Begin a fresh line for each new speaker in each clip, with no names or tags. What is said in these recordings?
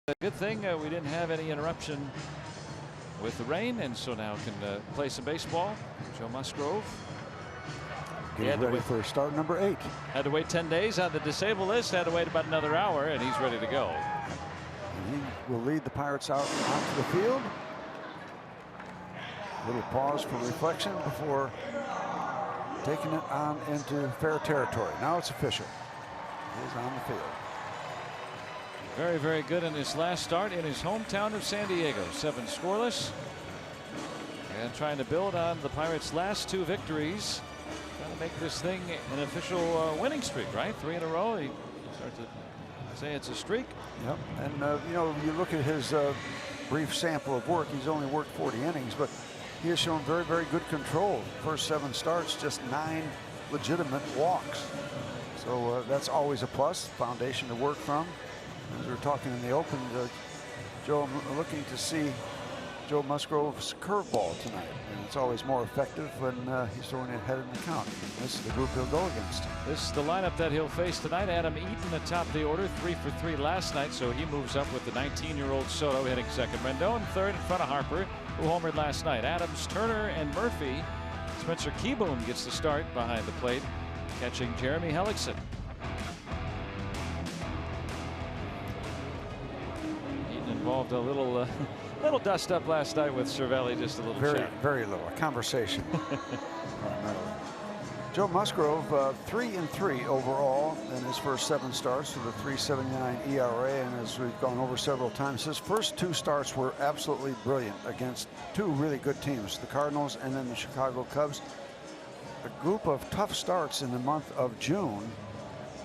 a good thing we didn't have any interruption with the rain, and so now can play some baseball. Joe Musgrove.
Get ready for start number 8.
Had to wait 10 days on the disabled list. Had to wait about another hour, and he's ready to go.
And he will lead the Pirates out onto the field. Little pause for reflection before taking it on into fair territory. Now it's official. He is on the field.
Very, very good in his last start in his hometown of San Diego. 7 scoreless. And trying to build on the Pirates' last 2 victories. Trying to make this thing an official winning streak, right? 3 in a row. He starts to say it's a streak.
Yep. And, you know, you look at his brief sample of work. He's only worked 40 innings, but he has shown very, very good control. First 7 starts, just 9 legitimate walks. So that's always a plus, foundation to work from. As we were talking in the open, Joe, I'm looking to see Joe Musgrove's curveball tonight. And it's always more effective when he's throwing it ahead in the count. This is the group he'll go against.
This is the lineup that he'll face tonight. Adam Eaton atop the order, 3 for 3 last night, so he moves up with the 19-year-old Soto hitting second. Rendon third in front of Harper, who homered last night. Adams, Turner, and Murphy. Spencer Keyboom gets the start behind the plate, catching Jeremy Hellickson. Eaton involved a little little dust up last night with Cervelli, just a little chat.
Very little, a conversation. Joe Musgrove, 3-3 overall in his first 7 starts with a 3.79 ERA, and as we've gone over several times, his first 2 starts were absolutely brilliant against 2 really good teams, the Cardinals and then the Chicago Cubs. A group of tough starts in the month of June,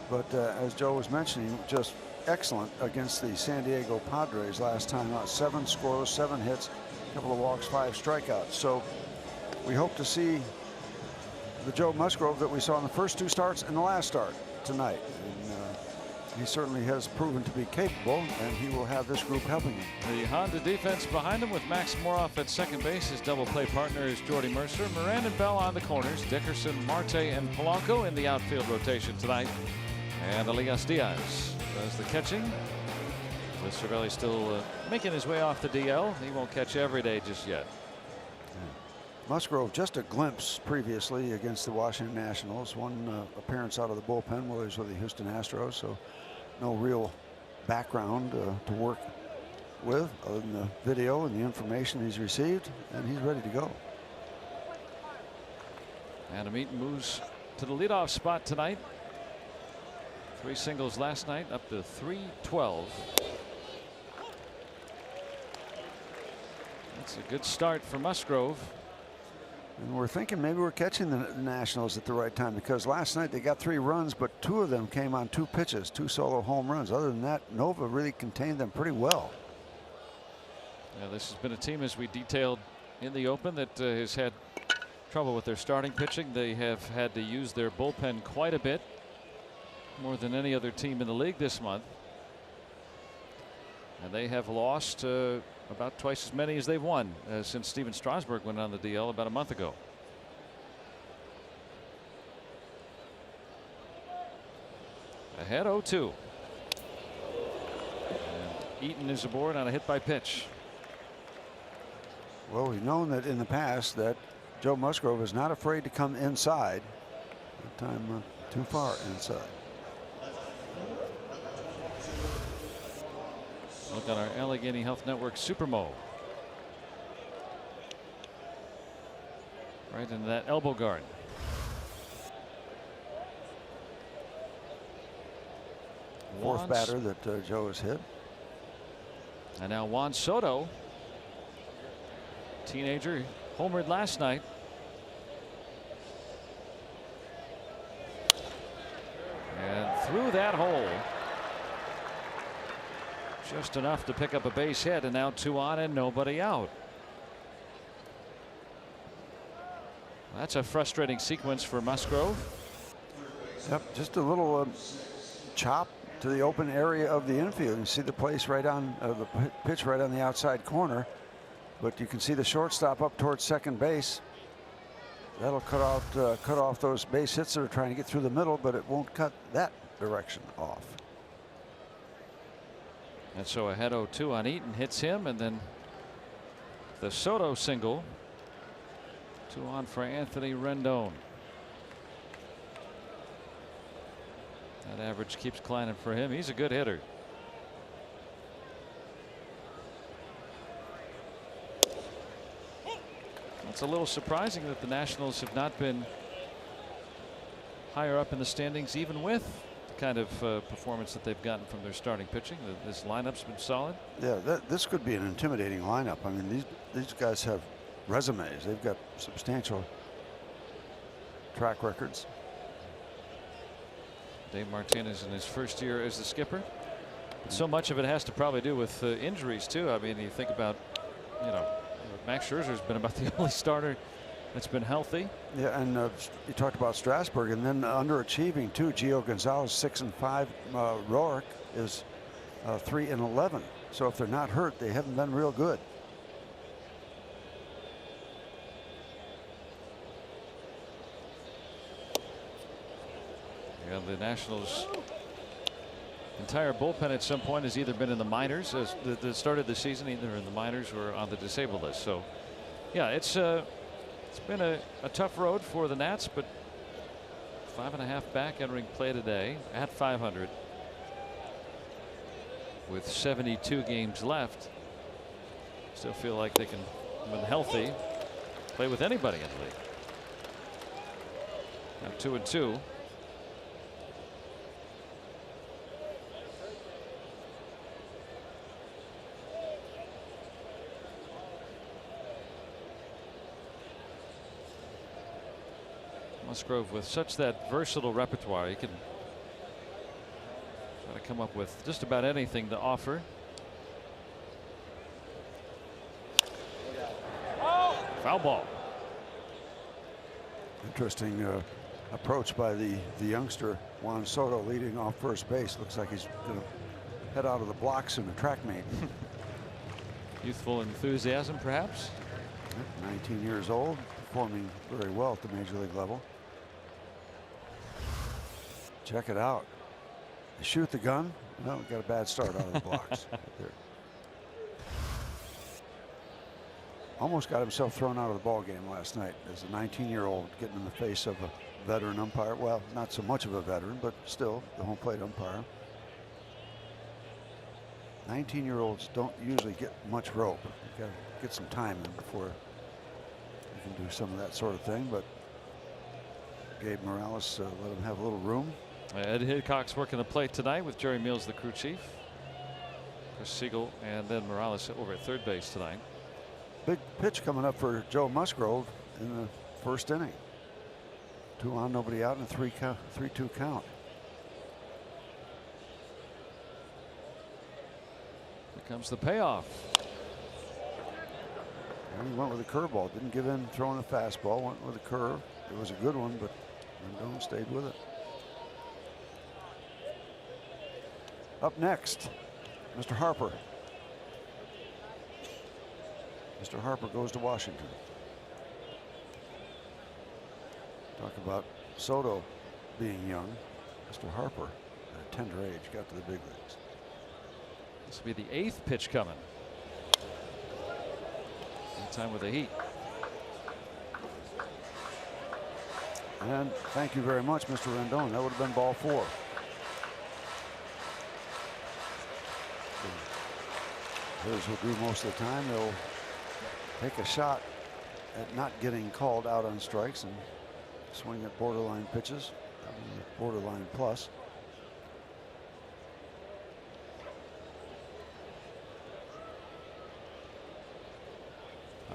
but as Joe was mentioning, just excellent against the San Diego Padres last time out. 7 scoreless, 7 hits, a couple of walks, 5 strikeouts. So we hope to see the Joe Musgrove that we saw in the first 2 starts and the last start tonight. And he certainly has proven to be capable, and he will have this group helping him.
The Honda defense behind him with Max Moroff at second base. His double play partner is Jordy Mercer. Moran and Bell on the corners. Dickerson, Marte, and Polanco in the outfield rotation tonight. And Elias Diaz does the catching. With Cervelli still making his way off the DL. He won't catch every day just yet.
Musgrove, just a glimpse previously against the Washington Nationals. 1 appearance out of the bullpen while he was with the Houston Astros, so no real background to work with other than the video and the information he's received, and he's ready to go.
Adam Eaton moves to the leadoff spot tonight. 3 singles last night, up to 312. That's a good start for Musgrove.
And we're thinking maybe we're catching the Nationals at the right time, because last night they got 3 runs, but 2 of them came on 2 pitches, 2 solo home runs. Other than that, Nova really contained them pretty well.
Yeah, this has been a team, as we detailed in the open, that has had trouble with their starting pitching. They have had to use their bullpen quite a bit, more than any other team in the league this month. And they have lost about twice as many as they've won since Steven Strasburg went on the DL about a month ago. Ahead 0-2. And Eaton is aboard on a hit by pitch.
Well, we've known that in the past that Joe Musgrove is not afraid to come inside. That time too far inside.
Look on our Allegheny Health Network Supermo. Right into that elbow guard.
Fourth batter that Joe has hit.
And now Juan Soto, teenager, homered last night. And through that hole. Just enough to pick up a base hit, and now 2 on and nobody out. That's a frustrating sequence for Musgrove.
Yep, just a little chop to the open area of the infield. You see the place right on the pitch right on the outside corner, but you can see the shortstop up towards second base. That'll cut off those base hits that are trying to get through the middle, but it won't cut that direction off.
And so a head 0-2 on Eaton hits him, and then the Soto single. 2 on for Anthony Rendon. That average keeps climbing for him. He's a good hitter. It's a little surprising that the Nationals have not been higher up in the standings, even with the kind of performance that they've gotten from their starting pitching. This lineup's been solid.
Yeah, this could be an intimidating lineup. I mean, these guys have resumes. They've got substantial track records.
Dave Martinez in his first year as the skipper. But so much of it has to probably do with injuries too. I mean, you think about, you know, Max Scherzer's been about the only starter that's been healthy.
Yeah, and you talked about Strasburg, and then underachieving too. Gio Gonzalez 6-5. Roark is 3-11. So if they're not hurt, they haven't been real good.
Yeah, the Nationals' entire bullpen at some point has either been in the minors as the start of the season, either in the minors or on the disabled list. So, yeah, it's been a tough road for the Nats, but 5.5 back entering play today at 500 with 72 games left. Still feel like they can, when healthy, play with anybody in the league. Now 2-2. Musgrove with such that versatile repertoire, he can try to come up with just about anything to offer. Foul ball.
Interesting approach by the youngster Juan Soto, leading off first base. Looks like he's going to head out of the blocks in the track meet.
Youthful enthusiasm, perhaps.
19 years old, performing very well at the major league level. Check it out. They shoot the gun. No, we got a bad start out of the blocks. Right there. Almost got himself thrown out of the ball game last night as a 19-year-old getting in the face of a veteran umpire. Well, not so much of a veteran, but still the home plate umpire. 19-year-olds don't usually get much rope. You got to get some time in before you can do some of that sort of thing. But Gabe Morales let him have a little room.
Ed Hickok's working the plate tonight with Jerry Mills, the crew chief. Chris Siegel, and then Morales over at third base tonight.
Big pitch coming up for Joe Musgrove in the first inning. 2 on, nobody out, and a 3-2 count.
Here comes the payoff.
And he went with a curveball. Didn't give in throwing a fastball. Went with a curve. It was a good one, but Rendon stayed with it. Up next, Mr. Harper. Mr. Harper goes to Washington. Talk about Soto being young. Mr. Harper, at a tender age, got to the big leagues.
This will be the 8th pitch coming. Time with the heat.
And thank you very much, Mr. Rendon. That would have been ball 4. Hitters will do most of the time. They'll take a shot at not getting called out on strikes and swing at borderline pitches, borderline plus.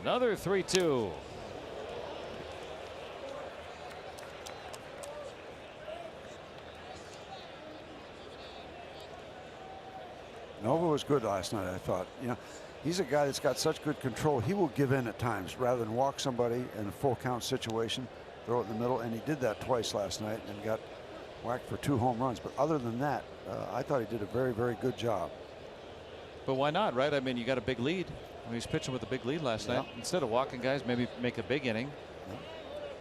Another 3-2.
Nova was good last night, I thought. You know, he's a guy that's got such good control. He will give in at times rather than walk somebody in a full count situation, throw it in the middle, and he did that twice last night and got whacked for 2 home runs. But other than that, I thought he did a very, very good job.
But why not, right? I mean, you got a big lead. I mean, he's pitching with a big lead last night. Instead of walking guys, maybe make a big inning.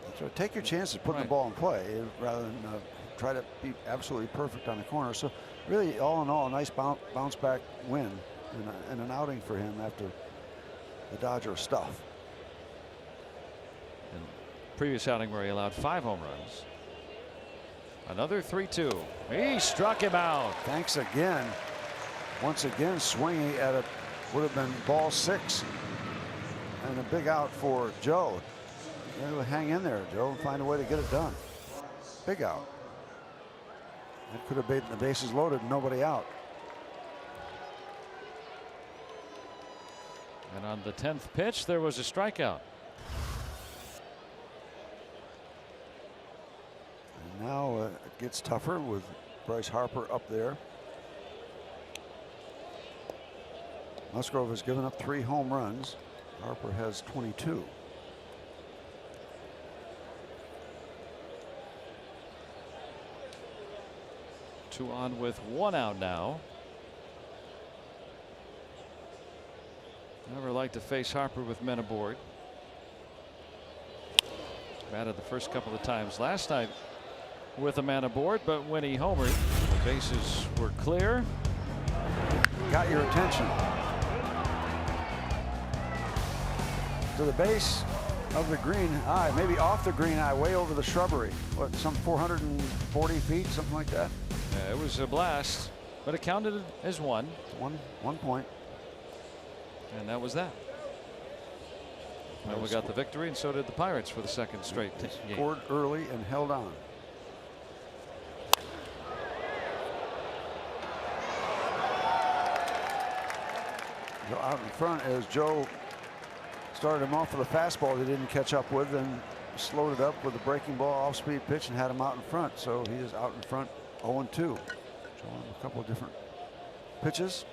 That's right. Take your chances, put the ball in play rather than try to be absolutely perfect on the corner. So really, all in all, a nice bounce back win and an outing for him after the Dodger stuff.
And previous outing where he allowed 5 home runs. Another 3-2. He struck him out.
Thanks again. Once again, swinging at it would have been ball 6 and a big out for Joe. Hang in there, Joe, and find a way to get it done. Big out. That could have been the bases loaded and nobody out.
And on the 10th pitch, there was a strikeout.
And now it gets tougher with Bryce Harper up there. Musgrove has given up 3 home runs. Harper has 22.
Two on with 1 out now. Never like to face Harper with men aboard. Batted the first couple of times last night with a man aboard, but when he homered, the bases were clear.
Got your attention. To the base of the green eye, maybe off the green eye, way over the shrubbery. What, some 440 feet, something like that?
Yeah, it was a blast, but it counted as one.
One point.
And that was that. And we got the victory, and so did the Pirates for the second straight game.
Scored early and held on. So out in front as Joe started him off with a fastball they didn't catch up with, and slowed it up with a breaking ball off-speed pitch and had him out in front. So he is out in front 0-2. Showing him a couple of different pitches.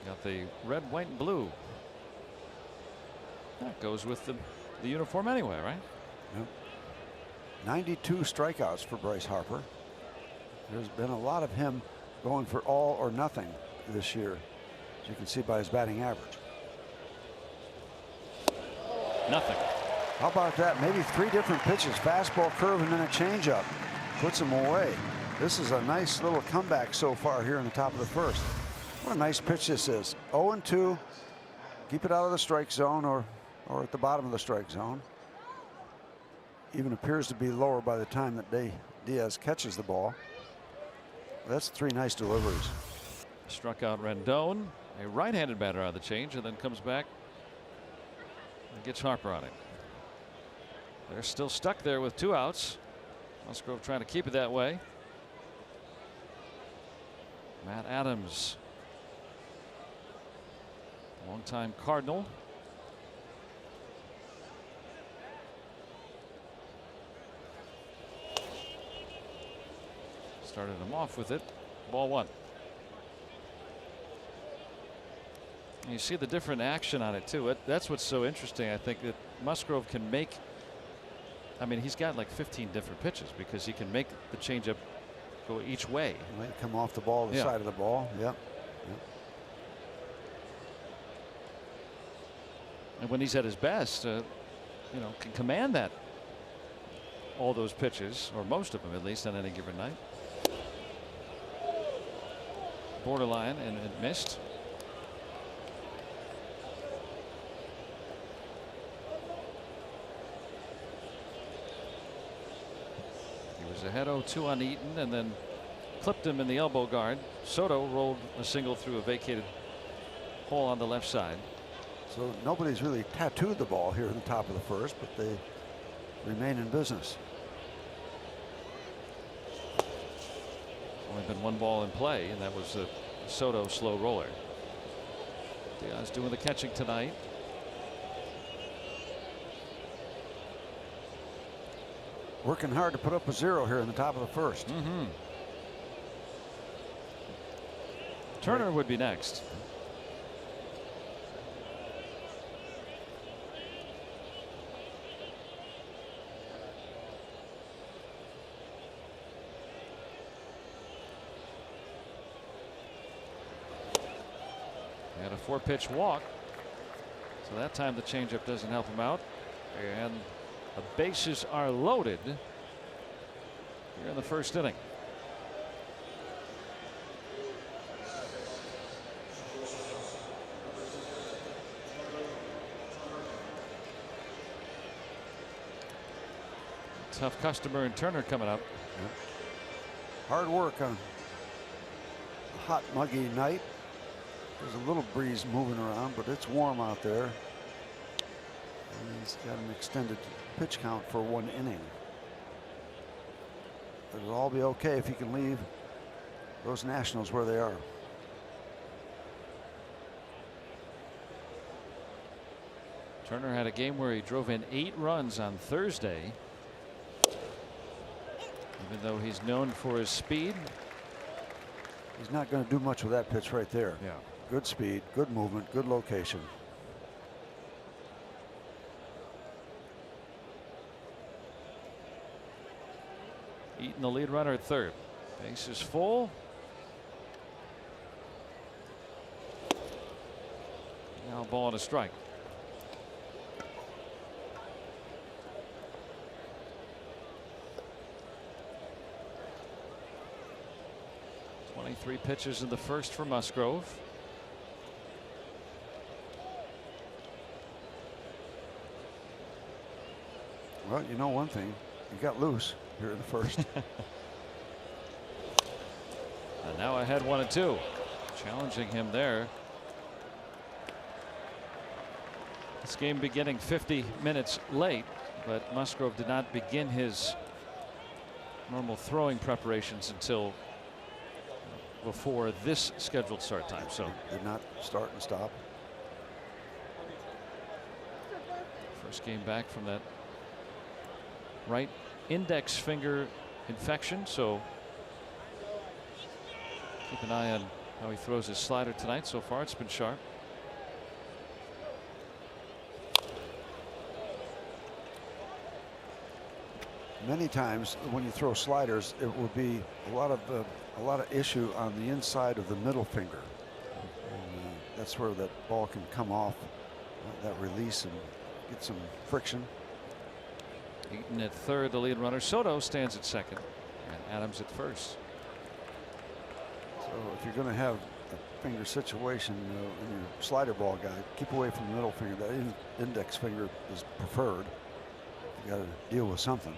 Got the red, white, and blue. That goes with the uniform anyway, right?
Yep. 92 strikeouts for Bryce Harper. There's been a lot of him going for all or nothing this year, as you can see by his batting average.
Nothing.
How about that? Maybe 3 different pitches, fastball, curve, and then a changeup. Puts him away. This is a nice little comeback so far here in the top of the first. What a nice pitch this is. 0-2. Keep it out of the strike zone or at the bottom of the strike zone. Even appears to be lower by the time that Diaz catches the ball. That's 3 nice deliveries.
Struck out Rendon, a right-handed batter on the change, and then comes back and gets Harper on it. They're still stuck there with 2 outs. Musgrove trying to keep it that way. Matt Adams, longtime Cardinal. Started him off with it. Ball 1. And you see the different action on it too. That's what's so interesting. I think that Musgrove can make, I mean, he's got like 15 different pitches because he can make the changeup go each way.
Might come off the ball, the side of the ball. Yep.
And when he's at his best, you know, can command that, all those pitches, or most of them at least, on any given night. Borderline, and it missed. He was ahead 0-2 on Eaton and then clipped him in the elbow guard. Soto rolled a single through a vacated hole on the left side.
So nobody's really tattooed the ball here in the top of the first, but they remain in business.
Only been 1 ball in play, and that was the Soto slow roller. Diaz doing the catching tonight.
Working hard to put up a 0 here in the top of the first.
Turner would be next. Had a 4-pitch walk, so that time the changeup doesn't help him out. And the bases are loaded here in the first inning. Tough customer in Turner coming up.
Yep. Hard work on a hot, muggy night. There's a little breeze moving around, but it's warm out there. And he's got an extended pitch count for 1 inning. But it'll all be okay if he can leave those Nationals where they are.
Turner had a game where he drove in 8 runs on Thursday. Even though he's known for his speed.
He's not going to do much with that pitch right there.
Yeah.
Good speed, good movement, good location.
Eaton the lead runner at third. Base is full. Now ball and a strike. Three pitches in the first for Musgrove.
Well, you know one thing, you got loose here in the first.
And now ahead 1-2. Challenging him there. This game beginning 50 minutes late, but Musgrove did not begin his normal throwing preparations until before this scheduled start time. So
did not start and stop.
First game back from that right index finger infection. So keep an eye on how he throws his slider tonight. So far it's been sharp.
Many times when you throw sliders, it will be a lot of issue on the inside of the middle finger. That's where that ball can come off that release and get some friction.
Eaton at third, the lead runner. Soto stands at second, and Adams at first.
So if you're going to have a finger situation in your slider ball guy, keep away from the middle finger. That index finger is preferred. You got to deal with something.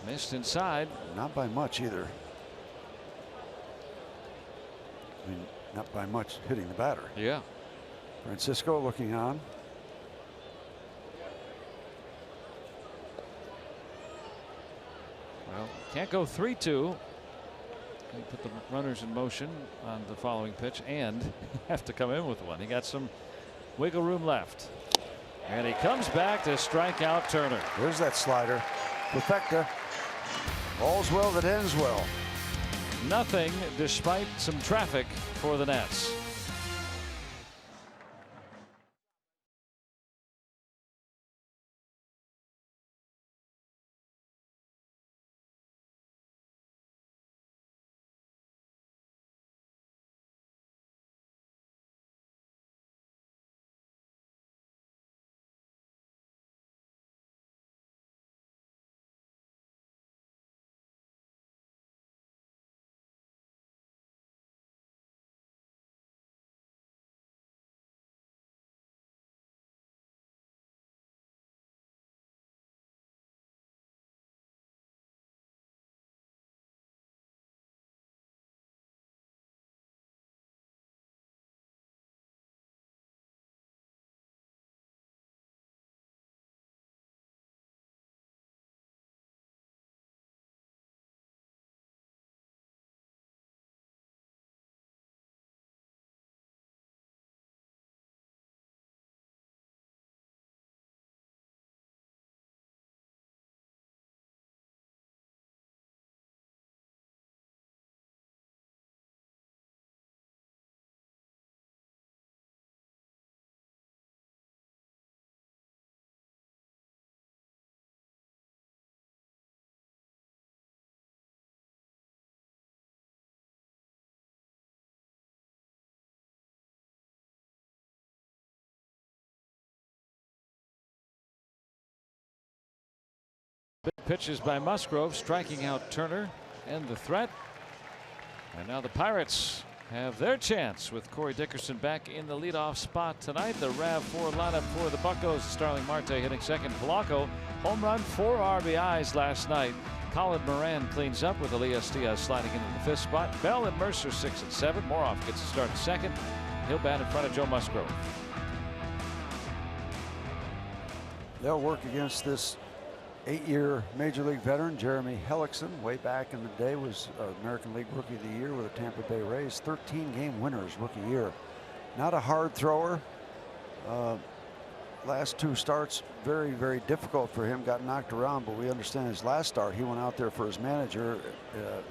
Missed inside.
Not by much either. I mean, not by much hitting the batter.
Yeah.
Francisco looking on.
Well, can't go 3-2. He put the runners in motion on the following pitch and have to come in with one. He got some wiggle room left. And he comes back to strike out Turner.
There's that slider. Perfecta. All's well that ends well.
Nothing despite some traffic for the Nats. pitches by Musgrove, striking out Turner and the threat. And now the Pirates have their chance with Corey Dickerson back in the leadoff spot tonight. The RAV4 lineup for the Buccos. Starling Marte hitting second. Polanco, home run, 4 RBIs last night. Colin Moran cleans up with Elias Diaz sliding into the 5th spot. Bell and Mercer 6 and 7. Moroff gets to start at second. He'll bat in front of Joe Musgrove.
They'll work against this 8-year Major League veteran, Jeremy Hellickson. Way back in the day was American League Rookie of the Year with the Tampa Bay Rays. 13-game winners rookie year. Not a hard thrower. Last 2 starts, very, very difficult for him. Got knocked around, but we understand his last start, he went out there for his manager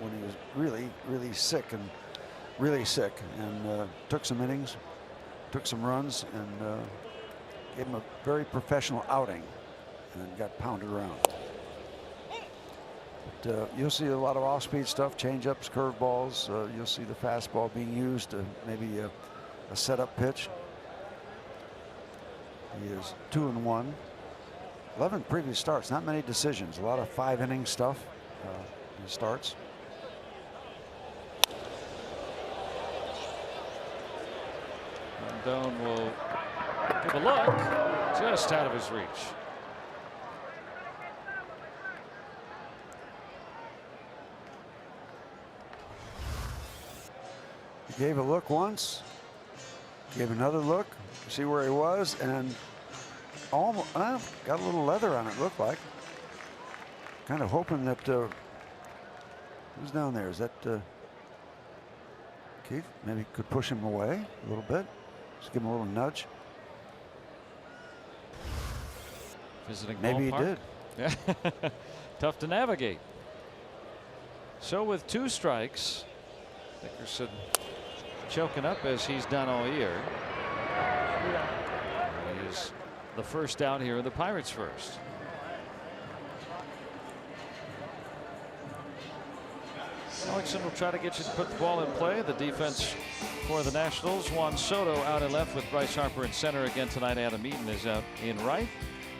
when he was really, really sick and took some innings, took some runs, and gave him a very professional outing and got pounded around. But you'll see a lot of off-speed stuff, change-ups, curveballs. You'll see the fastball being used, maybe a setup pitch. He is 2-1. 11 previous starts, not many decisions. A lot of 5-inning stuff in starts.
Rendon will give a look, just out of his reach.
He gave a look once, gave another look, see where he was, and almost got a little leather on it, looked like. Kind of hoping that who's down there? Is that Keith? Maybe could push him away a little bit. Just give him a little nudge.
Visiting
maybe
ballpark.
He did.
Yeah. Tough to navigate. So with 2 strikes, Dickerson choking up as he's done all year. He's the first out here in the Pirates' first. Hellickson will try to get you to put the ball in play. The defense for the Nationals. Juan Soto out in left with Bryce Harper in center again tonight. Adam Eaton is out in right.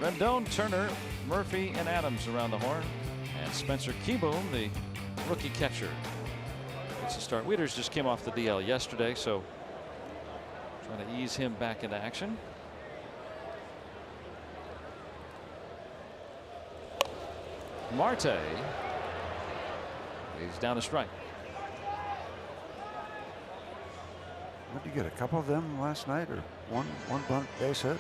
Rendon, Turner, Murphy, and Adams around the horn. And Spencer Keyboom, the rookie catcher, gets a start. Wieters just came off the DL yesterday, so trying to ease him back into action. Marte. He's down a strike.
What did you get? A couple of them last night, or one bunt base hit?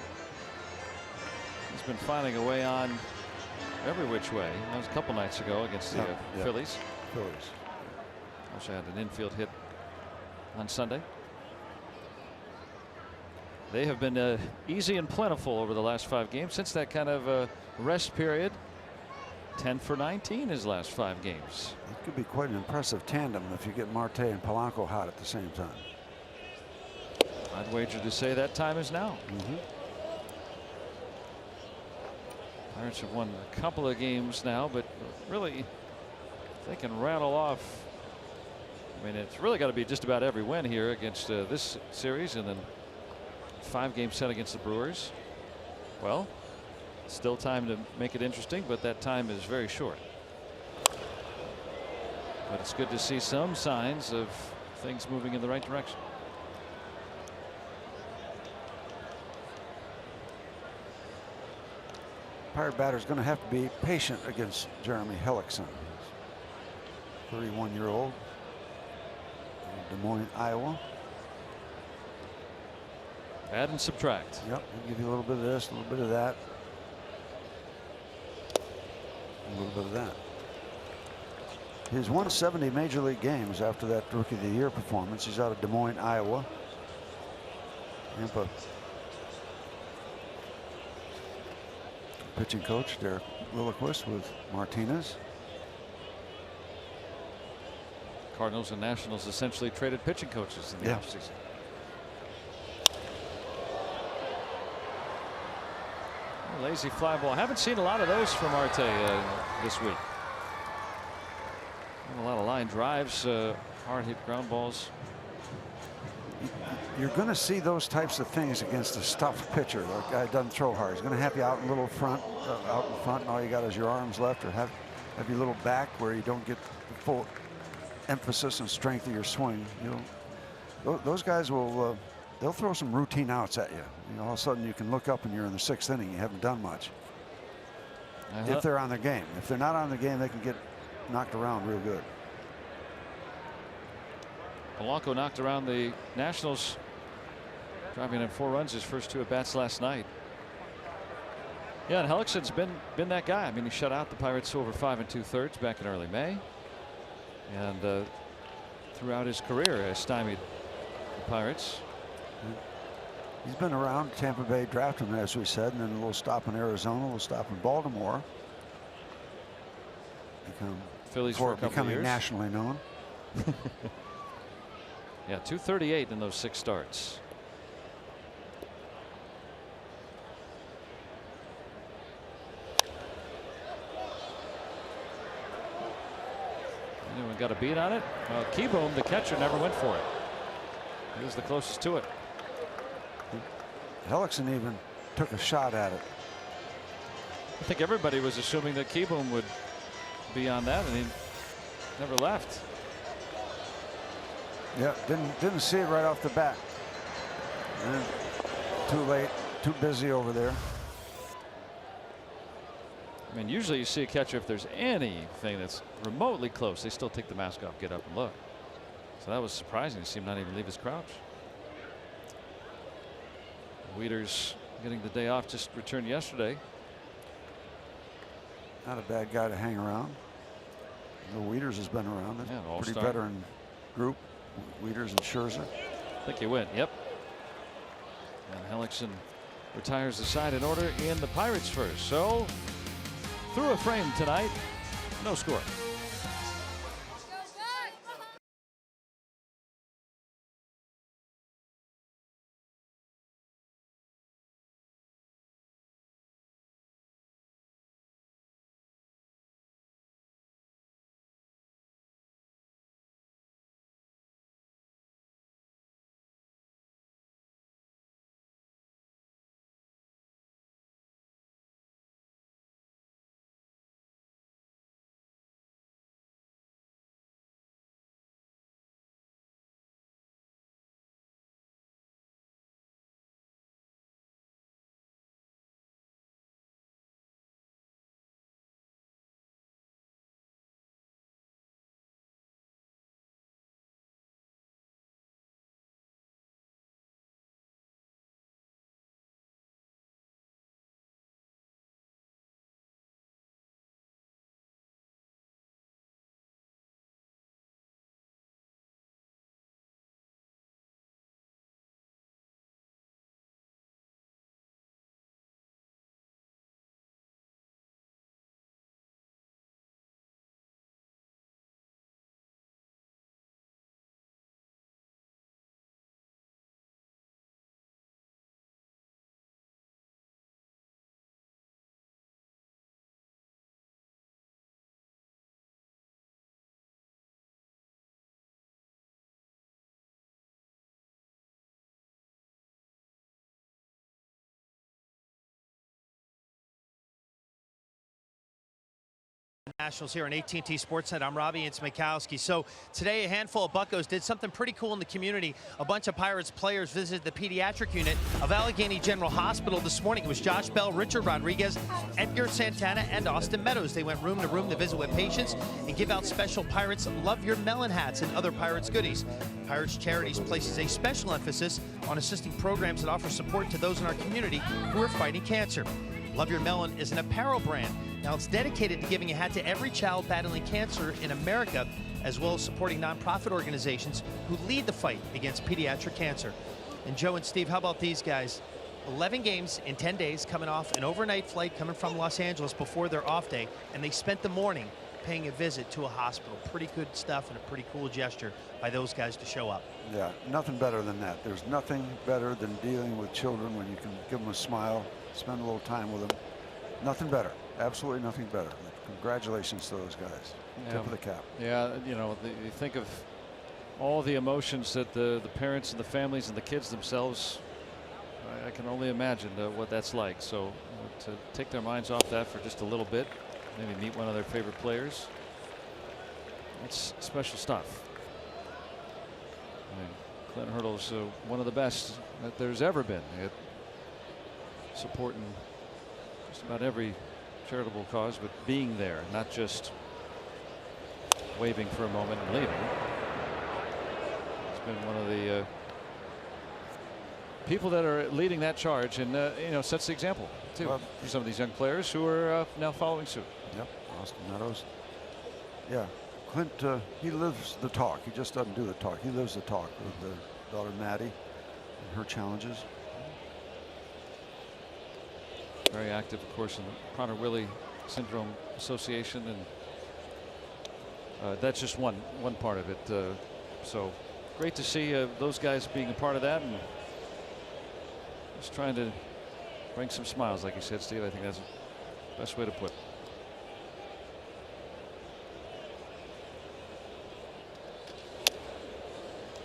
He's been finding a way on every which way. That was a couple nights ago against the Phillies. Also had an infield hit on Sunday. They have been easy and plentiful over the last 5 games since that kind of rest period. 10 for 19 his last 5 games.
It could be quite an impressive tandem if you get Marte and Polanco hot at the same time.
I'd wager to say that time is now. Pirates have won a couple of games now, but really, if they can rattle off, I mean, it's really got to be just about every win here against this series, and then 5-game set against the Brewers. Well, still time to make it interesting, but that time is very short. But it's good to see some signs of things moving in the right direction.
Pirate batter's going to have to be patient against Jeremy Hellickson. 31-year-old, Des Moines, Iowa.
Add and subtract.
Yep, he'll give you a little bit of this, a little bit of that, a little bit of that. He's won 70 Major League games after that Rookie of the Year performance. He's out of Des Moines, Iowa. Tampa pitching coach Derek Lilliquist with Martinez.
Cardinals and Nationals essentially traded pitching coaches in the offseason. Lazy fly ball. Haven't seen a lot of those from Marte this week. A lot of line drives, hard hit ground balls.
You're going to see those types of things against a stuffed pitcher. The guy doesn't throw hard. He's going to have you out in front, and all you got is your arms left, or have have your little back where you don't get the full emphasis and strength of your swing. Those guys will they'll throw some routine outs at you. All of a sudden you can look up and you're in the 6th inning. You haven't done much. If they're on their game. If they're not on the game, they can get knocked around real good.
Polanco knocked around the Nationals, driving in 4 runs his first 2 at bats last night. Yeah, and Hellickson's been that guy. I mean, he shut out the Pirates over 5 2/3 back in early May, and throughout his career has stymied the Pirates.
He's been around. Tampa Bay drafted him, as we said, and then a little stop in Arizona, a little stop in Baltimore.
Phillies for a couple
becoming
years.
Nationally known.
Yeah, 238 in those 6 starts. Anyone got a beat on it? Well, Keyboom, the catcher, never went for it. He was the closest to it.
Hellickson even took a shot at it.
I think everybody was assuming that Keyboom would be on that, and he never left.
Yeah, didn't see it right off the bat. And too late, too busy over there.
I mean, usually you see a catcher, if there's anything that's remotely close, they still take the mask off, get up and look. So that was surprising to see him not even leave his crouch. Wieters getting the day off, just returned yesterday.
Not a bad guy to hang around. The Wieters has been around. That's
Yeah,
a pretty veteran group. Wieters and Scherzer.
I think he went. Yep. And Hellickson retires the side in order in the Pirates first. So through a frame tonight, no score.
Nationals here on AT&T Sportsnet. I'm Robbie Smikowski. So today a handful of buccos did something pretty cool in the community. A bunch of Pirates players visited the pediatric unit of Allegheny General Hospital this morning. It was Josh Bell, Richard Rodriguez, Edgar Santana, and Austin Meadows. They went room to room to visit with patients and give out special Pirates Love Your Melon hats and other Pirates goodies. Pirates Charities places a special emphasis on assisting programs that offer support to those in our community who are fighting cancer. Love Your Melon is an apparel brand. Now it's dedicated to giving a hat to every child battling cancer in America, as well as supporting nonprofit organizations who lead the fight against pediatric cancer. And Joe and Steve, how about these guys? 11 games in 10 days, coming off an overnight flight coming from Los Angeles before their off day, and they spent the morning paying a visit to a hospital. Pretty good stuff and a pretty cool gesture by those guys to show up.
Yeah, nothing better than that. There's nothing better than dealing with children when you can give them a smile, spend a little time with them. Nothing better. Absolutely nothing better. Congratulations to those guys.
Yeah.
Tip of the cap.
Yeah, you know, you think of all the emotions that the parents and the families and the kids themselves, I can only imagine what that's like. So to take their minds off that for just a little bit, maybe meet one of their favorite players. It's special stuff. Clint Hurdle's one of the best that there's ever been at supporting just about every charitable cause, but being there, not just waving for a moment and leaving. It's been one of the people that are leading that charge, and you know, sets the example too for some of these young players who are now following suit.
Yep, Austin Meadows. Yeah, Clint, he lives the talk. He just doesn't do the talk. He lives the talk with the daughter Maddie and her challenges.
Very active, of course, in the Prader-Willi Syndrome Association, and that's just one part of it. So great to see those guys being a part of that, and just trying to bring some smiles, like you said, Steve. I think that's the best way to put it.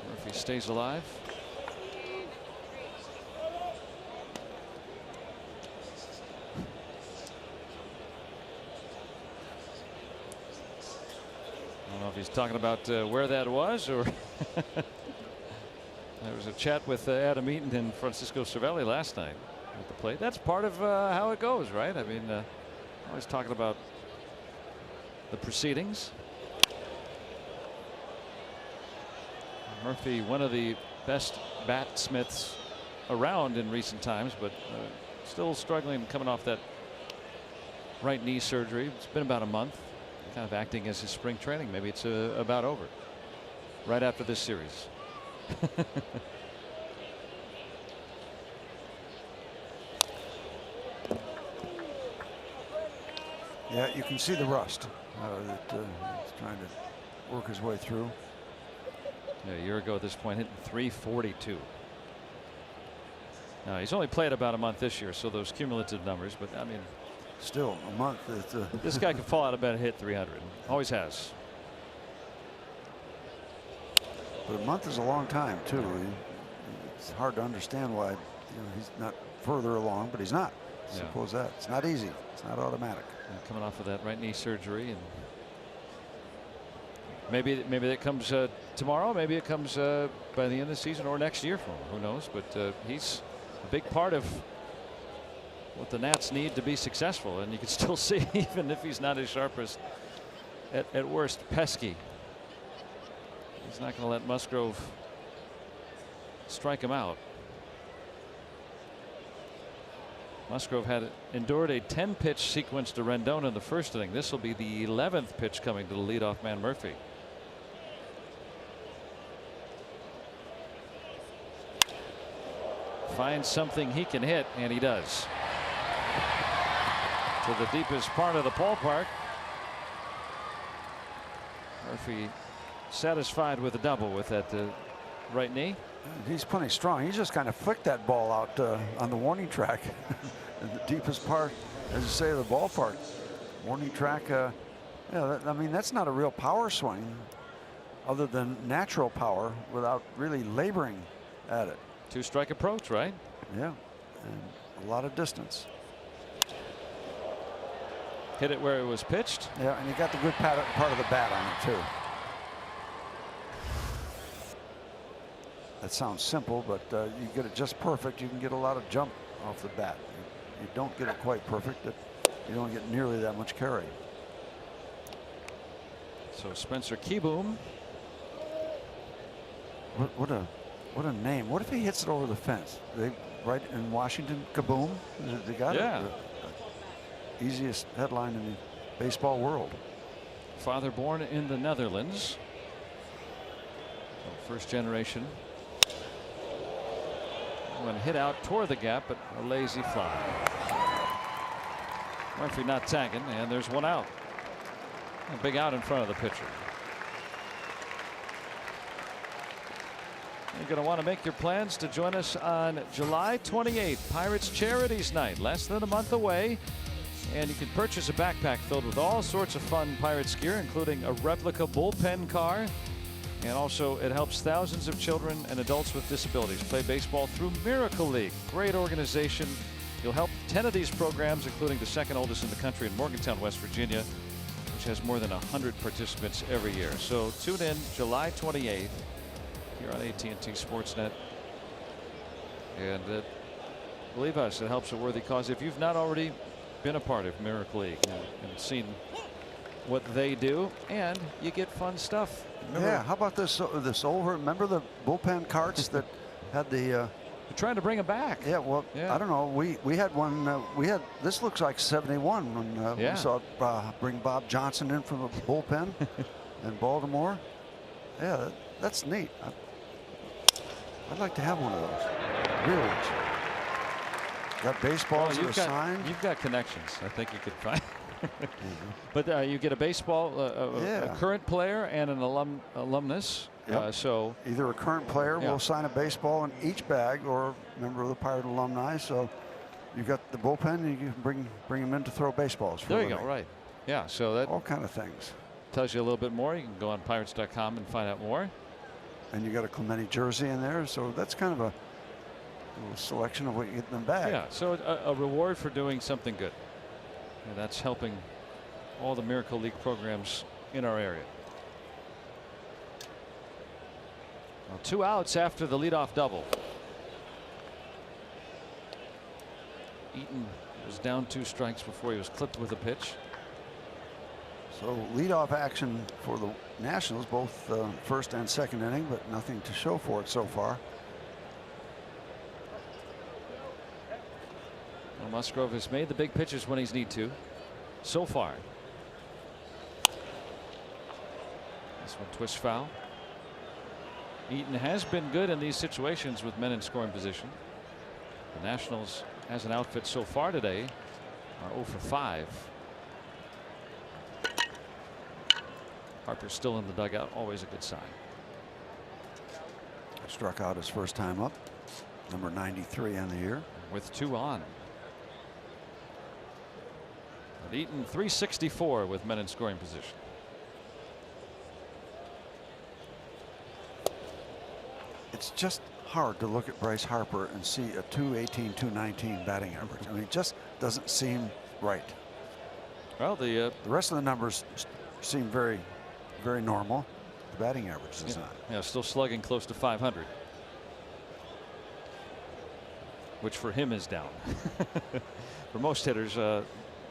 Murphy stays alive. I don't know if he's talking about where that was, or there was a chat with Adam Eaton and Francisco Cervelli last night at the plate. That's part of how it goes, right? I mean, always talking about the proceedings. Murphy, one of the best batsmiths around in recent times, but still struggling coming off that right knee surgery. It's been about a month, kind of acting as his spring training. Maybe it's about over right after this series.
Yeah, you can see the rust that he's trying to work his way through.
Yeah, a year ago at this point, hitting 342. Now he's only played about a month this year, so those cumulative numbers, but I mean,
still a month.
This guy could fall out of bed and hit 300. Always has.
But a month is a long time too. It's hard to understand why he's not further along, but he's not.
Yeah.
Suppose that it's not easy. It's not automatic.
Coming off of that right knee surgery, and maybe that comes tomorrow. Maybe it comes by the end of the season or next year for him. Who knows? But he's a big part of what the Nats need to be successful, and you can still see, even if he's not as sharp as at worst pesky, he's not going to let Musgrove strike him out. Musgrove had endured a 10-pitch sequence to Rendon in the first inning. This will be the 11th pitch coming to the leadoff man Murphy. Finds something he can hit, and he does. To the deepest part of the ballpark. Murphy satisfied with a double with that right knee.
He's plenty strong. He just kind of flicked that ball out on the warning track in the deepest part, as you say, of the ballpark. Warning track. Yeah, I mean, that's not a real power swing other than natural power without really laboring at it.
Two-strike approach, right?
Yeah, and a lot of distance.
Hit it where it was pitched.
Yeah, and he got the good part of the bat on it too. That sounds simple, but you get it just perfect, you can get a lot of jump off the bat. You don't get it quite perfect, you don't get nearly that much carry.
So Spencer Keyboom.
What a name. What if he hits it over the fence? They right in Washington, kaboom. They got
yeah.
it. The easiest headline in the baseball world.
Father born in the Netherlands. So first generation. One hit out toward the gap, but a lazy fly. Murphy not tagging, and there's one out. A big out in front of the pitcher. You're going to want to make your plans to join us on July 28th, Pirates Charities Night, less than a month away. And you can purchase a backpack filled with all sorts of fun Pirates gear, including a replica bullpen car. And also, it helps thousands of children and adults with disabilities play baseball through Miracle League. Great organization You'll help 10 of these programs, including the second oldest in the country in Morgantown, West Virginia, which has more than 100 participants every year. So tune in July 28th here on AT&T Sportsnet. And believe us, it helps a worthy cause. If you've not already been a part of Miracle League and seen what they do, and you get fun stuff. Remember,
yeah, how about this over? Remember the bullpen carts that had the
they're trying to bring them back.
yeah, well,
Yeah.
I don't know. We had one. This looks like 71 when
Yeah.
we saw bring Bob Johnson in from the bullpen in Baltimore. Yeah, that's neat. I'd like to have one of those. Real ones. Got baseballs that are signed.
You've got connections. I think you could find. But you get a baseball, a current player and an alumnus.
Yep.
So
either a current player will sign a baseball in each bag, or a member of the Pirate alumni. So you got the bullpen, and you can bring them in to throw baseballs. For
there you go. Right. Yeah. So that
all kind of things.
Tells you a little bit more. You can go on Pirates.com and find out more.
And you got a Clemente jersey in there, so that's kind of a little selection of what you get in the bag.
Yeah. So a reward for doing something good. And that's helping all the Miracle League programs in our area. Well, 2 outs after the leadoff double. Eaton was down 2 strikes before he was clipped with a pitch.
So leadoff action for the Nationals, both first and second inning, but nothing to show for it so far.
Well, Musgrove has made the big pitches when he's need to so far. This one twists foul. Eaton has been good in these situations with men in scoring position. The Nationals, as an outfit so far today, are 0 for 5. Harper's still in the dugout, always a good sign.
Struck out his first time up, number 93 on the year.
With 2 on. But Eaton 364 with men in scoring position.
It's just hard to look at Bryce Harper and see a 218, 219 batting average. I mean, it just doesn't seem right.
Well, the
rest of the numbers seem very, very normal. The batting average does not.
Yeah, still slugging close to 500, which for him is down. For most hitters,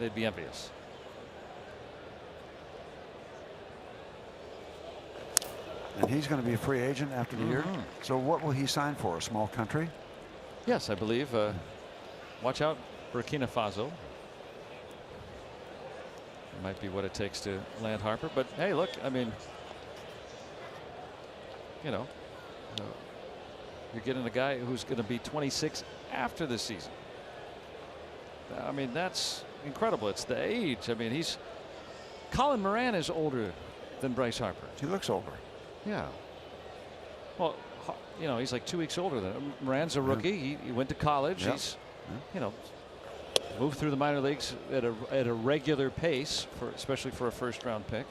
they'd be envious.
And he's going to be a free agent after the year. So what will he sign for? A small country?
Yes, I believe. Watch out, Burkina Faso. It might be what it takes to land Harper. But hey, look, I mean, you know, you're getting a guy who's going to be 26 after the season. I mean, that's incredible. It's the age. I mean, Colin Moran is older than Bryce Harper.
He looks older.
Yeah. Well, you know, he's like 2 weeks older than him. Moran's a rookie. He went to college. He's, you know, moved through the minor leagues at a regular pace, especially for a first-round pick.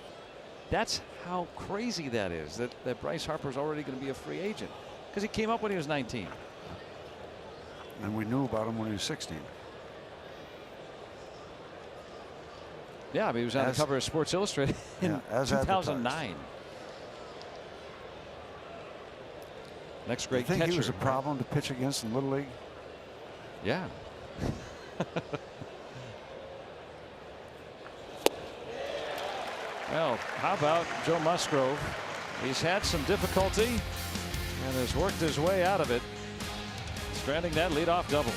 That's how crazy that is. That Bryce Harper's already going to be a free agent because he came up when he was 19.
And we knew about him when he was 16.
Yeah, I mean, he was on the cover of Sports Illustrated in 2009. Next great catcher.
You think he was a problem to pitch against in Little League?
Yeah. Well, how about Joe Musgrove? He's had some difficulty and has worked his way out of it, stranding that leadoff double.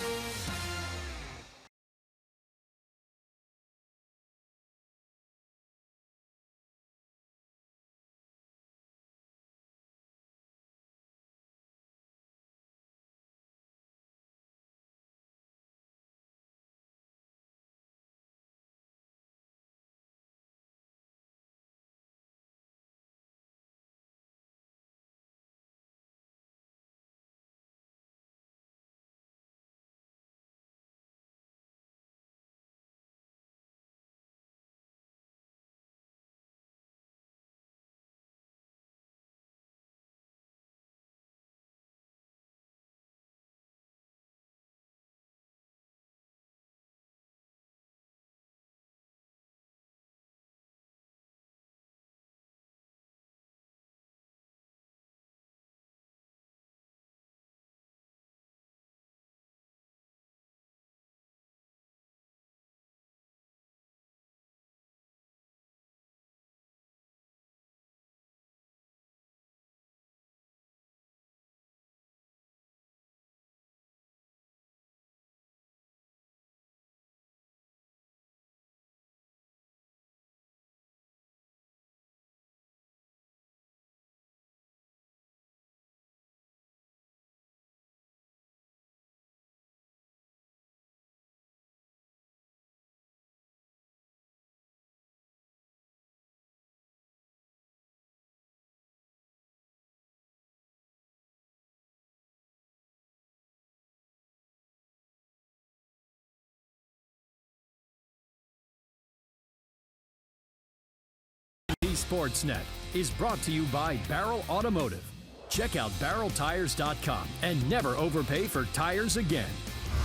Sportsnet is brought to you by Barrel Automotive. Check out barreltires.com and never overpay for tires again.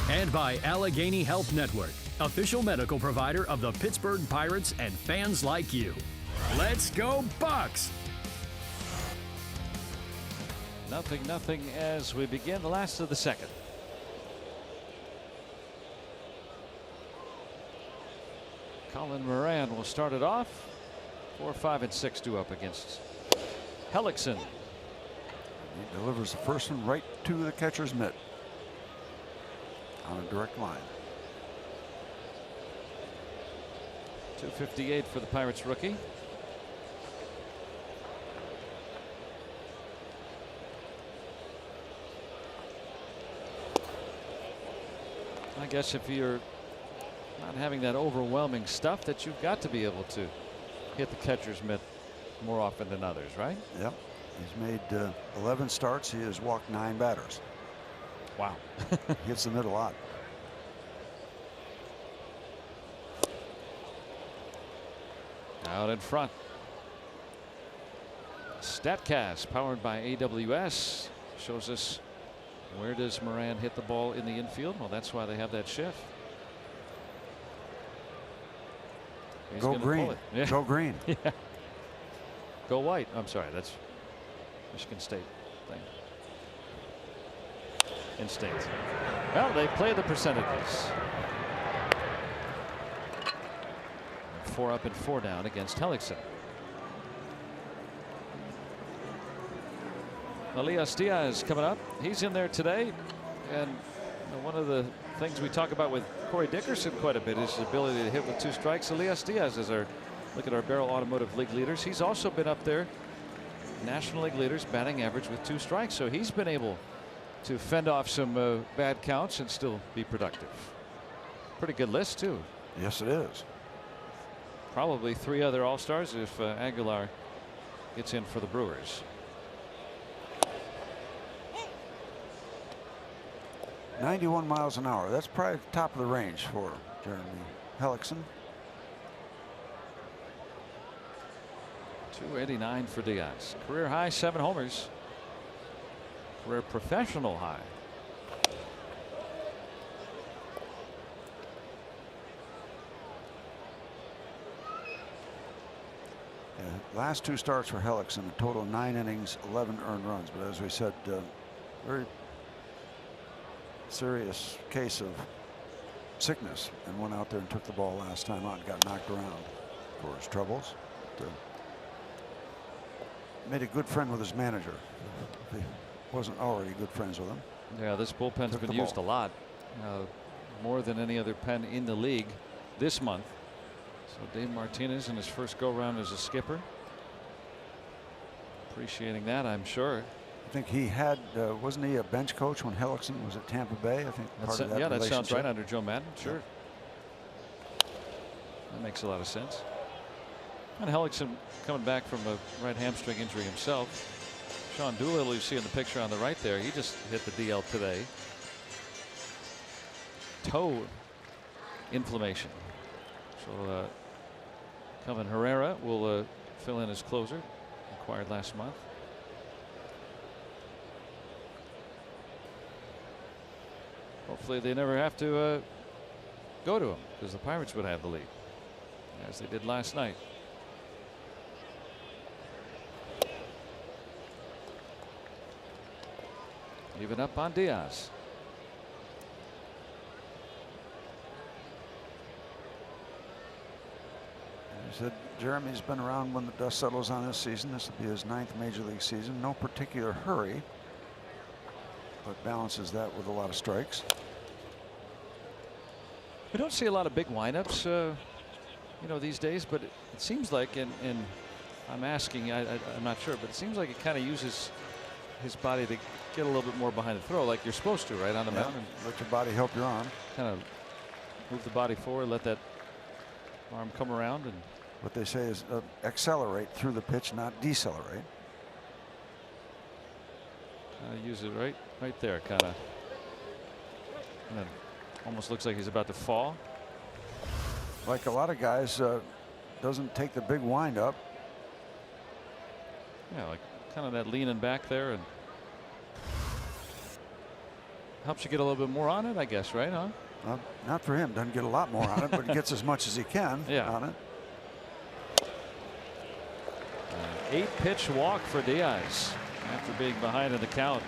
And by Allegheny Health Network, official medical provider of the Pittsburgh Pirates and fans like you. Let's go Bucks!
0-0 as we begin the last of the second. Colin Moran will start it off. 4, 5, and 6 due up against Hellickson.
He delivers the first one right to the catcher's mitt on a direct line.
258 for the Pirates rookie. I guess if you're not having that overwhelming stuff, that you've got to be able to hit the catcher's mitt more often than others, right?
Yep. He's made 11 starts. He has walked 9 batters.
Wow.
He hits the mid a lot.
Out in front. StatCast powered by AWS shows us where does Moran hit the ball in the infield. Well, that's why they have that shift. He's
Go green.
pull it. Yeah.
Go green.
Yeah. Go white. I'm sorry, that's Michigan State thing. Instinct. Well, they play the percentages. 4 up and 4 down against Hellickson. Elias Diaz coming up. He's in there today, and one of the things we talk about with Corey Dickerson quite a bit is his ability to hit with 2 strikes. Elias Diaz is our look at our Barrel Automotive League leaders. He's also been up there, National League leaders, batting average with 2 strikes. So he's been able to fend off some bad counts and still be productive. Pretty good list too.
Yes, it is.
Probably 3 other All-Stars if Aguilar gets in for the Brewers.
91 miles an hour. That's probably the top of the range for Jeremy Hellickson.
289 for Diaz. Career high 7 homers. Career professional high.
Last 2 starts for Hellickson, a total of 9 innings, 11 earned runs. But as we said, very serious case of sickness, and went out there and took the ball last time out and got knocked around for his troubles. But, made a good friend with his manager. If he wasn't already good friends with him.
Yeah, this bullpen's been used a lot, more than any other pen in the league this month. So Dave Martinez in his first go round as a skipper. Appreciating that, I'm sure.
I think he had, wasn't he a bench coach when Hellickson was at Tampa Bay? I think part of that
yeah, that sounds right,
relationship.
under Joe Madden. Sure. Yeah. That makes a lot of sense. And Hellickson coming back from a right hamstring injury himself. Sean Doolittle, you see in the picture on the right there, he just hit the DL today. Toe inflammation. So Kelvin Herrera will fill in as closer, acquired last month. Hopefully they never have to go to him, because the Pirates would have the lead, as they did last night. Even up on Diaz.
He said Jeremy's been around when the dust settles on this season. This will be his 9th major league season. No particular hurry, but balances that with a lot of strikes.
We don't see a lot of big windups, you know, these days, but it seems like, and I'm asking, I'm not sure, but it seems like it kind of uses his body to get a little bit more behind the throw, like you're supposed to, right on the mound. And
let your body help your arm.
Kind of move the body forward, let that arm come around, and
what they say is accelerate through the pitch, not decelerate.
Use it right there, kind of. Almost looks like he's about to fall.
Like a lot of guys, doesn't take the big wind up.
Yeah, like kind of that leaning back there, and helps you get a little bit more on it, I guess, right? Huh?
Not for him. Doesn't get a lot more on it, but he gets as much as he can on it.
8-pitch walk for Diaz after being behind in the count.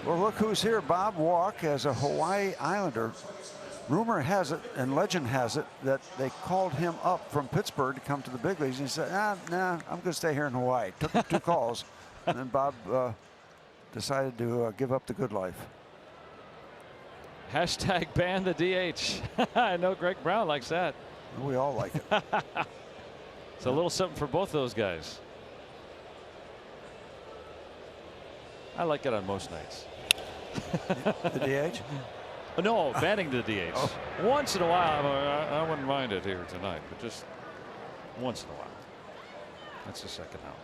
Well, look who's here. Bob Walk, as a Hawaii Islander. Rumor has it, and legend has it, that they called him up from Pittsburgh to come to the big leagues. And he said, nah, I'm going to stay here in Hawaii. Took him 2 calls, and then Bob decided to give up the good life.
Hashtag ban the DH. I know Greg Brown likes that.
We all like it.
It's a little something for both those guys. I like it on most nights.
The DH?
No, banning the DH.
Oh.
Once in a while, I wouldn't mind it here tonight, but just once in a while. That's the second out.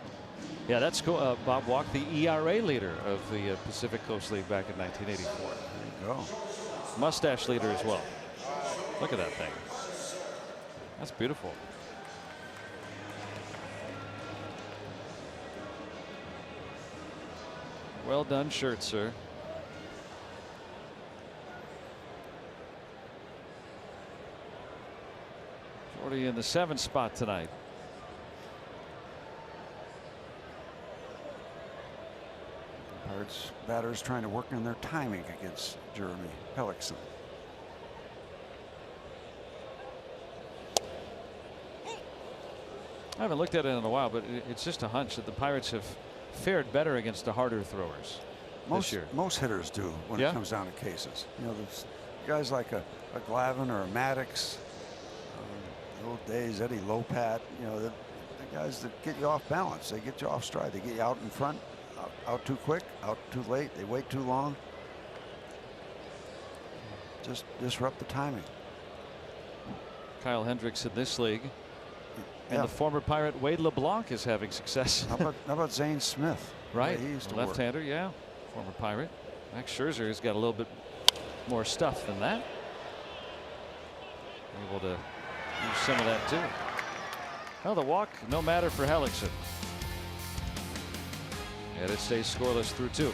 Yeah, that's cool. Bob Walk, the ERA leader of the Pacific Coast League back in 1984.
There you go.
Mustache leader as well. Look at that thing. That's beautiful. Well done shirt, sir. Jordy in the 7th spot tonight.
Pirates batters trying to work on their timing against Jeremy Pellickson.
I haven't looked at it in a while, but it's just a hunch that the Pirates have fared better against the harder throwers this year.
Most hitters do when it comes down to cases. You know, there's guys like a Glavine or a Maddox, the old days, Eddie Lopat, you know, the guys that get you off balance. They get you off stride. They get you out in front, out too quick, out too late. They wait too long. Just disrupt the timing.
Kyle Hendricks in this league. And the former Pirate Wade LeBlanc is having success.
How about Zane Smith?
Right,
he used to
left-hander, yeah, former Pirate. Max Scherzer has got a little bit more stuff than that. Able to use some of that too. Well, the walk, no matter for Hellickson. And it stays scoreless through 2.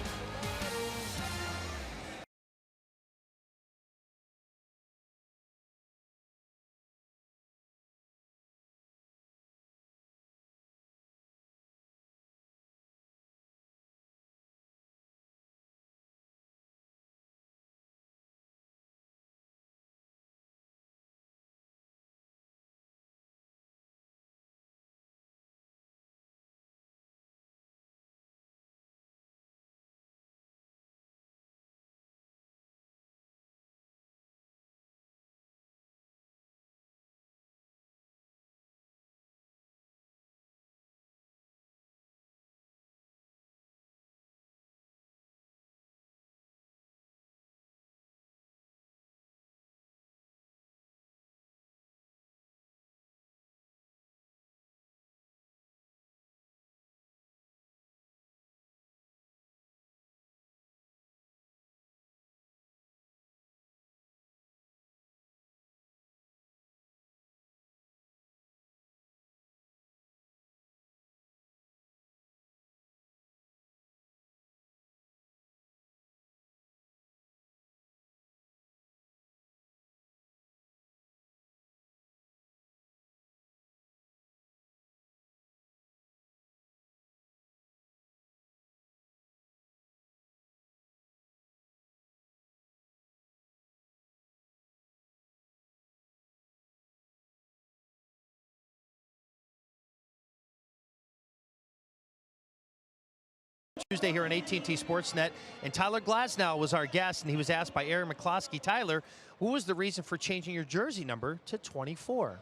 Tuesday here on AT&T Sportsnet, and Tyler Glasnow was our guest, and he was asked by Aaron McCloskey, Tyler, what was the reason for changing your jersey number to 24?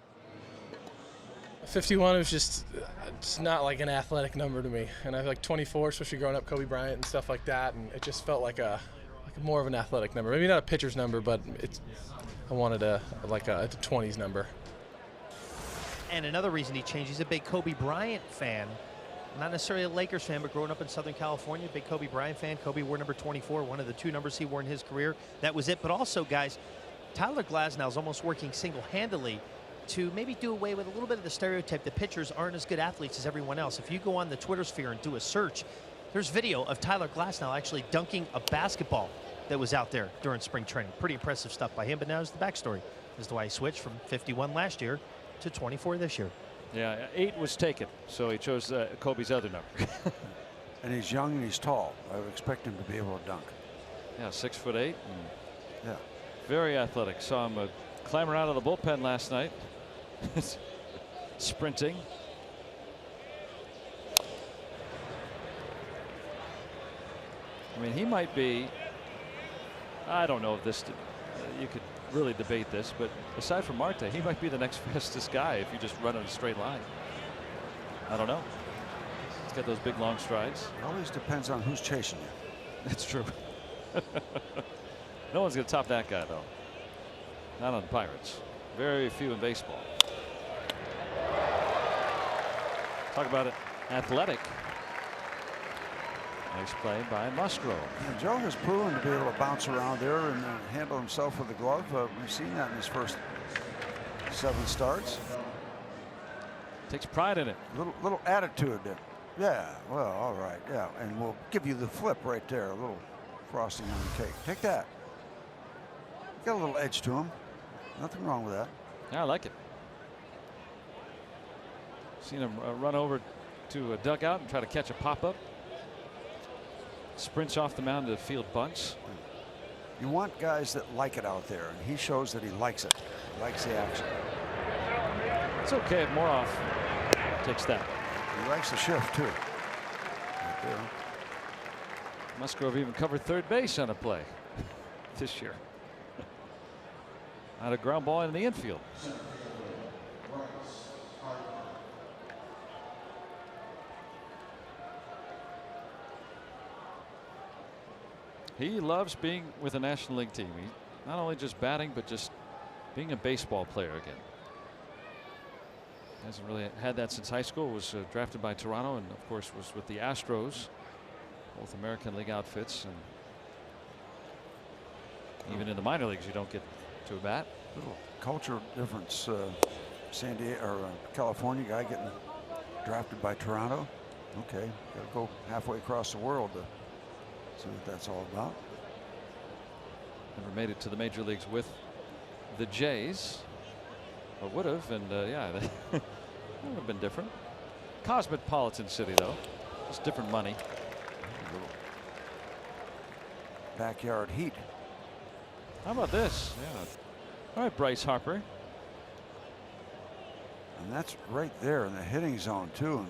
51 was just, it's not like an athletic number to me, and I like 24, especially growing up Kobe Bryant and stuff like that, and it just felt like a more of an athletic number. Maybe not a pitcher's number, but I wanted a 20s number.
And another reason he changed, he's a big Kobe Bryant fan. Not necessarily a Lakers fan, but growing up in Southern California, big Kobe Bryant fan. Kobe wore number 24, one of the 2 numbers he wore in his career. That was it. But also, guys, Tyler Glasnow is almost working single-handedly to maybe do away with a little bit of the stereotype that pitchers aren't as good athletes as everyone else. If you go on the Twitter sphere and do a search, there's video of Tyler Glasnow actually dunking a basketball that was out there during spring training. Pretty impressive stuff by him, but now is the backstory as to why he switched from 51 last year to 24 this year.
Yeah, 8 was taken, so he chose Kobe's other number.
And he's young and he's tall. I would expect him to be able to dunk.
Yeah, 6'8".
Yeah.
Very athletic. Saw him clamber out of the bullpen last night. Sprinting. I mean, he might be, I don't know if this, you could really debate this, but aside from Marte, he might be the next fastest guy if you just run in a straight line. I don't know. He's got those big long strides.
It always depends on who's chasing you.
That's true. No one's going to top that guy, though. Not on the Pirates. Very few in baseball. Talk about it. Athletic. Nice play by Musgrove.
And Joe has proven to be able to bounce around there and handle himself with the glove. We've seen that in his first 7 starts.
Takes pride in it.
Little attitude there. Yeah, well, all right. Yeah, and we'll give you the flip right there. A little frosting on the cake. Take that. Got a little edge to him. Nothing wrong with that.
Yeah, I like it. Seen him run over to a dugout and try to catch a pop-up. Sprints off the mound to field bunts.
You want guys that like it out there, and he shows that he likes it. He likes the action.
It's okay if Moroff takes that.
He likes the shift, too. Right there.
Musgrove even covered third base on a play this year. Had a ground ball in the infield. He loves being with a National League team. He not only just batting, but just being a baseball player again. Hasn't really had that since high school. Was drafted by Toronto and of course was with the Astros, both American League outfits, and even in the minor leagues you don't get to a bat.
Little culture difference. San Diego or California guy getting drafted by Toronto. Okay, got to go halfway across the world to see what that's all about.
Never made it to the major leagues with the Jays. Or would have, and yeah, that would have been different. Cosmopolitan city, though. Just different money.
Backyard heat.
How about this? Yeah. All right, Bryce Harper.
And that's right there in the hitting zone, too. And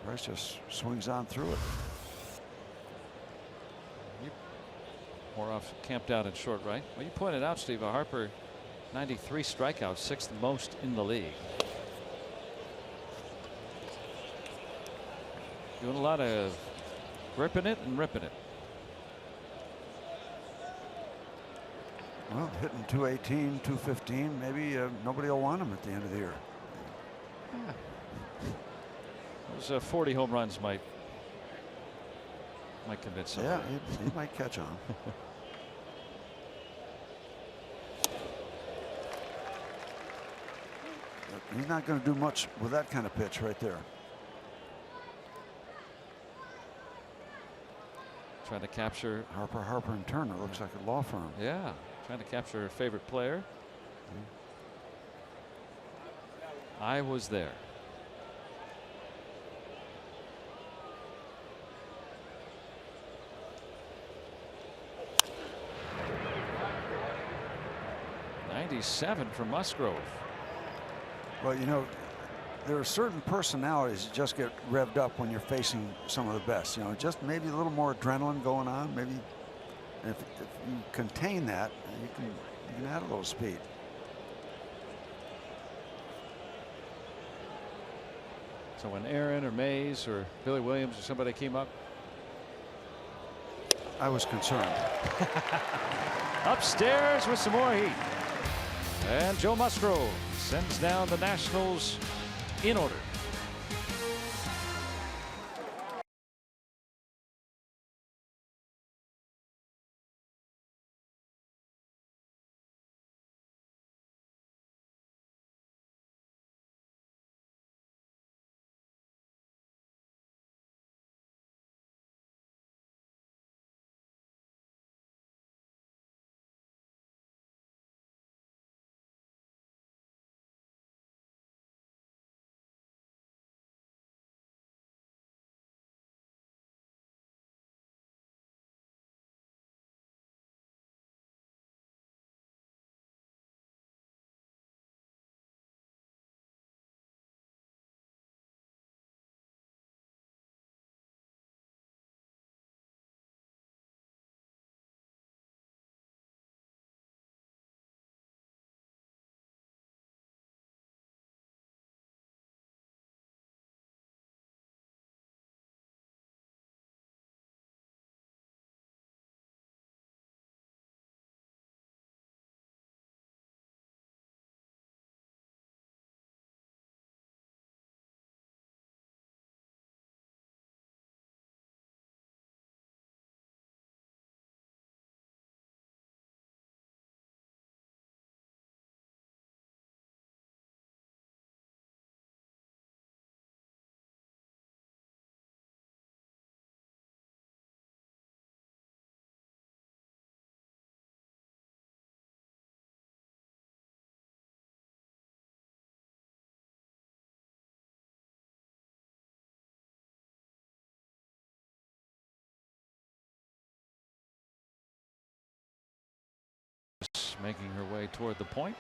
Bryce just swings on through it.
Moroff camped out in short right. Well, you pointed out, Steve, Harper, 93 strikeouts, 6th most in the league. Doing a lot of gripping it and ripping it.
Well, hitting 218, 215. Maybe nobody will want him at the end of the year.
Yeah. Those 40 home runs might convince him.
Yeah, he might catch on. He's not going to do much with that kind of pitch right there.
Trying to capture
Harper and Turner. Looks like a law firm.
Yeah, trying to capture a favorite player. I was there. '97 from Musgrove.
Well, you know, there are certain personalities that just get revved up when you're facing some of the best. You know, just maybe a little more adrenaline going on. Maybe if you contain that, you can add a little speed.
So when Aaron or Mays or Billy Williams or somebody came up,
I was concerned.
Upstairs with some more heat. And Joe Musgrove sends down the Nationals in order. making her way toward the point.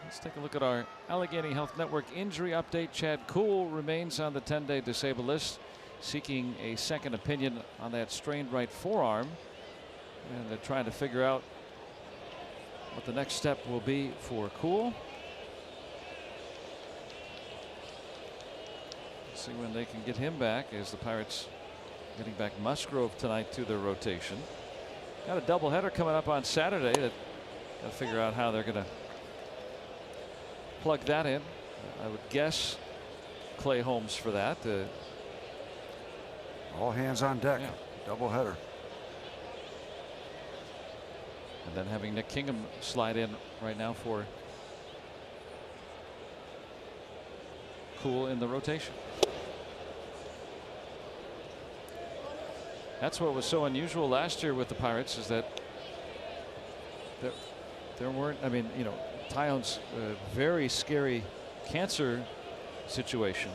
Let's take a look at our Allegheny Health Network injury update. Chad Kuhl remains on the 10-day disabled list, seeking a second opinion on that strained right forearm. And they're trying to figure out what the next step will be for Kuhl. See when they can get him back, as the Pirates getting back Musgrove tonight to their rotation. Got a doubleheader coming up on Saturday that got to figure out how they're going to plug that in. I would guess Clay Holmes for that.
All hands on deck.
Yeah.
Doubleheader.
And then having Nick Kingham slide in right now for Kuhl in the rotation. That's what was so unusual last year with the Pirates, is that there weren't, I mean, you know, Tyone's very scary cancer situation,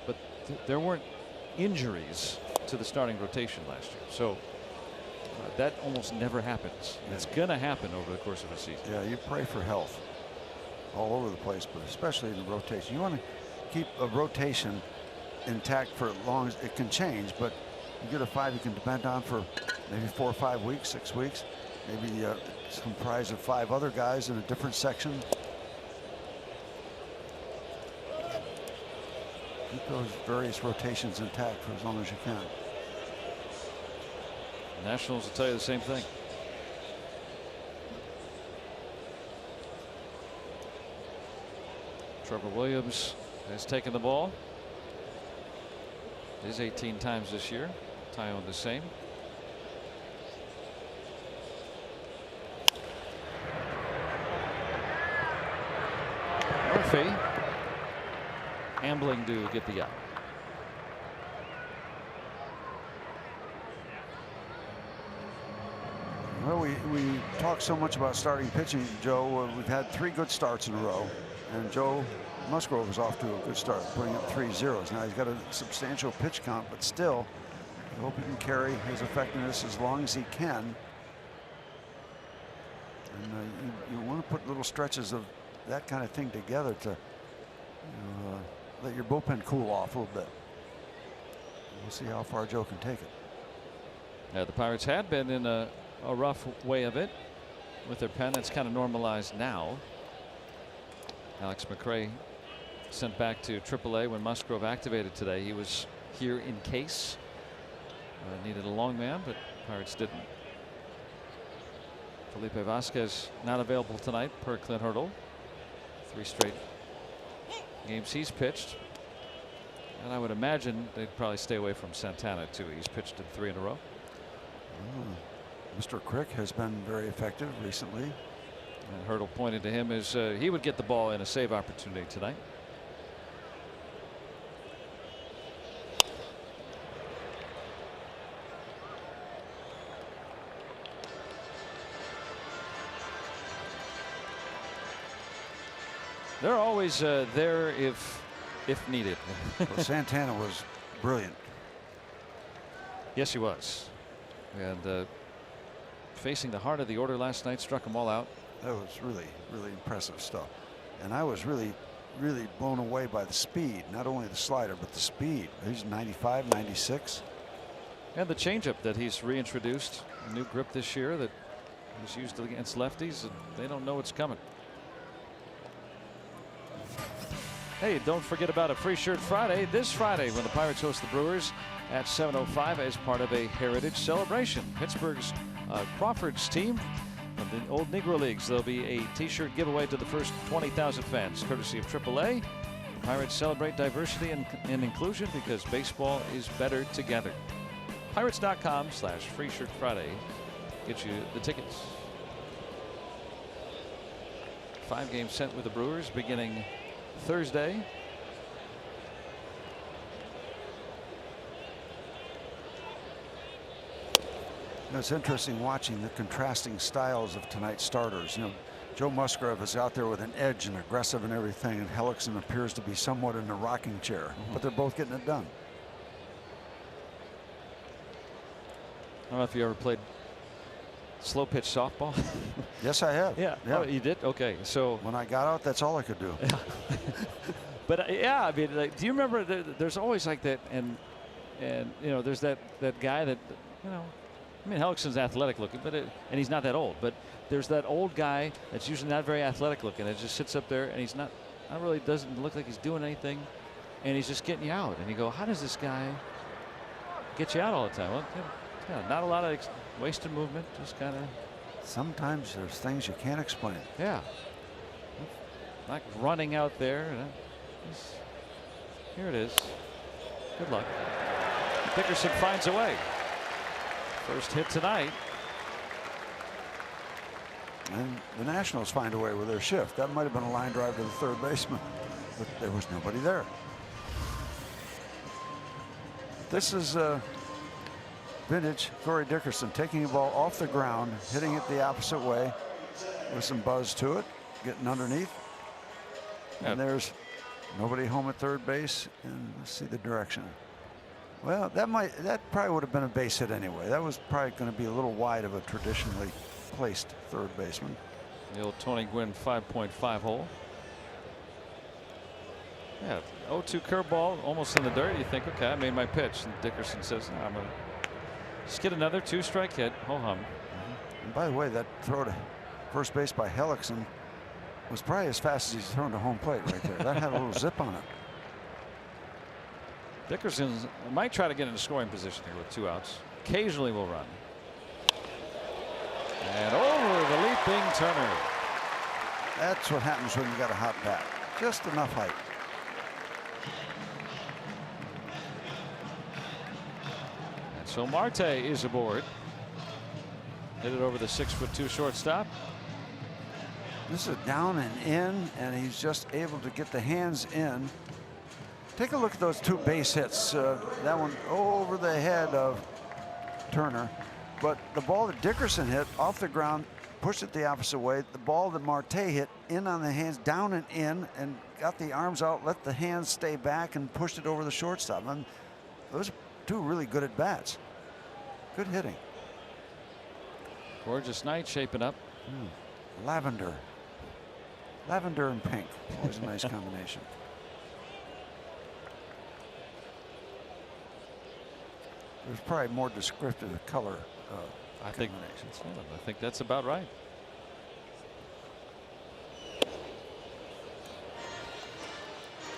but there weren't injuries to the starting rotation last year. So that almost never happens. It's going to happen over the course of a season.
Yeah, you pray for health all over the place, but especially in the rotation. You want to keep a rotation intact for as long as it can change, but you get a 5 you can depend on for maybe 4 or 5 weeks, 6 weeks. Maybe it's comprised of 5 other guys in a different section. Keep those various rotations intact for as long as you can.
Nationals will tell you the same thing. Trevor Williams has taken the ball. His 18 times this year. Tyone the same. Murphy ambling to get the out.
Well, we talk so much about starting pitching, Joe. We've had 3 good starts in a row, and Joe Musgrove is off to a good start, putting up 3 zeros. Now he's got a substantial pitch count, but still, I hope he can carry his effectiveness as long as he can. And you want to put little stretches of that kind of thing together to let your bullpen cool off a little bit. We'll see how far Joe can take it.
Yeah, the Pirates had been in a rough way of it with their pen. That's kind of normalized now. Alex McRae sent back to AAA when Musgrove activated today. He was here in case. Needed a long man, but Pirates didn't. Felipe Vasquez not available tonight per Clint Hurdle. 3 straight games he's pitched. And I would imagine they'd probably stay away from Santana too. He's pitched in 3 in a row.
Mr. Crick has been very effective recently.
And Hurdle pointed to him as he would get the ball in a save opportunity tonight. They're always there if needed.
Well, Santana was brilliant.
Yes, he was. And facing the heart of the order last night, struck them all out.
That was really, really impressive stuff. And I was really, really blown away by the speed, not only the slider, but the speed. He's 95, 96.
And the changeup that he's reintroduced, a new grip this year that was used against lefties, and they don't know it's coming. Hey, don't forget about a Free Shirt Friday this Friday when the Pirates host the Brewers at 7:05 as part of a Heritage Celebration. Pittsburgh's Crawford's team from the old Negro Leagues. There'll be a t-shirt giveaway to the first 20,000 fans, courtesy of AAA. The Pirates celebrate diversity and inclusion because baseball is better together. Pirates.com/Free Shirt Friday gets you the tickets. 5-game set with the Brewers beginning Thursday.
It's interesting watching the contrasting styles of tonight's starters. You know, Joe Musgrove is out there with an edge and aggressive and everything, and Hellickson appears to be somewhat in a rocking chair, but they're both getting it done.
I don't know if you ever played slow pitch softball?
Yes, I have.
Yeah. Oh, you did? Okay. So
when I got out, that's all I could do.
Yeah. But yeah, I mean, like, do you remember? There's always like that, and you know, there's that guy that, you know, I mean, Hellickson's athletic looking, but and he's not that old. But there's that old guy that's usually not very athletic looking. That just sits up there and he's not really doesn't look like he's doing anything, and he's just getting you out. And you go, how does this guy get you out all the time? Well, yeah, not a lot of wasted movement, just kind of.
Sometimes there's things you can't explain.
Yeah. Like running out there. Here it is. Good luck. Dickerson finds a way. First hit tonight.
And the Nationals find a way with their shift. That might have been a line drive to the third baseman, but there was nobody there. This is vintage Corey Dickerson taking the ball off the ground, hitting it the opposite way with some buzz to it, getting underneath. And there's nobody home at third base, and let's see the direction. Well, that probably would have been a base hit anyway. That was probably going to be a little wide of a traditionally placed third baseman.
The old Tony Gwynn 5.5 hole. Yeah, 0-2 curveball, almost in the dirt. You think, okay, I made my pitch, and Dickerson says, no, I'm going to just get another 2-strike hit. Ho hum.
And by the way, that throw to first base by Hellickson was probably as fast as he's thrown to home plate right there. That had a little zip on it.
Dickerson might try to get into scoring position here with 2 outs. Occasionally will run. And over the leaping Turner.
That's what happens when you got a hot bat. Just enough height.
And so Marte is aboard. Hit it over the 6'2" shortstop.
This is down and in, and he's just able to get the hands in. Take a look at those 2 base hits. That one over the head of Turner, but the ball that Dickerson hit off the ground, pushed it the opposite way. The ball that Marte hit in on the hands, down and in, and got the arms out, let the hands stay back, and pushed it over the shortstop. And those are 2 really good at bats. Good hitting.
Gorgeous night shaping up.
Lavender and pink. Always a nice combination. There's probably more descriptive color combinations.
I think that's about right.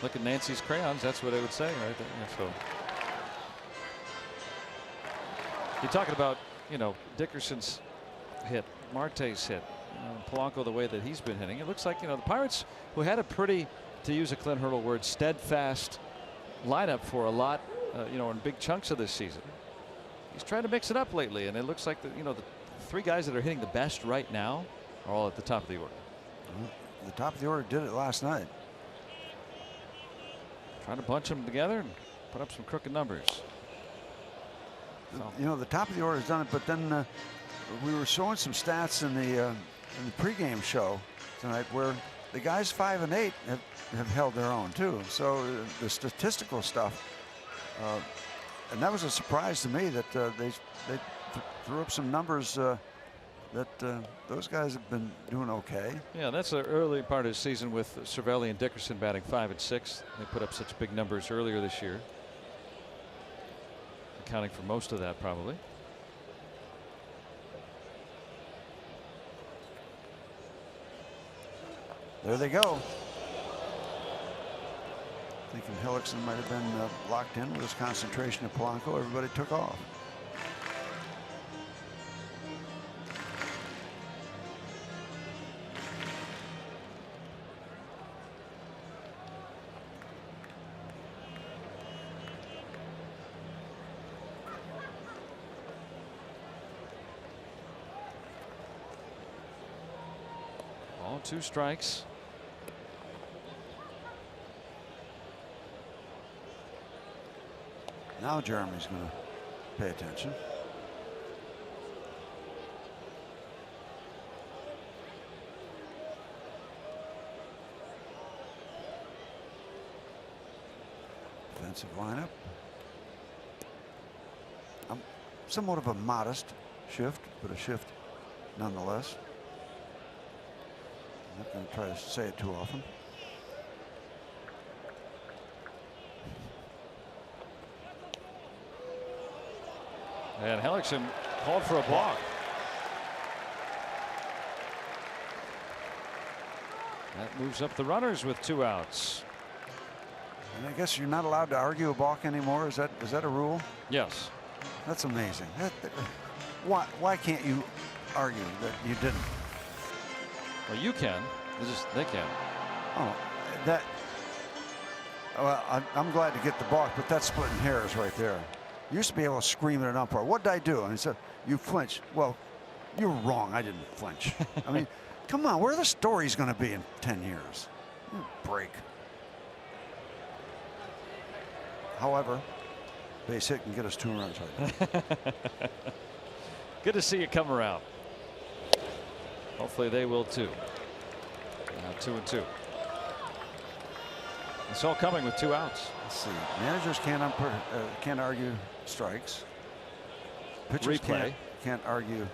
Look at Nancy's crayons. That's what I would say right there. Yeah, so you're talking about, you know, Dickerson's hit, Marte's hit, Polanco the way that he's been hitting. It looks like, you know, the Pirates, who had a pretty, to use a Clint Hurdle word, steadfast lineup for a lot, you know, in big chunks of this season. He's trying to mix it up lately, and it looks like you know, the 3 guys that are hitting the best right now are all at the top of the order.
The top of the order did it last night.
Trying to bunch them together and put up some crooked numbers.
You know, the top of the order has done it, but then we were showing some stats in the pregame show tonight where the guys 5 and 8 have held their own too. So the statistical stuff, and that was a surprise to me that they threw up some numbers that those guys have been doing okay.
Yeah, that's the early part of the season with Cervelli and Dickerson batting 5 and 6. They put up such big numbers earlier this year, accounting for most of that probably.
There they go. Thinking Hellickson might have been locked in with his concentration of Polanco. Everybody took off.
All 2 strikes.
Now Jeremy's going to pay attention. Defensive lineup. Somewhat of a modest shift, but a shift nonetheless. I'm not going to try to say it too often.
And Hellickson called for a block. That moves up the runners with 2 outs.
And I guess you're not allowed to argue a balk anymore. Is that a rule?
Yes.
That's amazing. Why can't you argue that you didn't?
Well, you can. They can.
Oh, that. Well, I'm glad to get the balk, but that's splitting hairs right there. You used to be able to scream at an umpire. What did I do? And he said, "You flinched." Well, you're wrong. I didn't flinch. I mean, come on. Where are the stories going to be in 10 years? Break. However, base hit can get us 2 runs right now.
Good to see you come around. Hopefully they will too. Now 2-2. It's all coming with 2 outs.
Let's see. Managers can't argue strikes. Pitchers
Replay.
can't argue.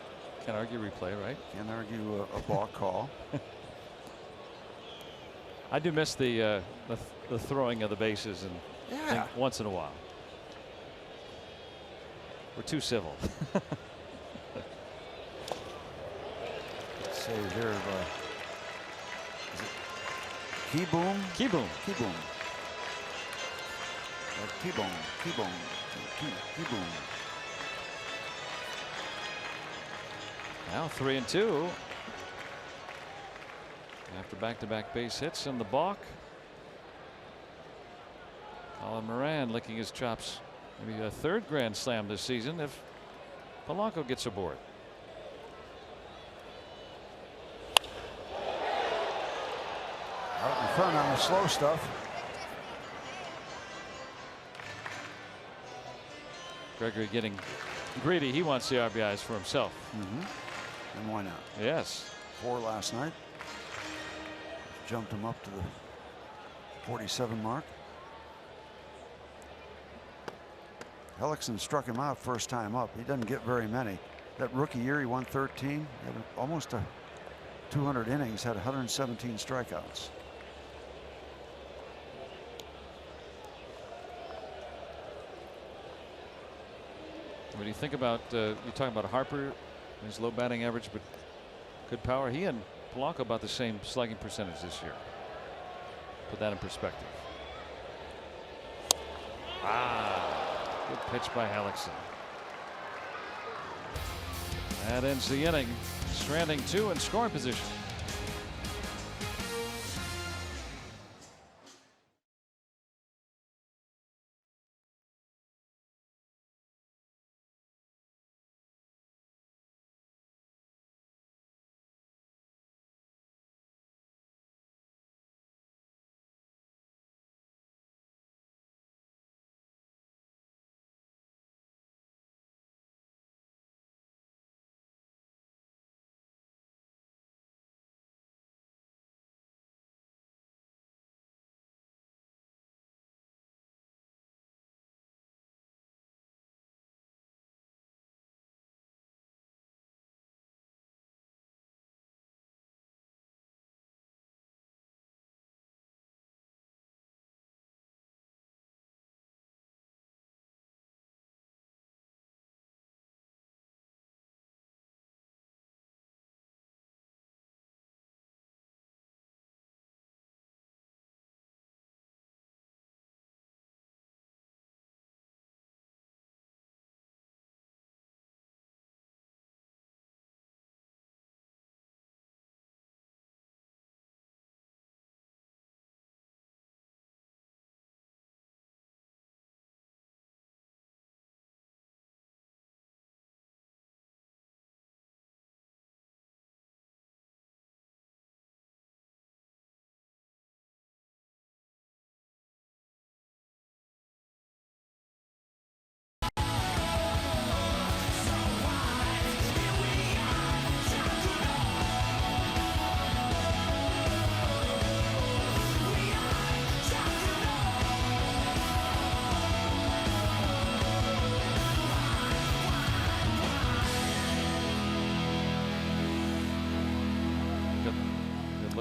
Can't argue replay, right?
Can't argue a balk call.
I do miss the throwing of the bases and
Yeah.
once in a while. We're too civil.
Let's say here, is it Keyboom?
Keyboom.
Keyboom. Keyboom. Keyboom. Keyboom.
Now 3-2. After back-to-back base hits and the balk. Colin Moran licking his chops. Maybe a 3rd grand slam this season if Polanco gets aboard.
Out in front on the slow stuff.
Gregory getting greedy. He wants the RBIs for himself.
And why not?
Yes.
4 last night. Jumped him up to the 47 mark. Hellickson struck him out first time up. He doesn't get very many. That rookie year he won 13. He had almost 200 innings, had 117 strikeouts.
When you think about you're talking about Harper, his low batting average, but good power. He and Polanco about the same slugging percentage this year. Put that in perspective. Good pitch by Hellickson. That ends the inning. Stranding 2 in scoring position.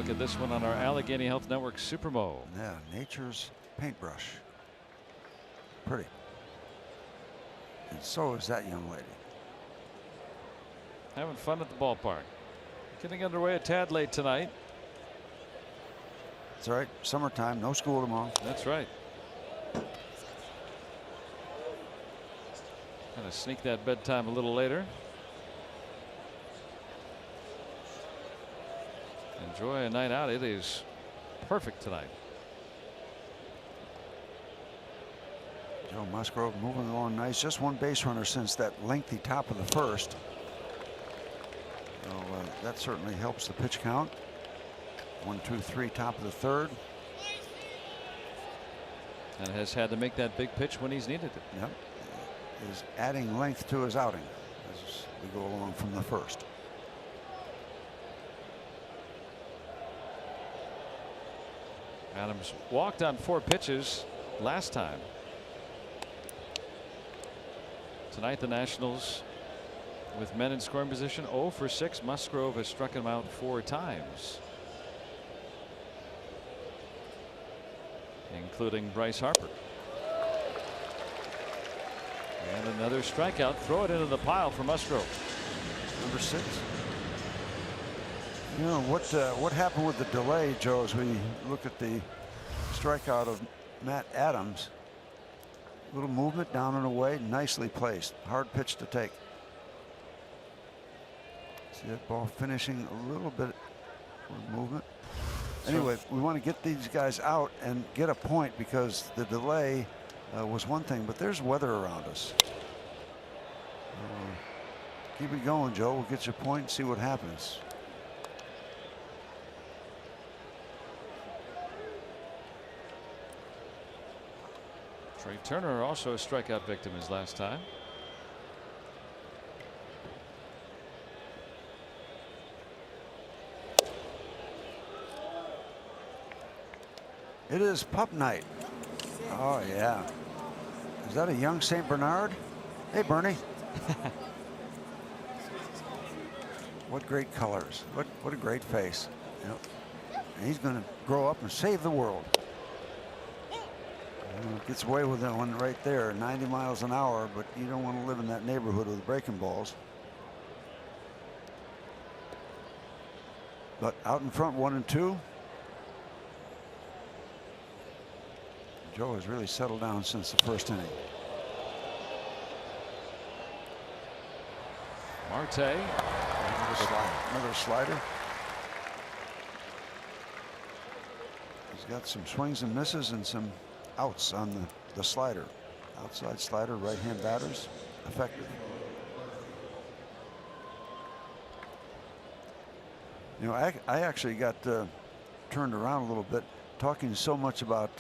look at this one on our Allegheny Health Network Supermo.
Yeah, nature's paintbrush. Pretty. And so is that young lady.
Having fun at the ballpark. Getting underway a tad late tonight.
That's all right. Summertime, no school tomorrow.
That's right. Gonna sneak that bedtime a little later. Enjoy a night out. It is perfect tonight.
Joe Musgrove moving along nice. Just one base runner since that lengthy top of the first. So that certainly helps the pitch count. 1, 2, 3, top of the third.
And has had to make that big pitch when he's needed it.
Yep. Is adding length to his outing as we go along from the first.
Adams walked on 4 pitches last time. Tonight the Nationals with men in scoring position 0 for 6. Musgrove has struck him out 4 times, including Bryce Harper. And another strikeout. Throw it into the pile for Musgrove.
Number 6. You know what happened with the delay, Joe, as we look at the strikeout of Matt Adams. Little movement down and away, nicely placed. Hard pitch to take. See that ball finishing a little bit of movement. Anyway, we want to get these guys out and get a point because the delay was one thing, but there's weather around us. Keep it going, Joe. We'll get you a point and see what happens.
Trey Turner also a strikeout victim his last time.
It is pup night. Oh yeah. Is that a young St. Bernard? Hey Bernie. What great colors. What a great face. Yep. And he's going to grow up and save the world. Gets away with that one right there, 90 miles an hour, but you don't want to live in that neighborhood with breaking balls. But out in front, 1 and 2. Joe has really settled down since the first inning.
Marte.
Another slider. He's got some swings and misses and some outs on the slider. Outside slider, right-hand batters, effective. You know, I actually got turned around a little bit talking so much about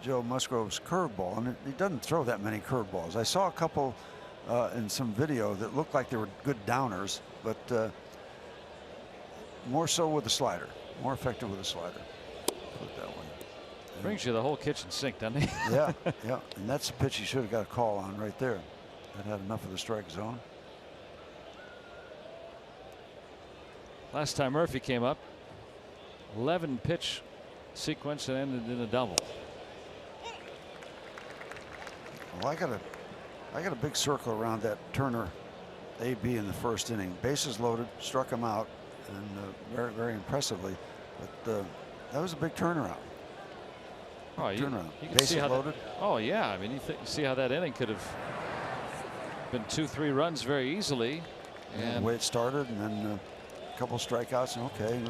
Joe Musgrove's curveball, and he doesn't throw that many curveballs. I saw a couple in some video that looked like they were good downers, but more so with the slider, more effective with the slider. Put it that way.
Brings you the whole kitchen sink, doesn't he?
Yeah, yeah, and that's the pitch he should have got a call on right there. That had enough of the strike zone.
Last time Murphy came up, 11 pitch sequence and ended in a double.
Well, I got a big circle around that Turner AB in the first inning. Bases loaded, struck him out, and very, very impressively. But that was a big turnaround.
Oh, you can
Bases
see how
loaded.
Oh yeah, I mean you see how that inning could have been 2-3 runs very easily.
And the way it started, and then a couple strikeouts, and okay.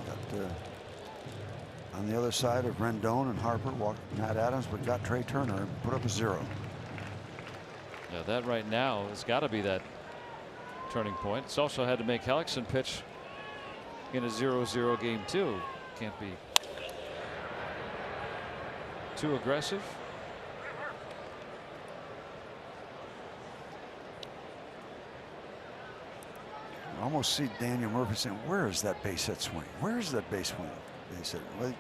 Got on the other side of Rendon and Harper walked Matt Adams, but got Trey Turner and put up a 0.
Yeah, that right now has got to be that turning point. It's also had to make Hellickson pitch in a 0-0 game too. Can't be too aggressive.
I almost see Daniel Murphy saying, where is that base hit swing? Where is that base swing? Base hit. Well,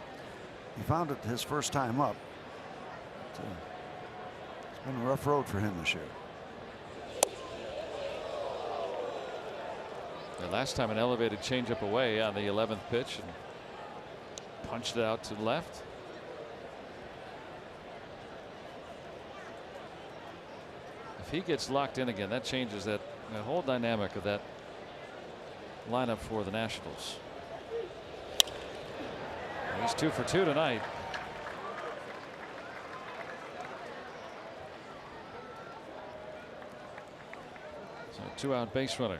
he found it his first time up. It's been a rough road for him this year.
The last time an elevated changeup away on the 11th pitch, and Punched it out to the left. If he gets locked in again, that changes that whole dynamic of that lineup for the Nationals. He's 2 for 2 tonight. So 2-out base runner.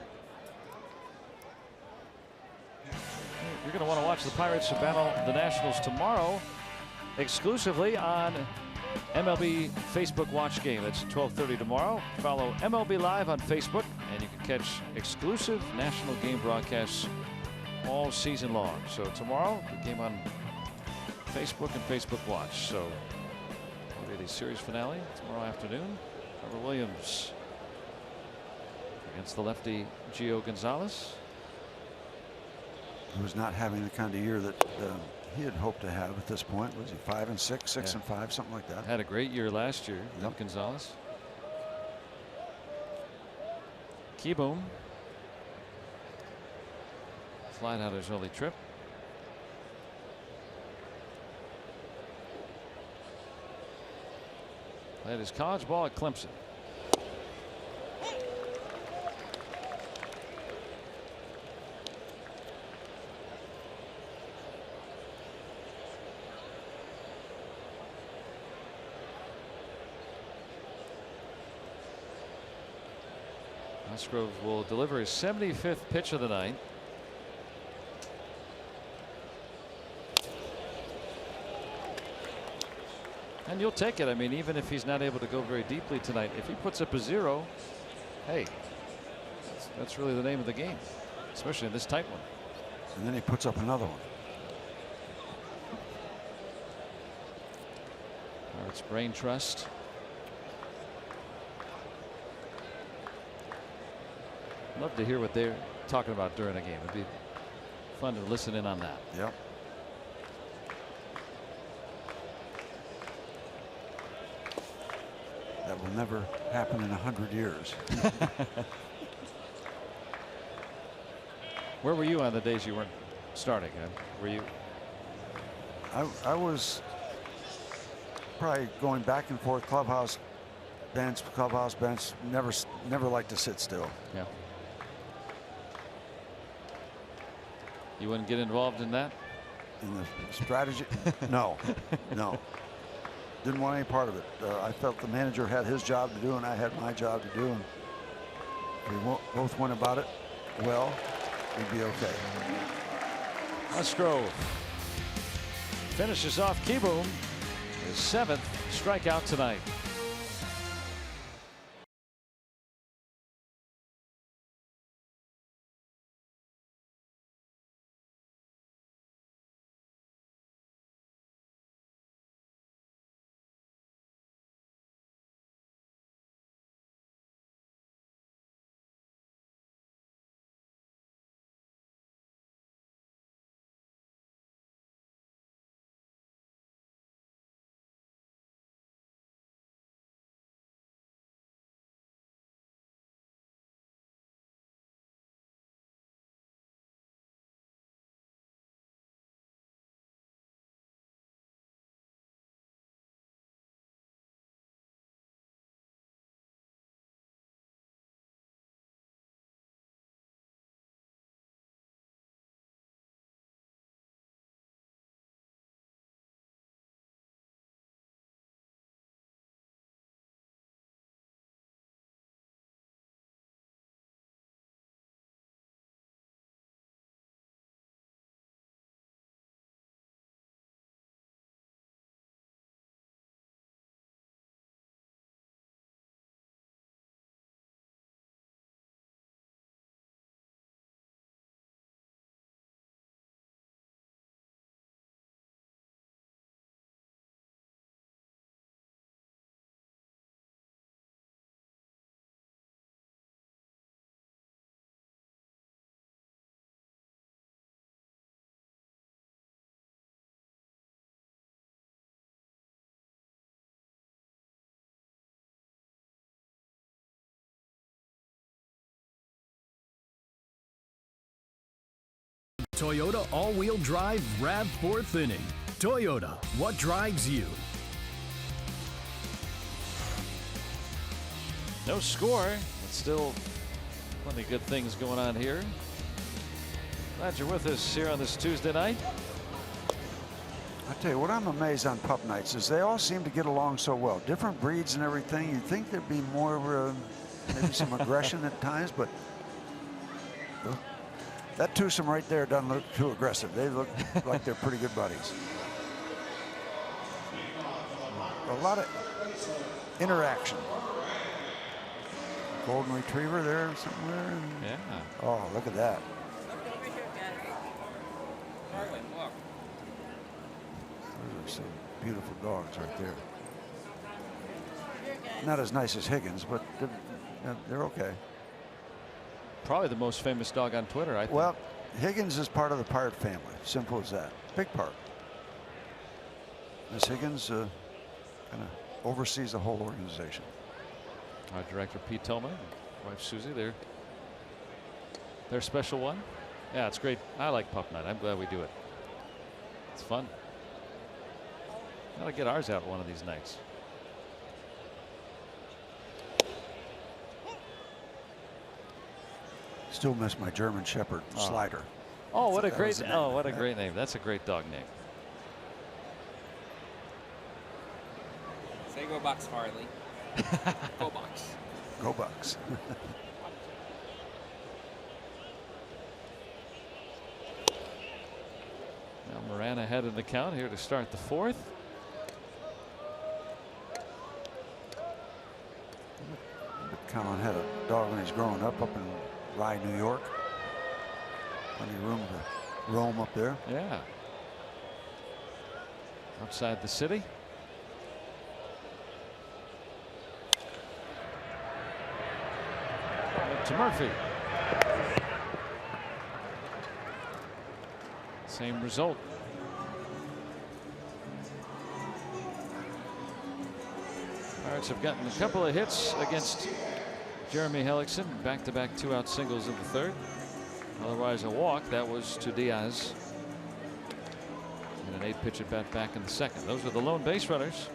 You're going to want to watch the Pirates battle the Nationals tomorrow exclusively on MLB Facebook Watch Game. It's 12:30 tomorrow. Follow MLB Live on Facebook, and you can catch exclusive national game broadcasts all season long. So tomorrow, the game on Facebook and Facebook Watch. So it'll be the series finale tomorrow afternoon. Trevor Williams against the lefty Gio Gonzalez.
He was not having the kind of year that he had hoped to have at this point. Was he 5 and 6, 6 and 5, something like that?
Had a great year last year.
Yep.
Gonzalez. Keyboom. Flied out his early trip. Played his college ball at Clemson. Musgrove will deliver his 75th pitch of the night. And you'll take it. I mean, even if he's not able to go very deeply tonight, if he puts up a 0, hey, that's really the name of the game, especially in this tight one.
And then he puts up another one.
Pirates brain trust. Love to hear what they're talking about during a game. It'd be fun to listen in on that.
Yep. That will never happen in 100 years.
Where were you on the days you weren't starting? Were you?
I was probably going back and forth, clubhouse bench, never liked to sit still.
Yeah. You wouldn't get involved in that?
In the strategy? No, no. Didn't want any part of it. I felt the manager had his job to do and I had my job to do, and if we both went about it well, we'd be okay.
Musgrove finishes off Keyboom, his 7th strikeout tonight.
Toyota all-wheel drive RAV4 inning. Toyota, what drives you?
No score, but still plenty of good things going on here. Glad you're with us here on this Tuesday night.
I tell you what, I'm amazed on pup nights is they all seem to get along so well. Different breeds and everything. You'd think there'd be more, maybe some aggression at times, but that twosome right there doesn't look too aggressive. They look like they're pretty good buddies. A lot of interaction. Golden retriever there somewhere.
Yeah.
Oh, look at that. Those are some beautiful dogs right there. Not as nice as Higgins, but they're okay.
Probably the most famous dog on Twitter, I think.
Well, Higgins is part of the Pirate family. Simple as that. Big part. Miss Higgins kind of oversees the whole organization.
Our director Pete Tillman, wife Susie, their special one. Yeah, it's great. I like pup night. I'm glad we do it. It's fun. Gotta get ours out one of these nights.
Still miss my German Shepherd Slider.
Oh, what a great! Oh, what a great name. That's a great dog name.
Say go Bucks, Harley. Go Bucks.
Go Bucks.
Now Moran ahead in the count here to start the fourth.
Colin had a dog when he's growing up in Rye, New York. Plenty of room to roam up there.
Yeah. Outside the city. To Murphy. Same result. Pirates have gotten a couple of hits against Jeremy Hellickson. Back-to-back two-out singles in the third. Otherwise a walk. That was to Diaz. And an 8-pitch at bat back in the second. Those are the lone base runners.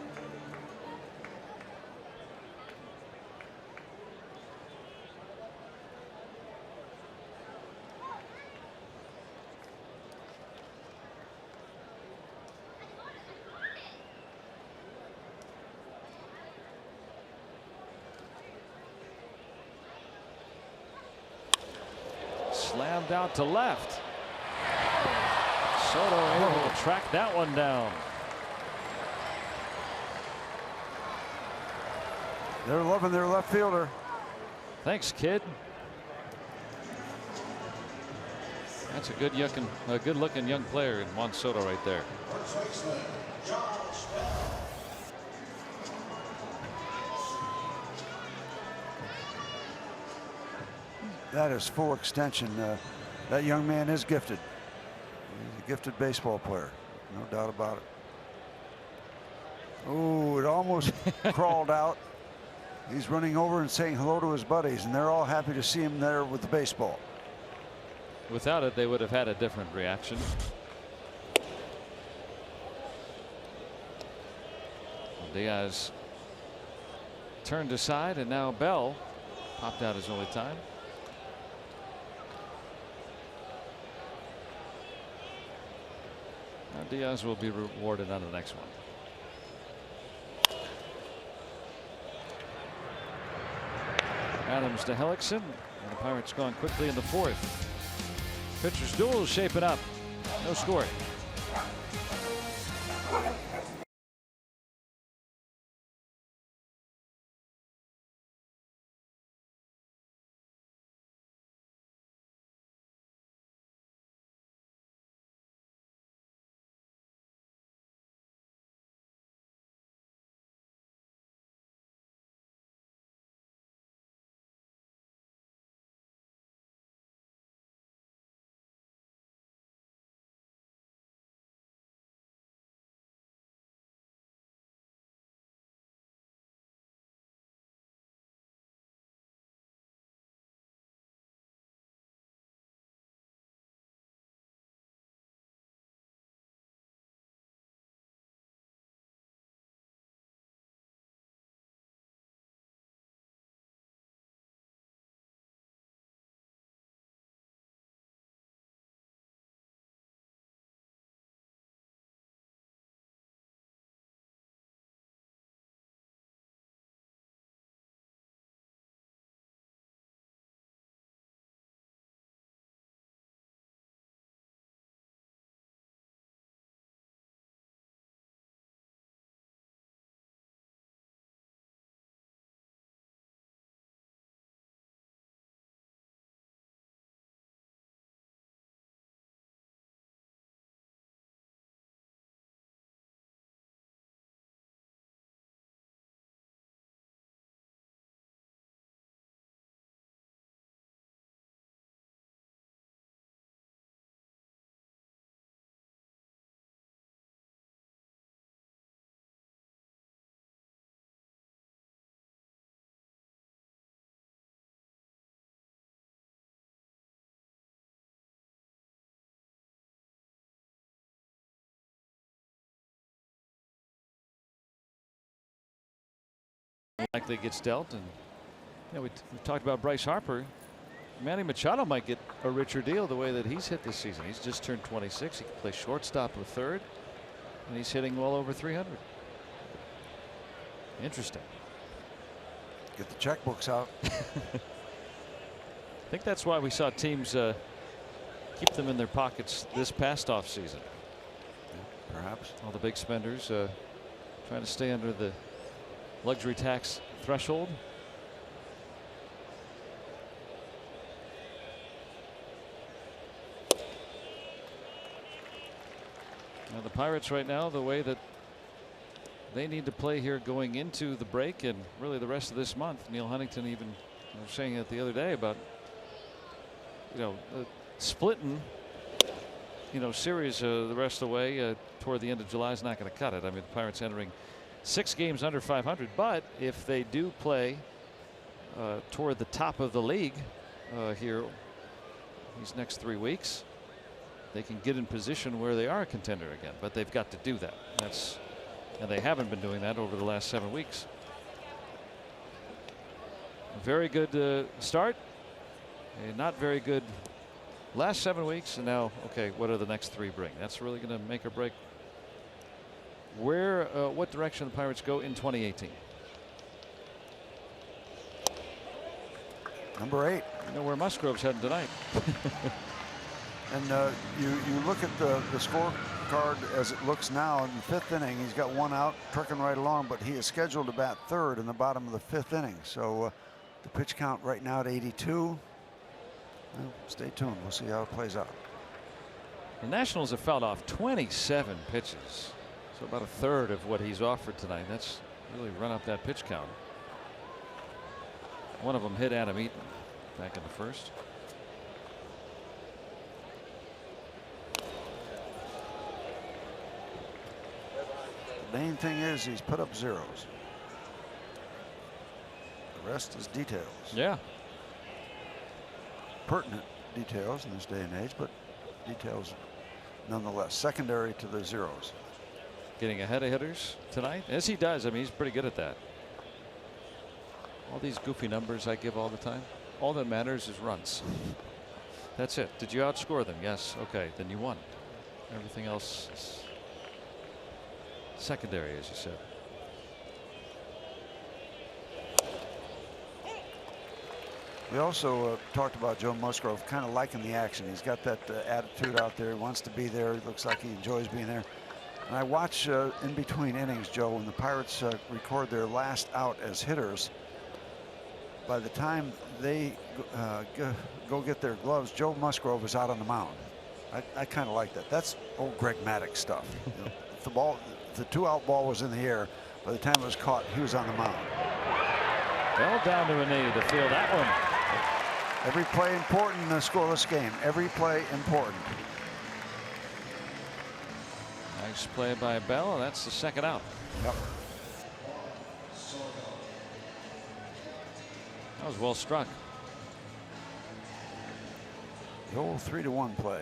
Slammed out to left. Soto able to track that one down.
They're loving their left fielder.
Thanks, kid. That's a good looking young player in Juan Soto right there.
That is full extension. That young man is gifted. He's a gifted baseball player. No doubt about it. Oh, it almost crawled out. He's running over and saying hello to his buddies, and they're all happy to see him there with the baseball.
Without it, they would have had a different reaction. Diaz turned aside, and now Bell popped out his only time. Now Diaz will be rewarded on the next one. Adams to Hellickson, and the Pirates gone quickly in the fourth. Pitchers duel shaping up. No score. likely gets dealt. And you know, we talked about Bryce Harper. Manny Machado might get a richer deal the way that he's hit this season. He's just turned 26. He can play shortstop or third, and he's hitting well over 300. Interesting.
Get the checkbooks out.
I think that's why we saw teams keep them in their pockets this past offseason.
Perhaps.
All the big spenders trying to stay under the luxury tax threshold. Now the Pirates right now, the way that they need to play here going into the break and really the rest of this month. Neil Huntington even was saying it the other day about, you know, splitting, you know, series the rest of the way toward the end of July is not going to cut it. I mean, the Pirates entering 6 games under 500, but if they do play toward the top of the league here these next 3 weeks, they can get in position where they are a contender again. But they've got to do that. And they haven't been doing that over the last 7 weeks. A very good start. A not very good last 7 weeks. And now, okay, what are the next 3 bring? That's really going to make or break where, what direction the Pirates go in 2018.
Number 8.
You know where Musgrove's heading tonight.
And you look at the scorecard as it looks now in the 5th inning. He's got 1 out, trucking right along, but he is scheduled to bat 3rd in the bottom of the 5th inning. So the pitch count right now at 82. Well, stay tuned. We'll see how it plays out.
The Nationals have fouled off 27 pitches, so about 1/3 of what he's offered tonight. That's really run up that pitch count. One of them hit Adam Eaton back in the 1st.
The main thing is he's put up zeros. The rest is details.
Yeah.
Pertinent details in this day and age, but details nonetheless. Secondary to the zeros.
Getting ahead of hitters tonight, as he does. I mean, he's pretty good at that. All these goofy numbers I give all the time. All that matters is runs. That's it. Did you outscore them? Yes. Okay, then you won. Everything else is secondary, as you said.
We also talked about Joe Musgrove kind of liking the action. He's got that attitude out there. He wants to be there. It looks like he enjoys being there. And I watch in between innings, Joe, when the Pirates record their last out as hitters. By the time they go get their gloves, Joe Musgrove is out on the mound. I kind of like that. That's old Greg Maddux stuff. You know, if the 2-out ball was in the air, by the time it was caught, he was on the mound.
Well, down to a knee to field that one.
Every play important in a scoreless game. Every play important.
Nice play by Bell. That's the 2nd out.
Yep.
That was well struck.
The old 3-1 play.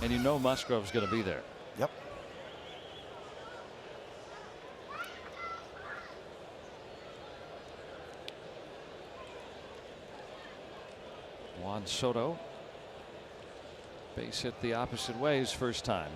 And you know Musgrove's going to be there.
Yep.
Juan Soto. Base hit the opposite way his first time.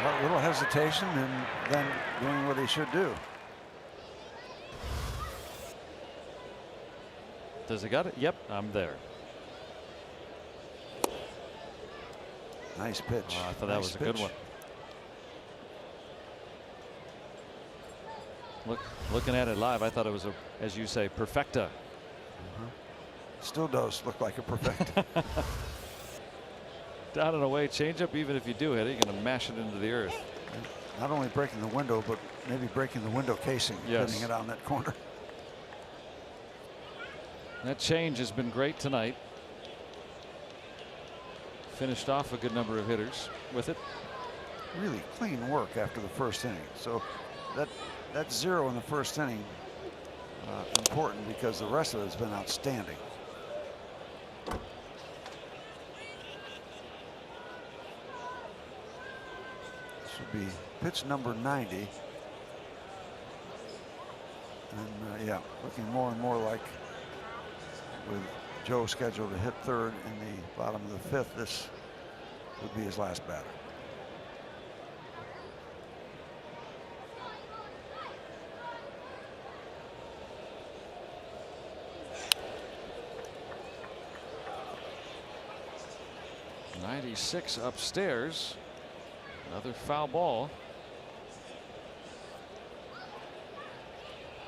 A little hesitation and then doing what he should do.
Does he got it? Yep, I'm there.
Nice pitch.
Oh, I thought that was a good one. Looking at it live, I thought it was a, as you say, perfecta.
Still does look like a perfecta.
Down and away changeup. Even if you do hit it, you're going to mash it into the earth.
Not only breaking the window, but maybe breaking the window casing, putting it on that corner.
That change has been great tonight. Finished off a good number of hitters with it.
Really clean work after the 1st inning. So that 0 in the 1st inning important because the rest of it has been outstanding. This would be pitch number 90. And yeah, looking more and more like, with Joe scheduled to hit third in the bottom of the 5th, this would be his last batter.
'96 upstairs. Another foul ball.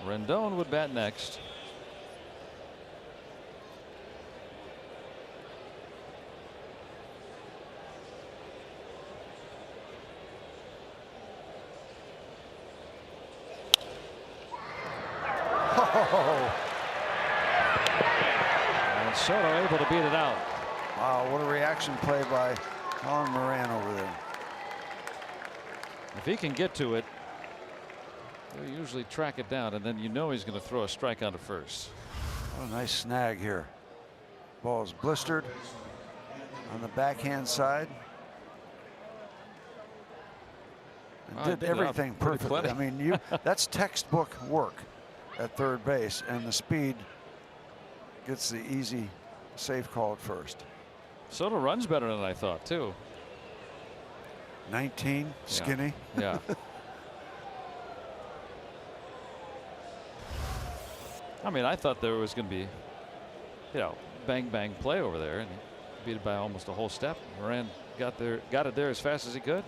Rendon would bat next. And Soto able to beat it out.
Wow, what a reaction play by Colin Moran over there.
If he can get to it, he'll usually track it down, and then you know he's going to throw a strike onto first.
What a nice snag here. Ball is blistered on the backhand side. And did everything perfectly. I mean, that's textbook work at third base, and the speed gets the easy safe call at first.
Soto runs better than I thought, too.
19, skinny.
Yeah. I mean, I thought there was going to be, bang bang play over there, and he beat it by almost a whole step. Moran got it there as fast as he could.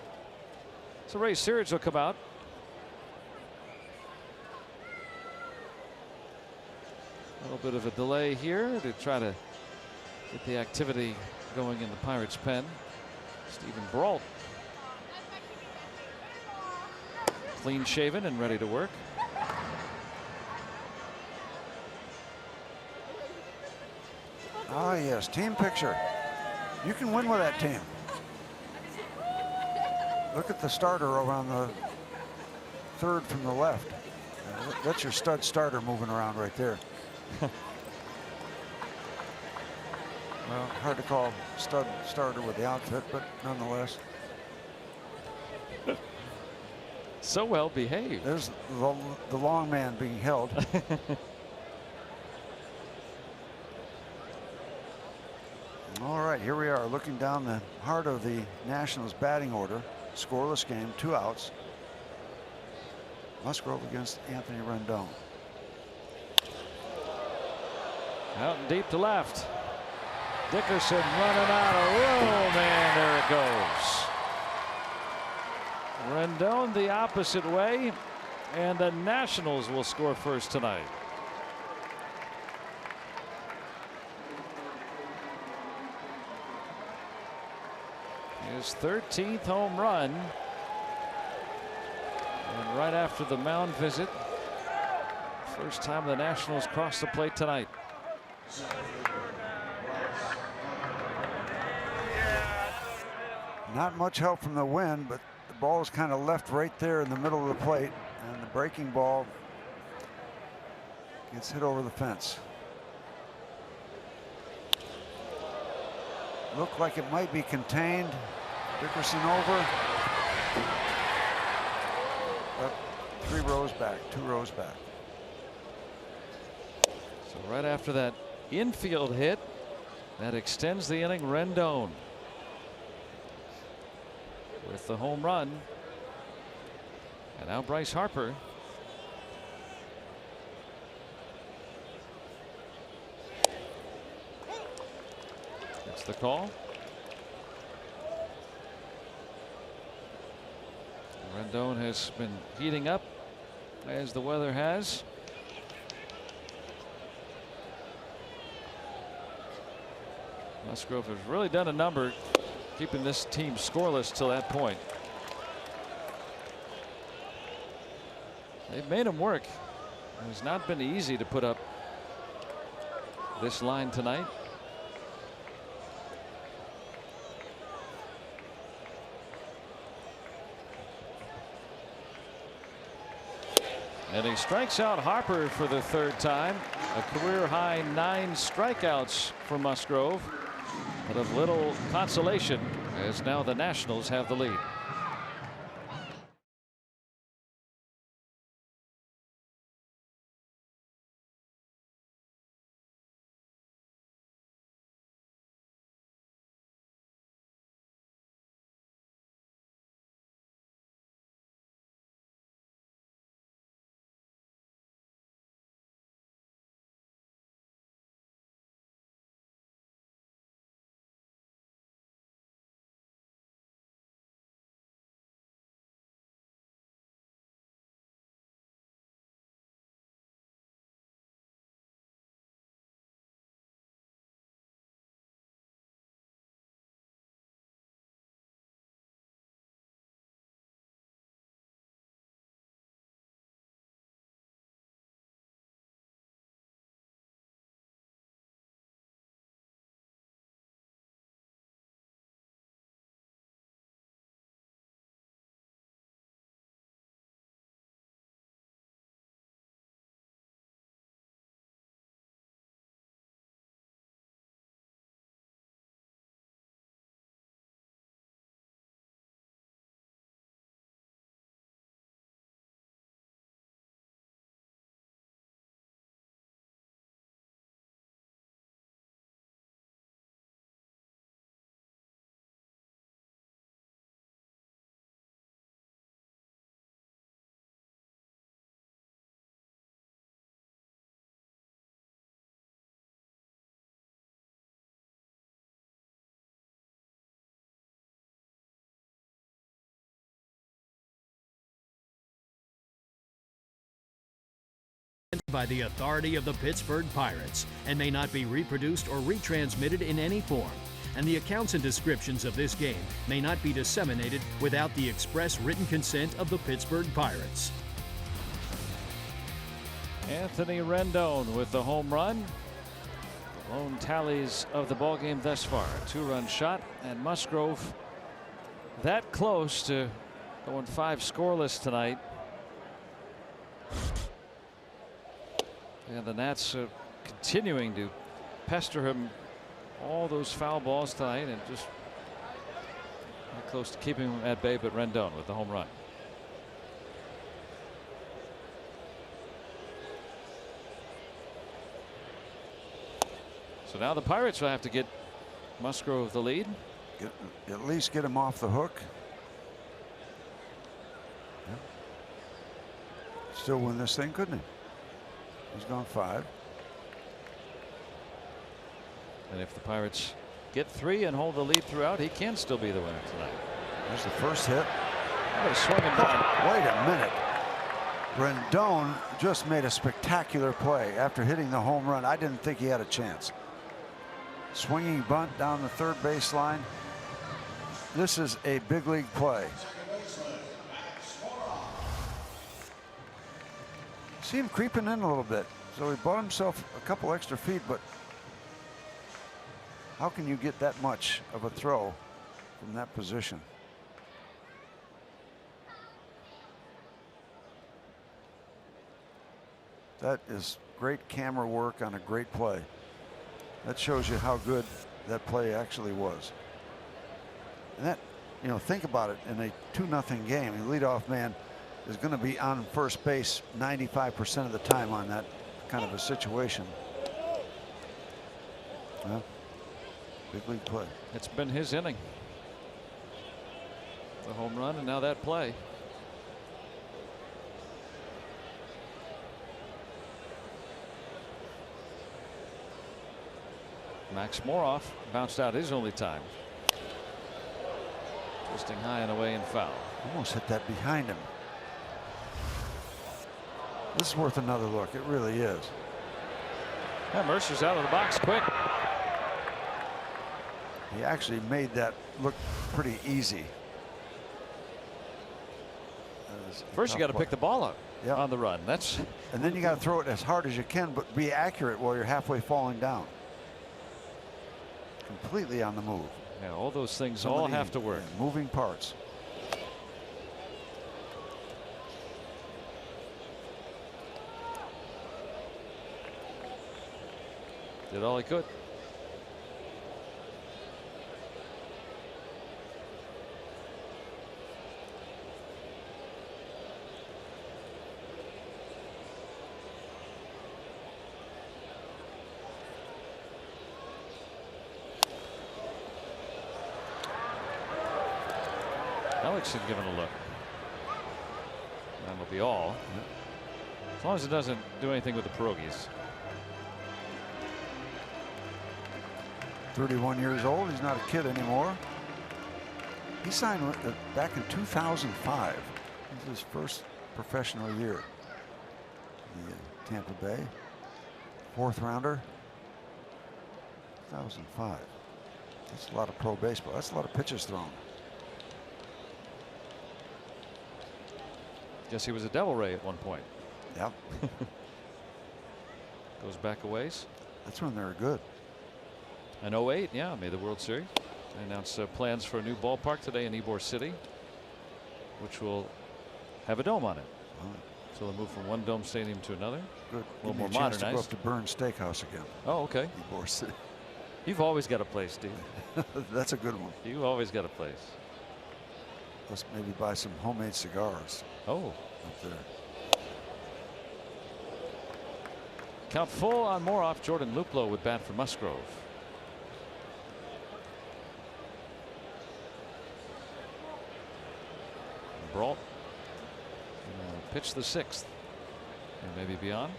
So Ray Searage will come out. A little bit of a delay here to try to get the activity going in the Pirates' pen. Stephen Brault, clean shaven and ready to work.
Ah, yes, team picture. You can win with that team. Look at the starter over on the third from the left. That's your stud starter moving around right there. Well, hard to call stud starter with the outfit, but nonetheless.
So well behaved.
There's the long man being held. All right, here we are looking down the heart of the Nationals batting order. Scoreless game, 2 outs. Musgrove against Anthony Rendon.
Out and deep to left. Dickerson running out of room, and there it goes. Rendon the opposite way, and the Nationals will score first tonight. His 13th home run, and right after the mound visit, first time the Nationals cross the plate tonight.
Not much help from the wind, but the ball is kind of left right there in the middle of the plate, and the breaking ball gets hit over the fence. Looked like it might be contained. Dickerson over. Up 3 rows back, 2 rows back.
So right after that infield hit that extends the inning, Rendon with the home run. And now Bryce Harper. That's the call. Rendon has been heating up as the weather has. Musgrove has really done a number keeping this team scoreless till that point. They've made him work. It has not been easy to put up this line tonight. And he strikes out Harper for the 3rd time. A career high 9 strikeouts for Musgrove. But of little consolation, as now the Nationals have the lead.
By the authority of the Pittsburgh Pirates and may not be reproduced or retransmitted in any form. And the accounts and descriptions of this game may not be disseminated without the express written consent of the Pittsburgh Pirates.
Anthony Rendon with the home run. The lone tallies of the ballgame thus far. A 2-run shot, and Musgrove that close to going 5 scoreless tonight. And the Nats continuing to pester him all those foul balls tonight, and just close to keeping him at bay. But Rendon with the home run. So now the Pirates will have to get Musgrove the lead.
At least get him off the hook. Yeah. Still win this thing, couldn't he? He's gone 5.
And if the Pirates get 3 and hold the lead throughout, he can still be the winner tonight.
There's the first hit.
What a swing and bunt.
Wait a minute. Rendon just made a spectacular play after hitting the home run. I didn't think he had a chance. Swinging bunt down the 3rd baseline. This is a big league play. See him creeping in a little bit, so he bought himself a couple extra feet, but how can you get that much of a throw from that position? That is great camera work on a great play. That shows you how good that play actually was. And that, you know, think about it, in a 2-0 game, the leadoff man is going to be on first base 95% of the time on that kind of a situation. Well, big league play.
It's been his inning. The home run, and now that play. Max Moroff bounced out his only time. Twisting high and away and foul.
Almost hit that behind him. This is worth another look. It really is.
Yeah, Mercer's out of the box quick.
He actually made that look pretty easy.
First, you got to pick the ball up
Yep.
on the run.
And then you got to throw it as hard as you can, but be accurate while you're halfway falling down. Completely on the move.
Yeah, all those things all have to work.
Moving parts.
Did all he could. Alex had given a look. That'll be all. As long as it doesn't do anything with the pierogies.
31 years old. He's not a kid anymore. He signed back in 2005. This is his first professional year. The Tampa Bay 4th rounder. 2005. That's a lot of pro baseball. That's a lot of pitches thrown.
Guess he was a Devil Ray at one point.
Yep.
Goes back a ways.
That's when they were good.
In 08, yeah, made the World Series. They announced plans for a new ballpark today in Ybor City, which will have a dome on it. So they'll move from one dome stadium to another.
Good.
A little
Give me
more
a chance
modernized.
to go up to Burns Steakhouse again.
Oh, okay.
Ybor City.
You've always got a place, Steve.
That's a good one.
You always got a place.
Let's maybe buy some homemade cigars.
Oh.
Up there.
Count full on Moroff. Jordan Luplow would bat for Musgrove. Brault pitch the 6th and maybe beyond.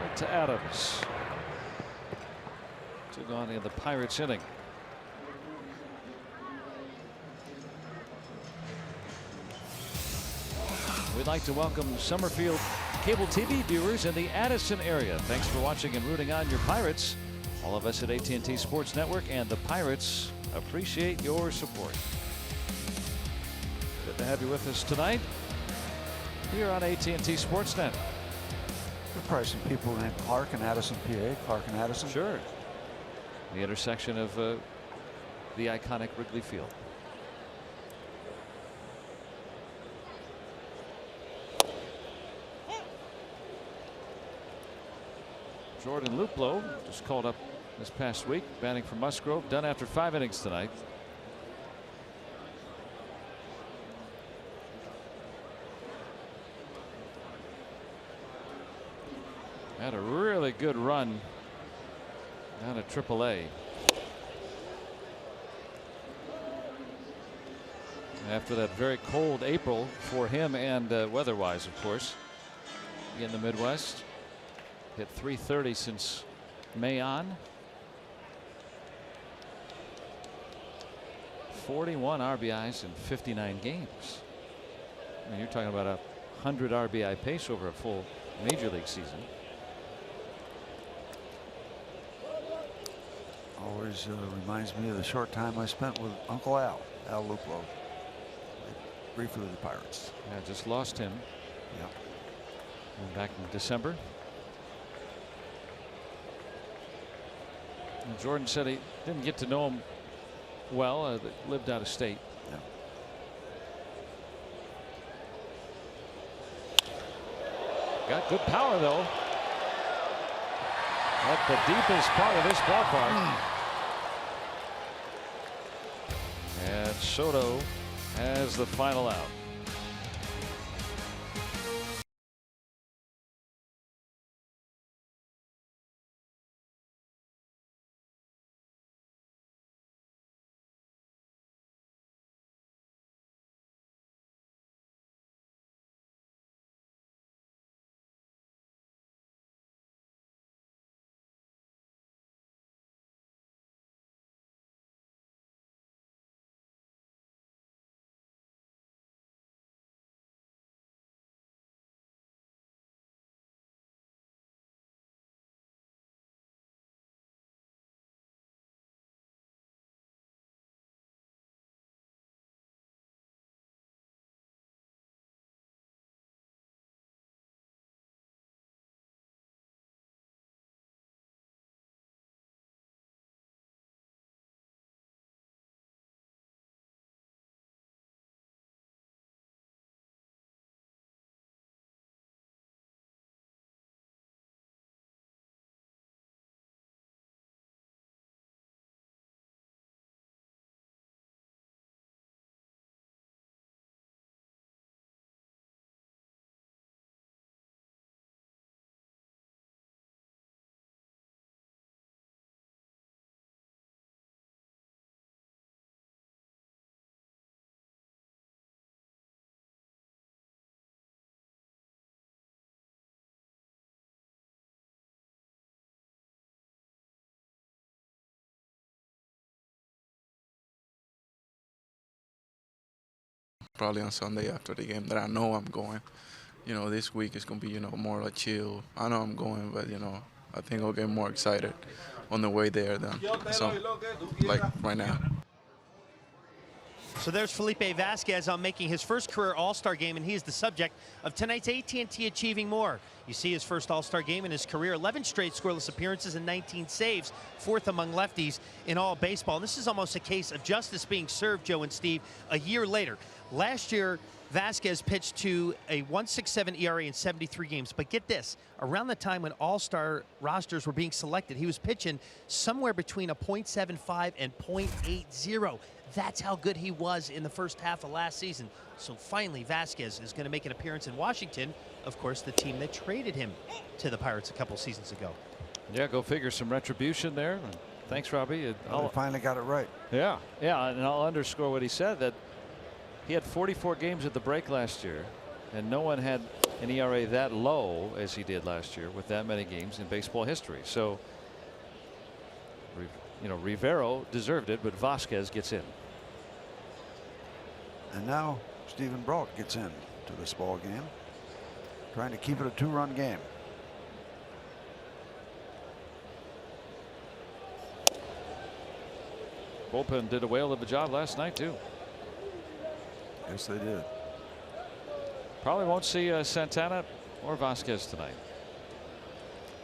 Right to Adams. 2 gone in the Pirates inning. We'd like to welcome Summerfield cable TV viewers in the Addison area. Thanks for watching and rooting on your Pirates. All of us at AT&T Sports Network and the Pirates appreciate your support. Good to have you with us tonight here on AT&T Sportsnet.
There's probably some people named Clark and Addison, PA. Clark and Addison.
Sure. The intersection of the iconic Wrigley Field. Jordan Luplow just called up this past week, batting for Musgrove, done after 5 innings tonight. Had a really good run down at AAA. After that very cold April for him and weather-wise, of course, in the Midwest. Hit .330 since May on. 41 RBIs in 59 games. I mean, you're talking about a 100 RBI pace over a full major league season.
Always reminds me of the short time I spent with Uncle Al Luplow. Briefly with the Pirates.
Yeah, just lost him.
Yeah.
Back in December. And Jordan said he didn't get to know him well. They lived out of state.
Yeah.
Got good power though. At the deepest part of this ballpark. And Soto has the final out.
probably on Sunday after the game that I know I'm going. You know, this week is going to be, you know, more like chill. I know I'm going, but, you know, I think I'll get more excited on the way there than so, like right now.
So there's Felipe Vasquez on making his first career All-Star game, and he is the subject of tonight's AT&T Achieving More. You see his first All-Star game in his career, 11 straight scoreless appearances and 19 saves, fourth among lefties in all baseball. And this is almost a case of justice being served, Joe and Steve, a year later. Last year, Vasquez pitched to a 1.67 ERA in 73 games. But get this, around the time when All-Star rosters were being selected, he was pitching somewhere between a .75 and .80. That's how good he was in the first half of last season. So finally, Vasquez is going to make an appearance in Washington, of course, the team that traded him to the Pirates a couple seasons ago.
Yeah, go figure, some retribution there. Thanks, Robbie.
They finally got it right.
Yeah, and I'll underscore what he said, that he had 44 games at the break last year, and no one had an ERA that low as he did last year with that many games in baseball history. So, you know, Rivero deserved it, but Vasquez gets in.
And now Stephen Brault gets in to this ball game, trying to keep it a 2-run game.
Bullpen did a whale of a job last night too.
Yes, they did.
Probably won't see Santana or Vasquez tonight.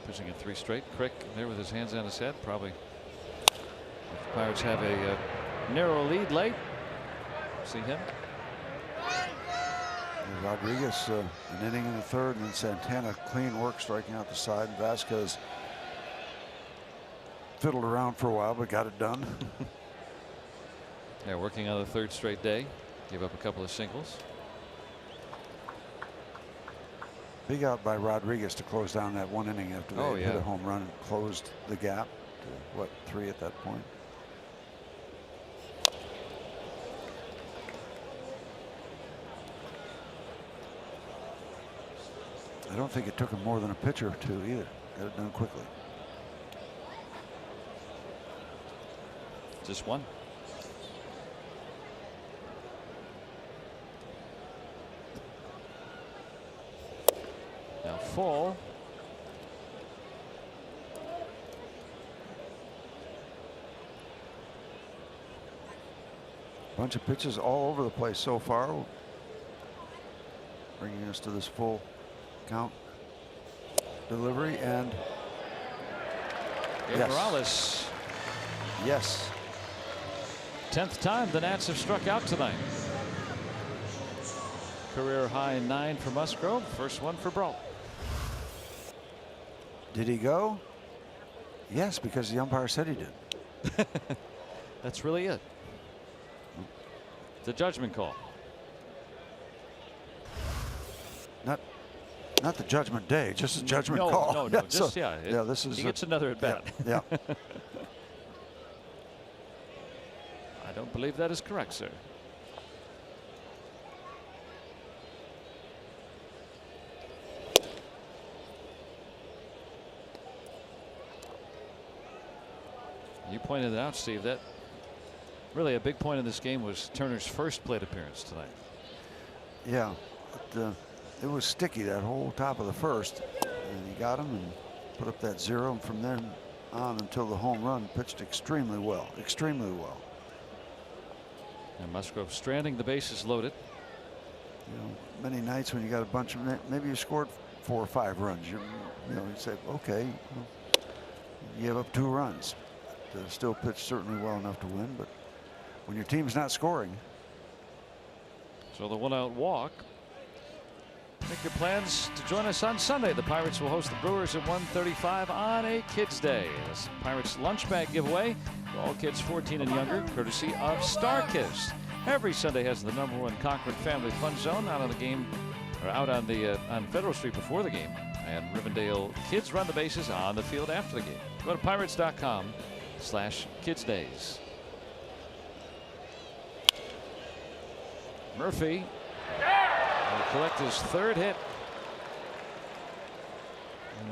Pitching in 3 straight. Crick there with his hands on his head. Probably if the Pirates have a narrow lead late, see him.
And Rodriguez an inning in the third, and then Santana clean work striking out the side. Vasquez fiddled around for a while but got it done.
Yeah, working on the 3rd straight day. Gave up a couple of singles.
Big out by Rodriguez to close down that 1 inning after they hit a home run and closed the gap to, what, 3 at that point. I don't think it took him more than a pitcher or two either. Got it done quickly.
Just one. Now full.
Bunch of pitches all over the place so far, bringing us to this full count delivery, and
Yes. Morales.
Yes.
10th time the Nats have struck out tonight. Career high 9 for Musgrove. First one for Brault.
Did he go? Yes, because the umpire said he did.
That's really it. It's a judgment call.
Not the judgment day, just a judgment
no,
call.
No, just
this is.
He gets another at bat.
Yeah.
I don't believe that is correct, sir. You pointed it out, Steve, that really a big point in this game was Turner's first plate appearance tonight.
Yeah, but, it was sticky that whole top of the first, and he got him and put up that 0, and from then on until the home run pitched extremely well.
And Musgrove stranding the bases loaded.
You know, many nights when you got a bunch of, maybe you scored 4 or 5 runs, you know, you say, okay, well, you gave up 2 runs. But, still pitched certainly well enough to win, but when your team's not scoring.
So the 1-out walk. Make your plans to join us on Sunday. The Pirates will host the Brewers at 1:35 on a Kids Day. This Pirates lunch bag giveaway for all kids 14 and younger, courtesy of StarKist. Every Sunday has the #1 Concord Family Fun Zone out on the game, or out on the on Federal Street before the game, and Rivendell kids run the bases on the field after the game. Go to pirates.com/kidsdays. Murphy will collect his 3rd hit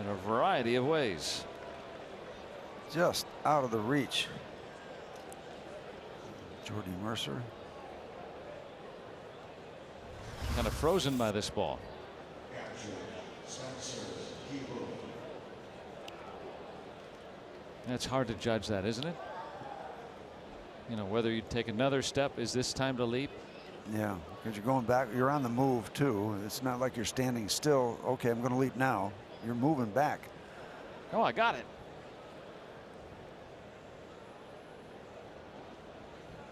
in a variety of ways.
Just out of the reach. Jordy Mercer.
kind of frozen by this ball. It's hard to judge that, isn't it? You know, whether you take another step, is this time to leap?
Yeah, because you're going back, you're on the move too. It's not like you're standing still. Okay, I'm going to leap now. You're moving back.
Oh, I got it.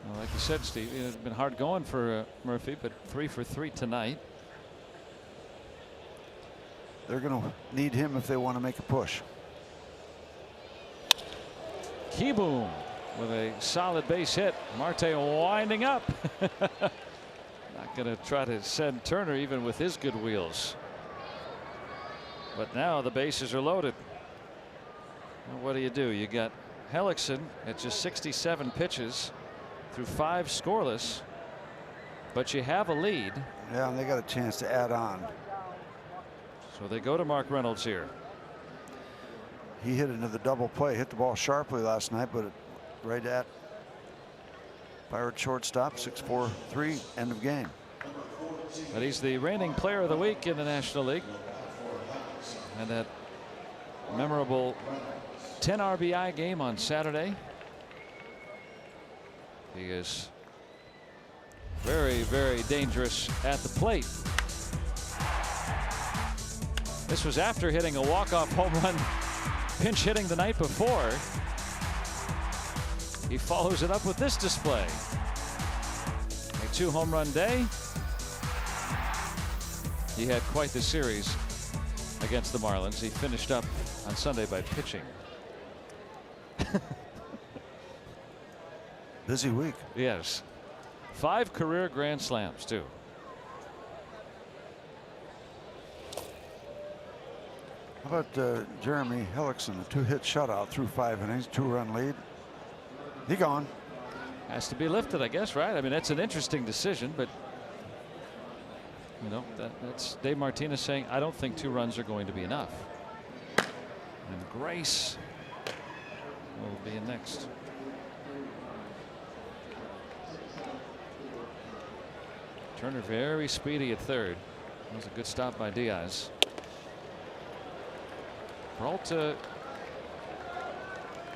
Well, like you said, Steve, it's been hard going for Murphy, but 3 for 3 tonight.
They're going to need him if they want to make a push.
Keyboom with a solid base hit. Marte winding up. Not going to try to send Turner even with his good wheels. But now the bases are loaded. Well, what do? You got Hellickson at just 67 pitches through 5 scoreless. But you have a lead.
Yeah, and they got a chance to add on.
So they go to Mark Reynolds here.
He hit into the double play, hit the ball sharply last night, but right at Pirate shortstop. 6-4-3, end of game.
But he's the reigning player of the week in the National League. And that memorable 10 RBI game on Saturday. He is very, very dangerous at the plate. This was after hitting a walk-off home run, pinch hitting the night before. He follows it up with this display. A 2-home run day. He had quite the series against the Marlins. He finished up on Sunday by pitching.
Busy week.
Yes. 5 career grand slams too.
How about Jeremy Hellickson, a 2-hit shutout through 5 innings, 2-run lead. He gone.
Has to be lifted, I guess, right? I mean, that's an interesting decision, but you know, that's Dave Martinez saying, I don't think 2 runs are going to be enough. And Grace will be in next. Turner very speedy at third. That was a good stop by Diaz. Peralta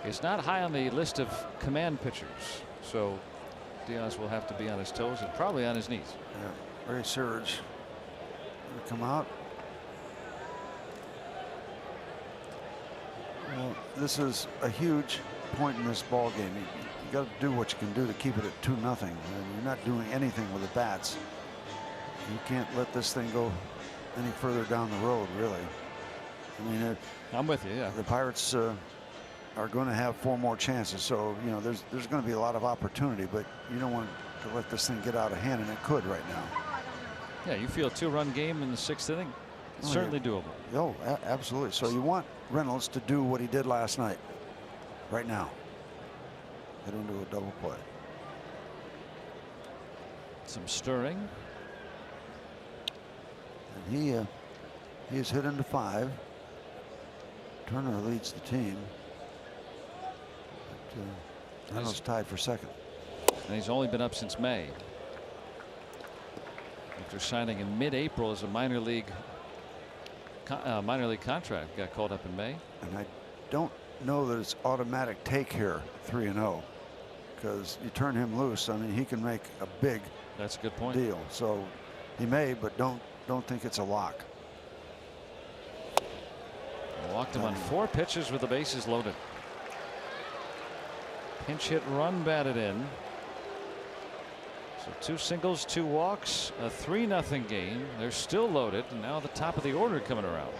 is not high on the list of command pitchers, so Diaz will have to be on his toes and probably on his knees.
Yeah, Ray Surge will come out. Well, this is a huge point in this ball game. You got to do what you can do to keep it at 2-0, and you're not doing anything with the bats. You can't let this thing go any further down the road, really. I mean,
I'm with you. Yeah,
the Pirates are going to have 4 more chances, so you know there's going to be a lot of opportunity, but you don't want to let this thing get out of hand, and it could right now.
Yeah, you feel a 2-run game in the 6th inning. It's certainly doable.
Oh, absolutely. So you want Reynolds to do what he did last night, right now. Get into a double play.
Some stirring.
And he is hit into 5. Turner leads the team. But, Reynolds tied for 2nd.
And he's only been up since May. After signing in mid-April as a minor league contract, got called up in May.
And I don't know that it's automatic take here, 3-0, because you turn him loose. I mean, he can make a big
That's a good point.
deal. So he may, but don't think it's a lock.
Walked him on 4 pitches with the bases loaded. Pinch hit run batted in. So 2 singles, 2 walks, a 3-0 game. They're still loaded, and now the top of the order coming around.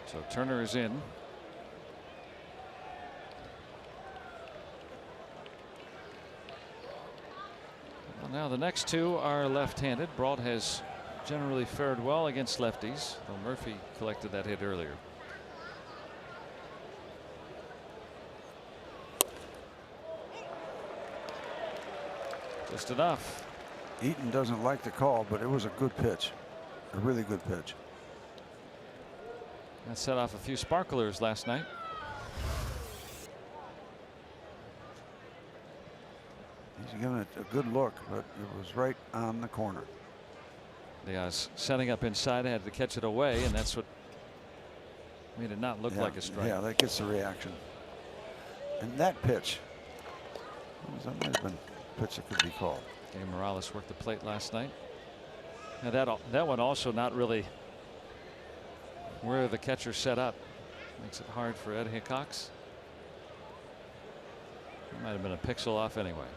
So Turner is in. Well, now the next 2 are left-handed. Brault has generally fared well against lefties, though Murphy collected that hit earlier. Just enough.
Eaton doesn't like the call, but it was a good pitch, a really good pitch.
That set off a few sparklers last night.
He's given it a good look, but it was right on the corner.
Diaz setting up inside, had to catch it away, and that's what made it not look like a strike.
Yeah, that gets the reaction. And that pitch, that might have been a pitch that could be called.
Okay, Morales worked the plate last night. Now that one also not really where the catcher set up. Makes it hard for Ed Hickox. It might have been a pixel off anyway.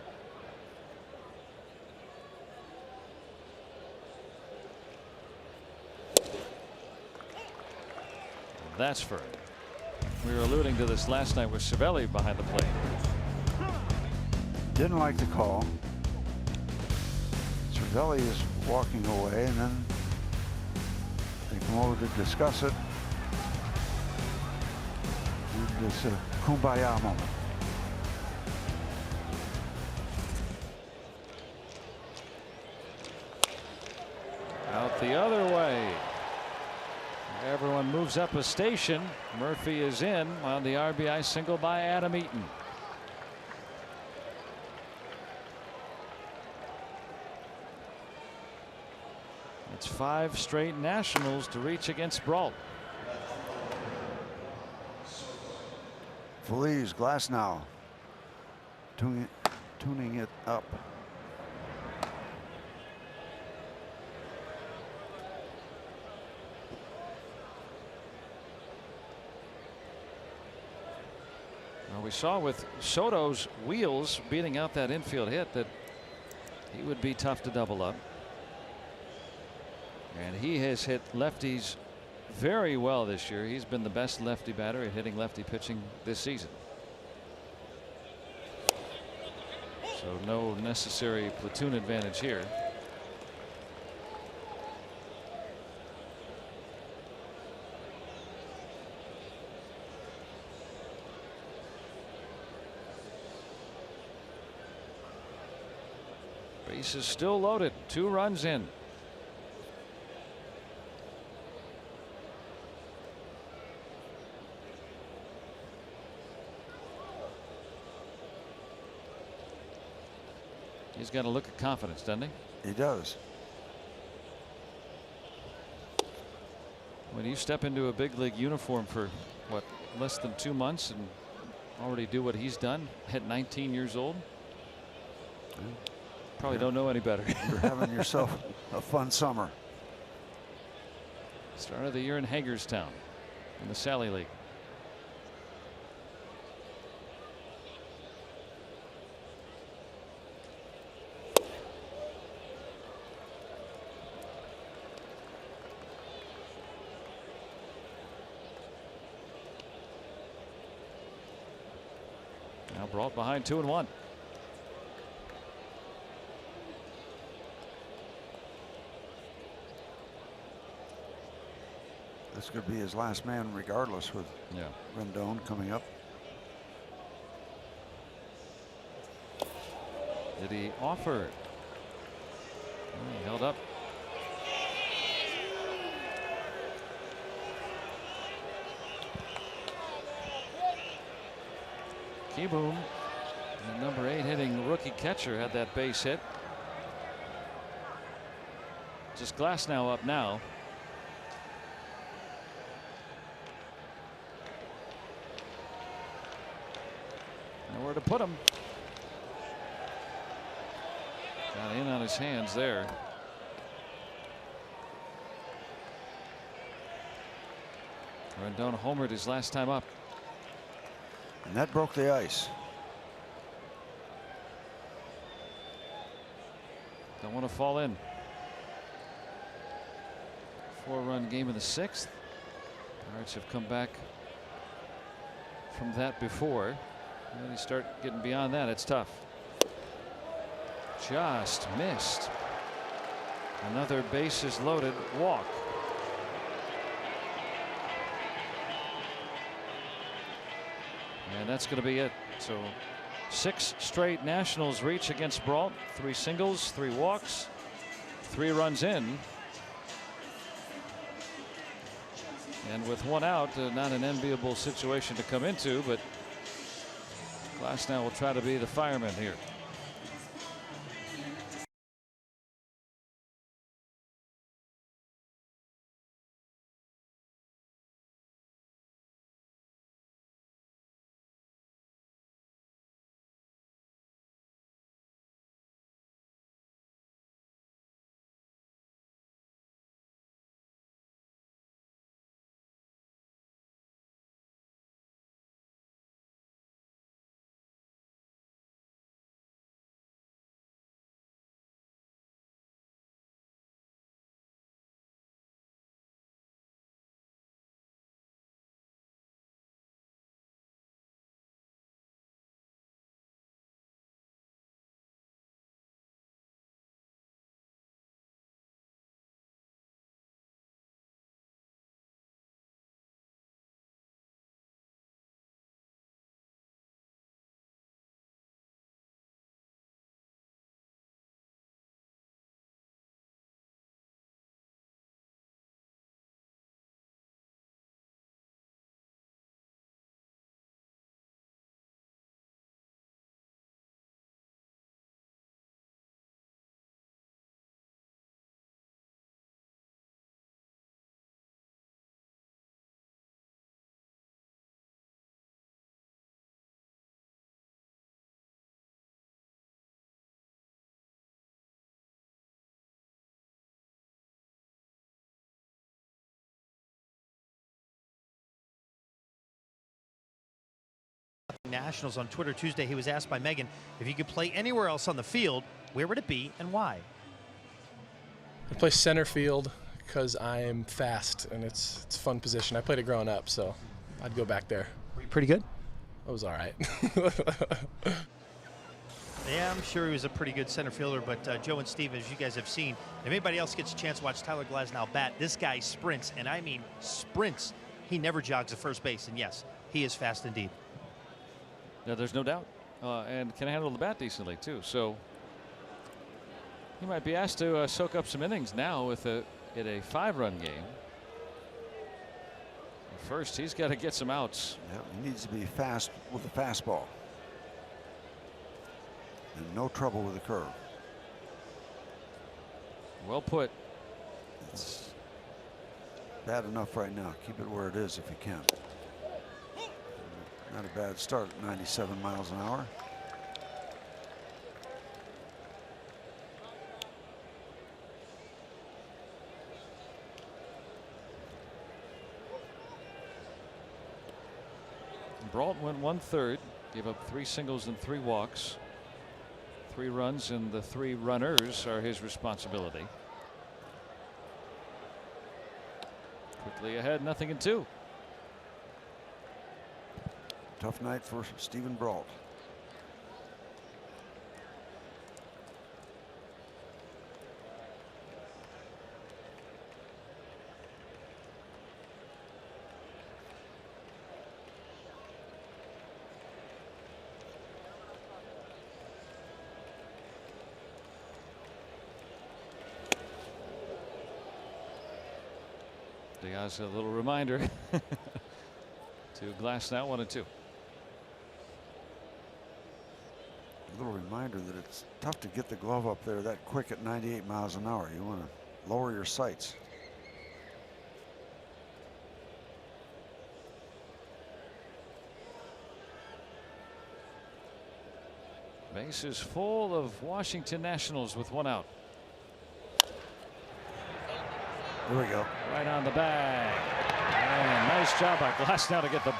That's firm. We were alluding to this last night with Cervelli behind the plate.
Didn't like the call. Cervelli is walking away, and then they come over to discuss it. And it's a kumbaya moment.
Out the other way. Everyone moves up a station. Murphy is in on the RBI single by Adam Eaton. It's 5 straight Nationals to reach against Brault.
Feliz Glass now tuning it up.
Well, we saw with Soto's wheels beating out that infield hit that he would be tough to double up. And he has hit lefties very well this year. He's been the best lefty batter at hitting lefty pitching this season. So no necessary platoon advantage here. Bases still loaded. 2 runs in. He's got a look of confidence, doesn't he?
He does.
When you step into a big league uniform for what, less than 2 months and already do what he's done at 19 years old, probably don't know any better.
You're having yourself a fun summer.
Start of the year in Hagerstown in the Sally League. Now Brault behind 2-1.
This could be his last man regardless, with Rendon coming up.
Did he offer? He held up. Keyboom, the number 8 hitting rookie catcher, had that base hit. Just Glasnow up now. Nowhere to put him. Got in on his hands there. Rendon homered his last time up.
And that broke the ice.
Don't want to fall in. 4-run game in the 6th. Pirates have come back from that before. When you start getting beyond that, it's tough. Just missed. Another bases loaded walk. And that's going to be it. So 6 straight Nationals reach against Brault. 3 singles, 3 walks, 3 runs in. And with 1 out, not an enviable situation to come into, but Glasnow will try to be the fireman here.
Nationals. On Twitter Tuesday, he was asked by Megan if he could play anywhere else on the field, where would it be and why?
I play center field because I'm fast and it's a fun position. I played it growing up, so I'd go back there.
Were you pretty good?
I was all right.
Yeah, I'm sure he was a pretty good center fielder, but Joe and Steve, as you guys have seen, if anybody else gets a chance to watch Tyler Glasnow bat, this guy sprints, and I mean sprints. He never jogs at first base, and yes, he is fast indeed.
Yeah, there's no doubt, and can handle the bat decently too. So he might be asked to soak up some innings now with in a 5-run game. First, he's got to get some outs.
Yeah, he needs to be fast with the fastball. And no trouble with the curve.
Well put.
It's bad enough right now. Keep it where it is if you can. Not a bad start at 97 miles an hour.
Brault went 1/3, gave up 3 singles and 3 walks. 3 runs, and the 3 runners are his responsibility. Quickly ahead, 0-2.
Tough night for Stephen Brault.
Diaz, a little reminder to Glasnow, 1-2.
A little reminder that it's tough to get the glove up there that quick at 98 miles an hour. You want to lower your sights.
Base is full of Washington Nationals with 1 out.
There we go.
Right on the bag. And nice job by Glasnow to get the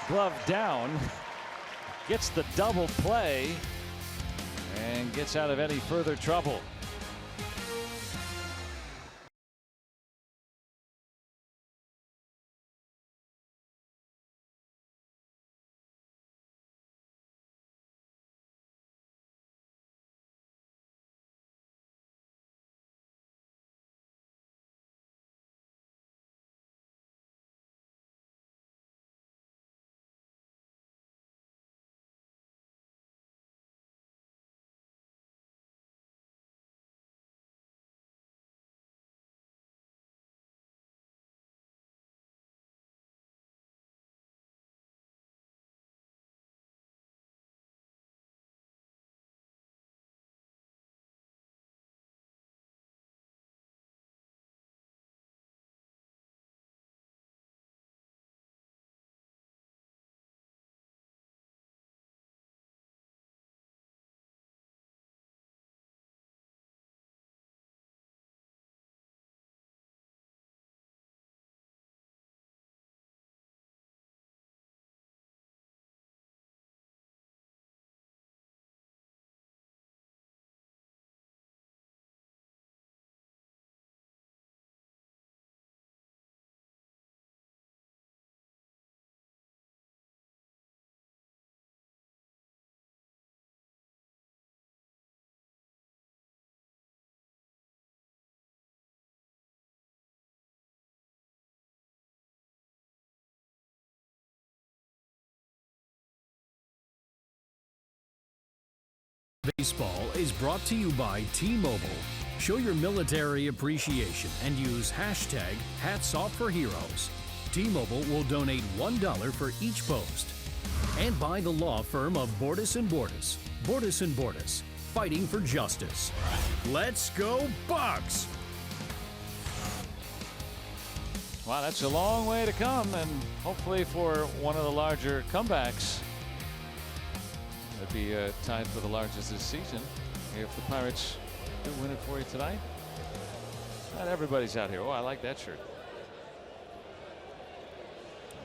glove down. Gets the double play and gets out of any further trouble.
Baseball is brought to you by T-Mobile. Show your military appreciation and use hashtag HatsOffForHeroes. T-Mobile will donate $1 for each post. And by the law firm of Bordas & Bordas. Bordas & Bordas, fighting for justice. Let's go Bucks!
Wow, that's a long way to come, and hopefully for one of the larger comebacks. That'd be tied for the largest this season if the Pirates do win it for you tonight. Not everybody's out here. Oh, I like that shirt.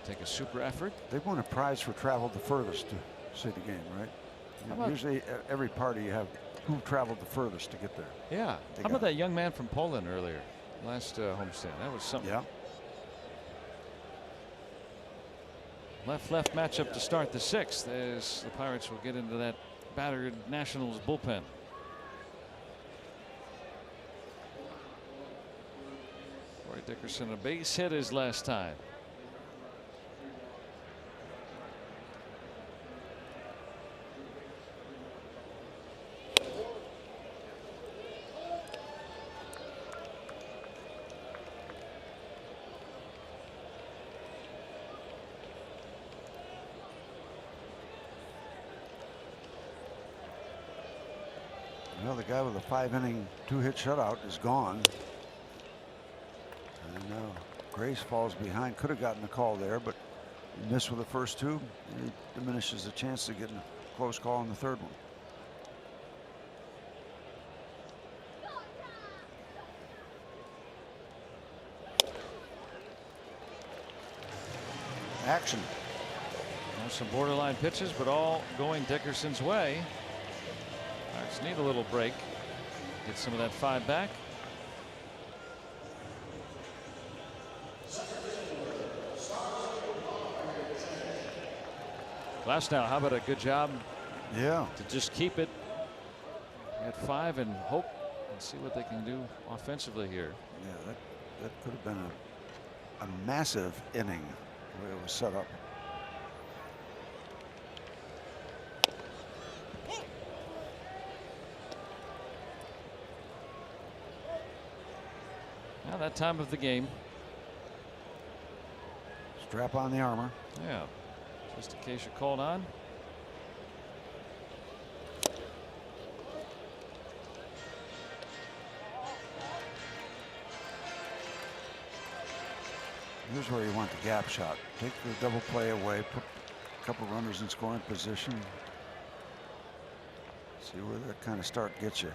Take a super effort.
They won a prize for travel the furthest city game, right?
How about-
Usually every party you have who traveled the furthest to get there.
Yeah.
They
How
got
about that young man from Poland earlier, last homestand? That was something.
Yeah.
Left matchup to start the 6th as the Pirates will get into that battered Nationals bullpen. Corey Dickerson, a base hit his last time.
Well, the guy with a 5-inning 2-hit shutout is gone. And Grace falls behind. Could have gotten a call there, but he missed with the first 2. He diminishes the chance of getting a close call on the 3rd one. Action.
Some borderline pitches, but all going Dickerson's way. Pirates need a little break. Get some of that 5 back. Glasnow, how about a good job?
Yeah.
To just keep it at 5 and hope and see what they can do offensively here.
Yeah, that could have been a massive inning the way it was set up.
Now that time of the game.
Strap on the armor.
Yeah. Just in case you're called on.
Here's where you want the gap shot. Take the double play away, put a couple runners in scoring position. See where that kind of start gets you.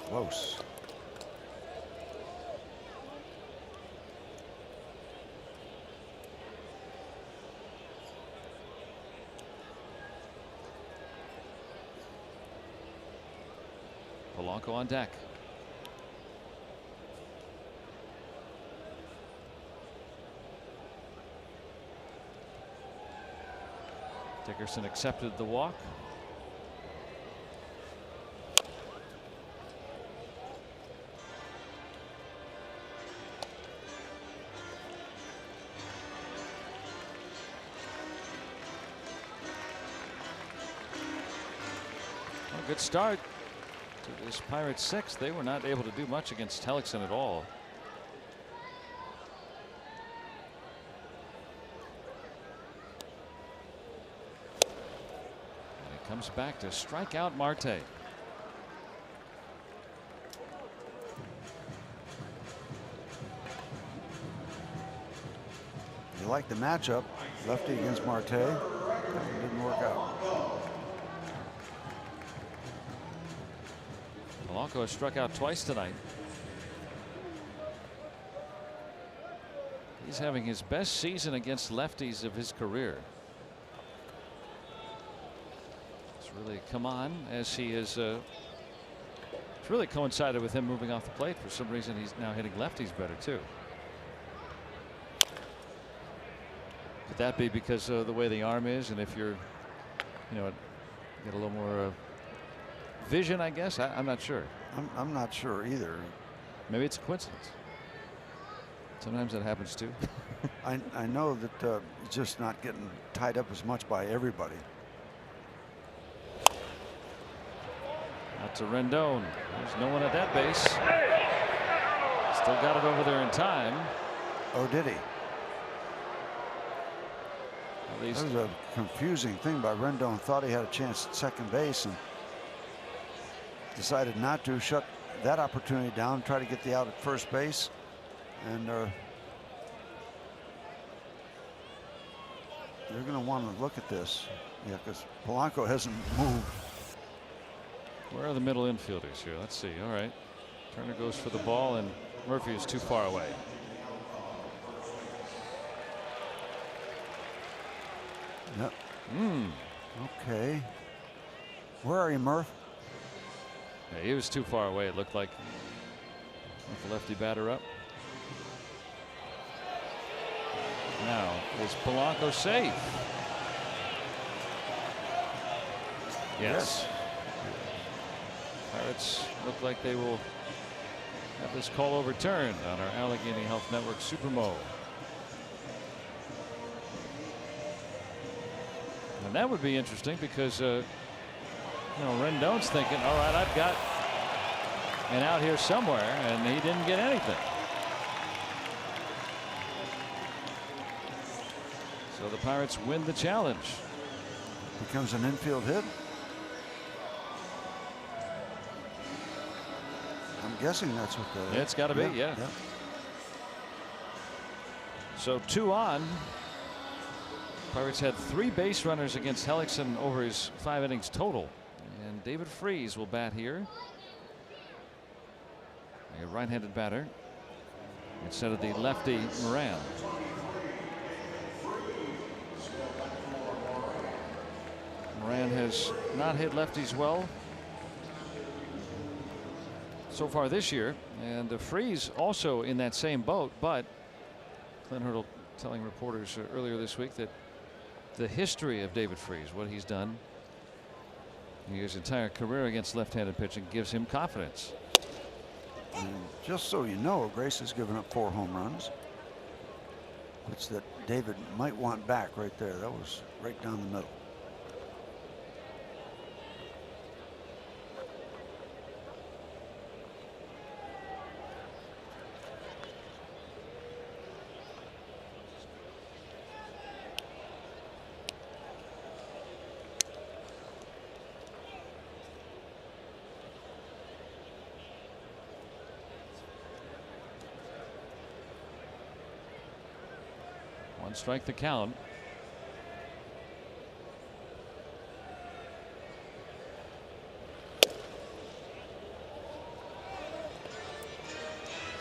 Close.
Polanco on deck. Dickerson accepted the walk. Good start to this Pirates 6. They were not able to do much against Hellickson at all. And he comes back to strike out Marte.
You like the matchup. Lefty against Marte. That one didn't work out.
Polanco has struck out twice tonight. He's having his best season against lefties of his career. It's really come on as he is. It's really coincided with him moving off the plate. For some reason, he's now hitting lefties better too. Could that be because of the way the arm is, and if you're, get a little more vision, I guess. I'm not sure.
I'm not sure either.
Maybe it's a coincidence. Sometimes that happens too.
I know that it's just not getting tied up as much by everybody.
Out to Rendon. There's no one at that base. Still got it over there in time.
Oh, did he?
At least
That was a confusing thing by Rendon. Thought he had a chance at second base and decided not to. Shut that opportunity down, try to get the out at first base, and they're going to want to look at this. Yeah, because Polanco hasn't moved.
Where are the middle infielders here? Let's see. All right. Turner goes for the ball, and Murphy is too far away.
Yep. Okay. Where are you, Murph?
Yeah, he was too far away, it looked like. With the lefty batter up. Now, is Polanco safe? Yes. Pirates look like they will have this call overturned on our Allegheny Health Network Supermo. And that would be interesting because Rendon's thinking, all right, I've got an out here somewhere, and he didn't get anything. So the Pirates win the challenge.
Becomes an infield hit. I'm guessing that's what the.
It's got to be, yeah. So 2 on. Pirates had 3 base runners against Hellickson over his 5 innings total. And David Freese will bat here. A right-handed batter instead of the lefty Moran. Moran has not hit lefties well so far this year, and Freese also in that same boat. But Clint Hurdle telling reporters earlier this week that the history of David Freese, what he's done in his entire career against left-handed pitching, gives him confidence.
And just so you know, Grace has given up 4 home runs, which that David might want back right there. That was right down the middle.
Strike the count.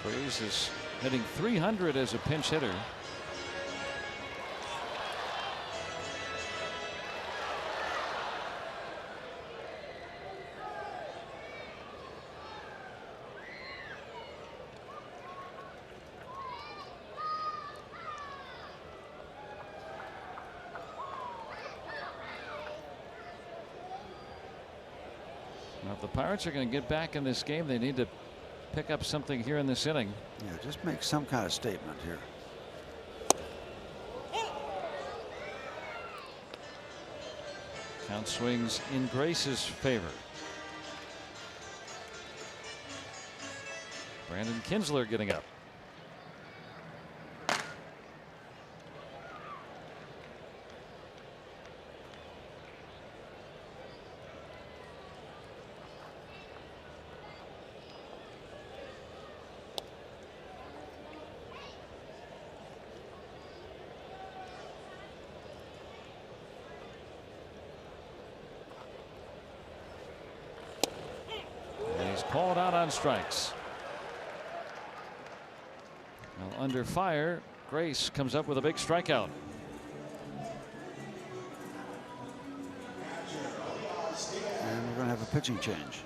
Freese is hitting .300 as a pinch hitter. Now, if the Pirates are going to get back in this game, they need to pick up something here in this inning.
Yeah, just make some kind of statement here.
Count swings in Grace's favor. Brandon Kinsler getting up. Called out on strikes. Now under fire, Grace comes up with a big strikeout.
And we're going to have a pitching change.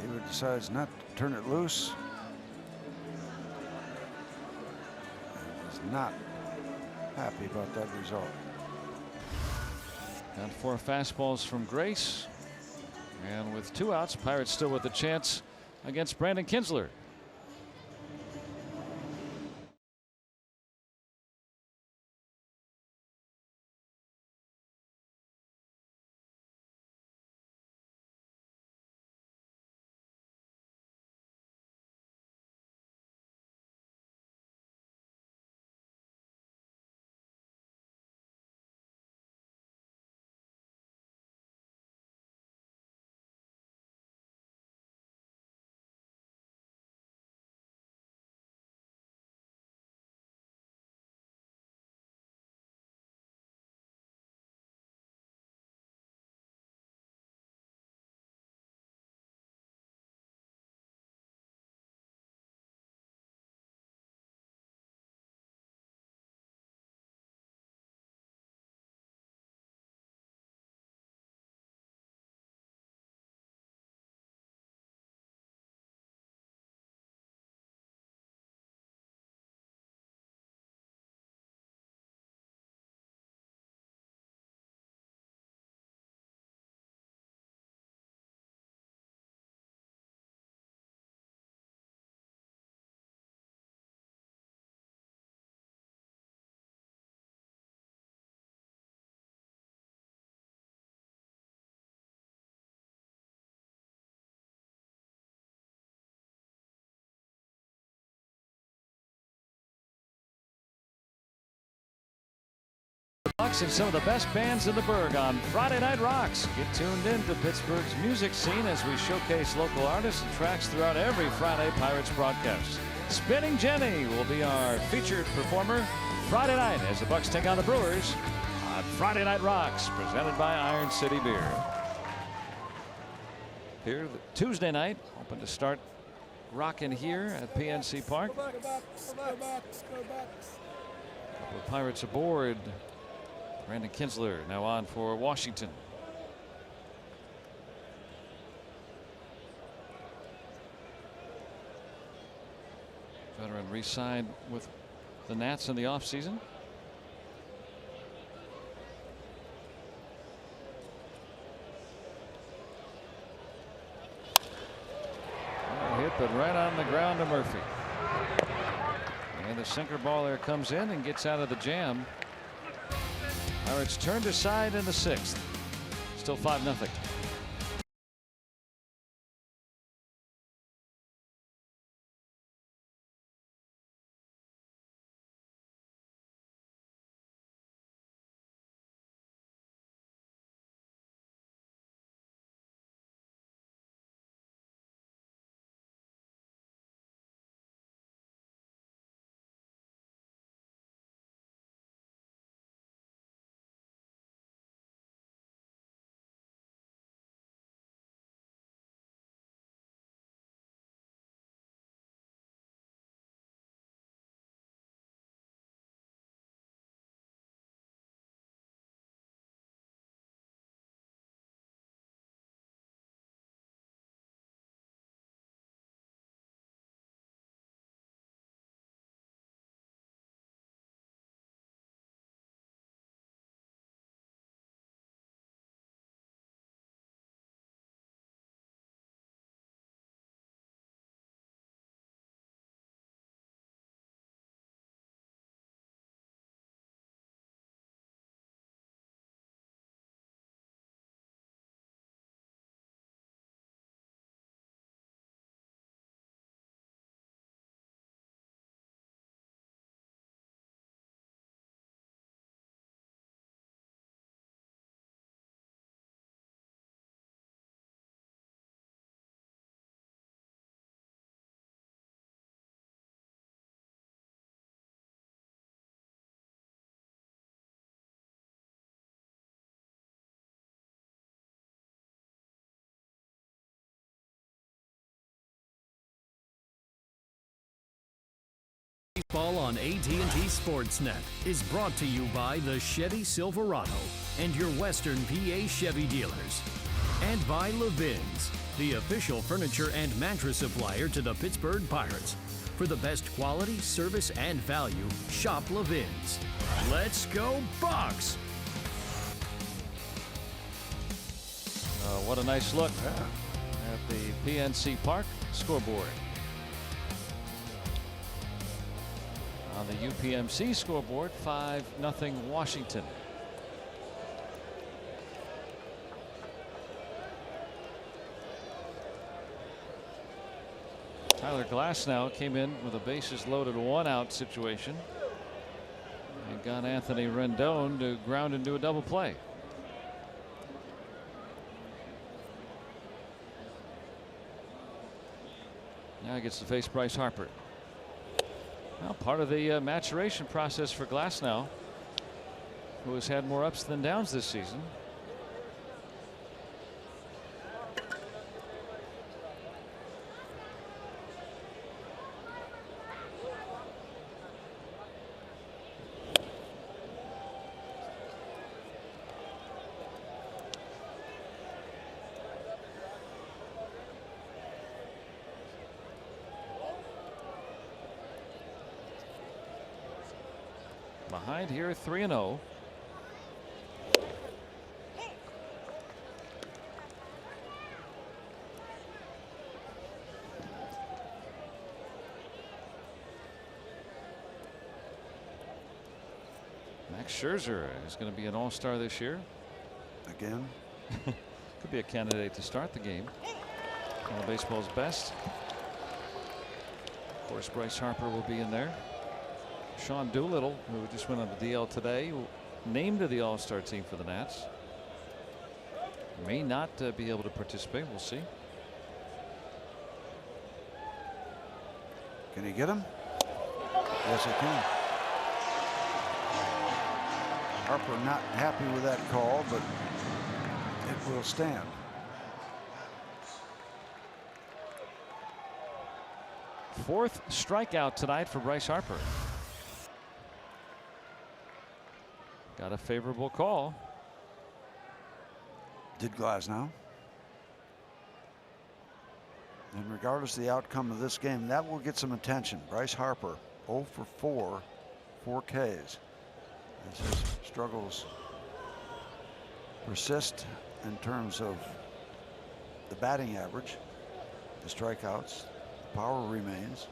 David decides not to turn it loose. Not happy about that result.
Got 4 fastballs from Grace, and with 2 outs, Pirates still with a chance against Brandon Kinsler. Bucks and some of the best bands in the burg on Friday Night Rocks. Get tuned in to Pittsburgh's music scene as we showcase local artists and tracks throughout every Friday Pirates broadcast. Spinning Jenny will be our featured performer Friday night as the Bucks take on the Brewers on Friday Night Rocks, presented by Iron City Beer. Here Tuesday night, hoping to start rocking here at PNC Park. Couple of Pirates aboard. Brandon Kinsler now on for Washington. Veteran re-signed with the Nats in the offseason. Hit, but right on the ground to Murphy. And the sinker ball there comes in and gets out of the jam. Pirates turned aside in the 6th. Still 5-0.
Baseball on AT&T Sportsnet is brought to you by the Chevy Silverado and your Western PA Chevy dealers. And by Levin's, the official furniture and mattress supplier to the Pittsburgh Pirates. For the best quality, service, and value, shop Levin's. Let's go Bucks!
What a nice look at the PNC Park scoreboard. On the UPMC scoreboard, 5-0 Washington. Tyler Glasnow came in with a bases loaded 1-out situation and got Anthony Rendon to ground into a double play. Now he gets to face Bryce Harper. Well, part of the maturation process for Glasnow, who has had more ups than downs this season. Behind here, 3-0. Max Scherzer is going to be an all-star this year.
Again.
Could be a candidate to start the game. One of baseball's best. Of course, Bryce Harper will be in there. Sean Doolittle, who just went on the DL today, named to the All-Star team for the Nats. May not be able to participate. We'll see.
Can he get him? Yes, he can. Harper not happy with that call, but it will stand.
Fourth strikeout tonight for Bryce Harper. Got a favorable call.
Did Glasnow. And regardless of the outcome of this game, that will get some attention. Bryce Harper, 0 for 4, 4 Ks. As his struggles persist in terms of the batting average, the strikeouts, the power remains.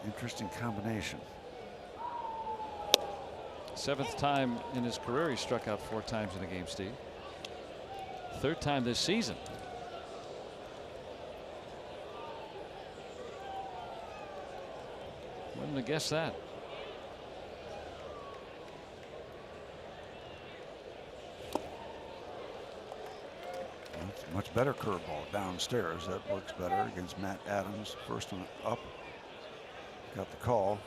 Interesting combination.
7th time in his career he struck out 4 times in a game, Steve. 3rd time this season. Wouldn't have guessed that.
That's a much better curveball downstairs. That works better against Matt Adams. First one up. Got the call.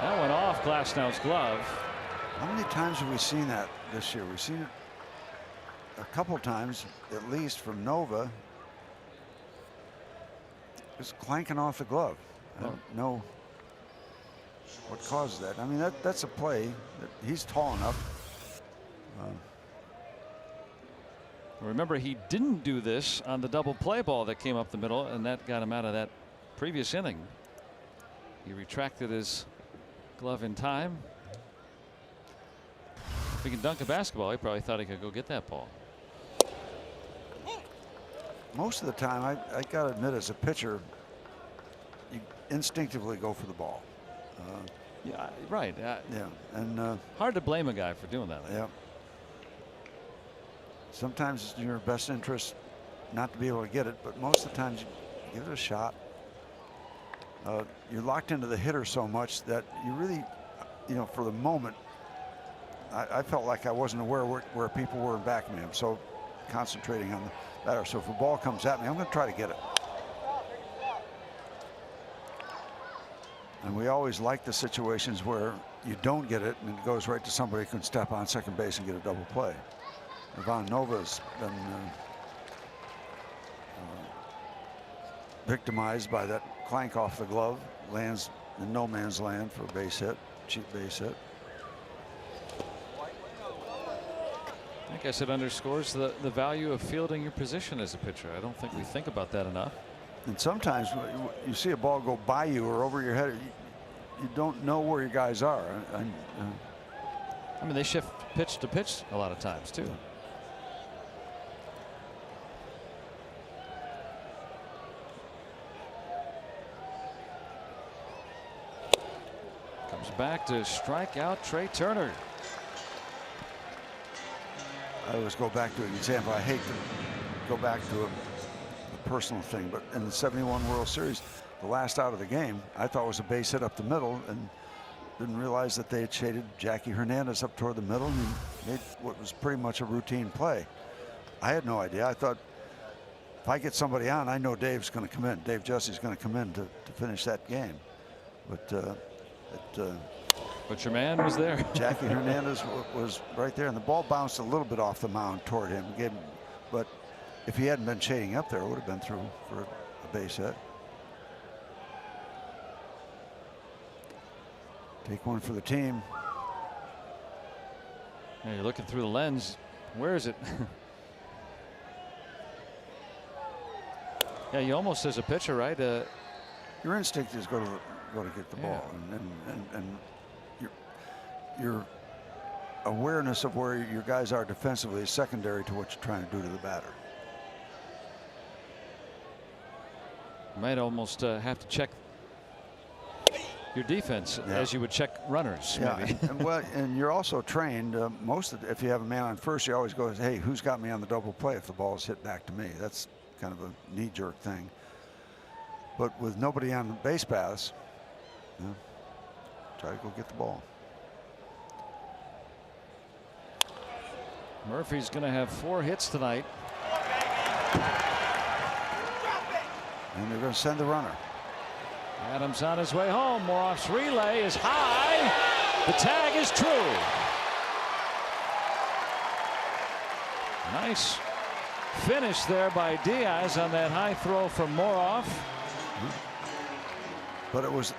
That went off Glasnow's glove.
How many times have we seen that this year? We've seen it a couple times, at least, from Nova. Just clanking off the glove. I don't know what caused that. I mean, that's a play. He's tall enough.
Remember, he didn't do this on the double play ball that came up the middle, and that got him out of that previous inning. He retracted his glove in time. If he can dunk a basketball, he probably thought he could go get that ball.
Most of the time, I got to admit, as a pitcher, you instinctively go for the ball.
Yeah, right.
Yeah, and
hard to blame a guy for doing that.
Yeah. Sometimes it's in your best interest not to be able to get it, but most of the times you give it a shot. You're locked into the hitter so much that you really, you know, for the moment, I felt like I wasn't aware where people were in back of me. I'm so concentrating on the batter. So if a ball comes at me, I'm going to try to get it. And we always like the situations where you don't get it and it goes right to somebody who can step on second base and get a double play. Ivan Nova's been victimized by that clank off the glove, lands in no man's land for a base hit, cheap base hit.
I guess it underscores the value of fielding your position as a pitcher. I don't think we think about that enough.
And sometimes you see a ball go by you or over your head, you don't know where your guys are.
I mean, they shift pitch to pitch a lot of times too. Comes back to strike out Trey Turner.
I always go back to an example. I hate to go back to a personal thing, but in the '71 World Series, the last out of the game, I thought was a base hit up the middle, and didn't realize that they had shaded Jackie Hernandez up toward the middle and made what was pretty much a routine play. I had no idea. I thought if I get somebody on, I know Dave's going to come in. Dave Justy's going to come in to finish that game. But
your man was there.
Jackie Hernandez was right there, and the ball bounced a little bit off the mound toward him. But if he hadn't been shading up there, it would have been through for a base hit. Take one for the team.
Yeah, you're looking through the lens. Where is it? Yeah, you almost, as a pitcher, right?
Your instinct is go to get the ball, and your awareness of where your guys are defensively is secondary to what you're trying to do to the batter.
Might almost have to check your defense as you would check runners.
Yeah,
Maybe.
and you're also trained. If you have a man on first, you always go, hey, who's got me on the double play if the ball is hit back to me? That's kind of a knee-jerk thing. But with nobody on the base paths, try to go get the ball.
Murphy's going to have 4 hits tonight.
And they're going to send the runner.
Adams on his way home. Moroff's relay is high. The tag is true. Nice finish there by Diaz on that high throw from Moroff.
But it was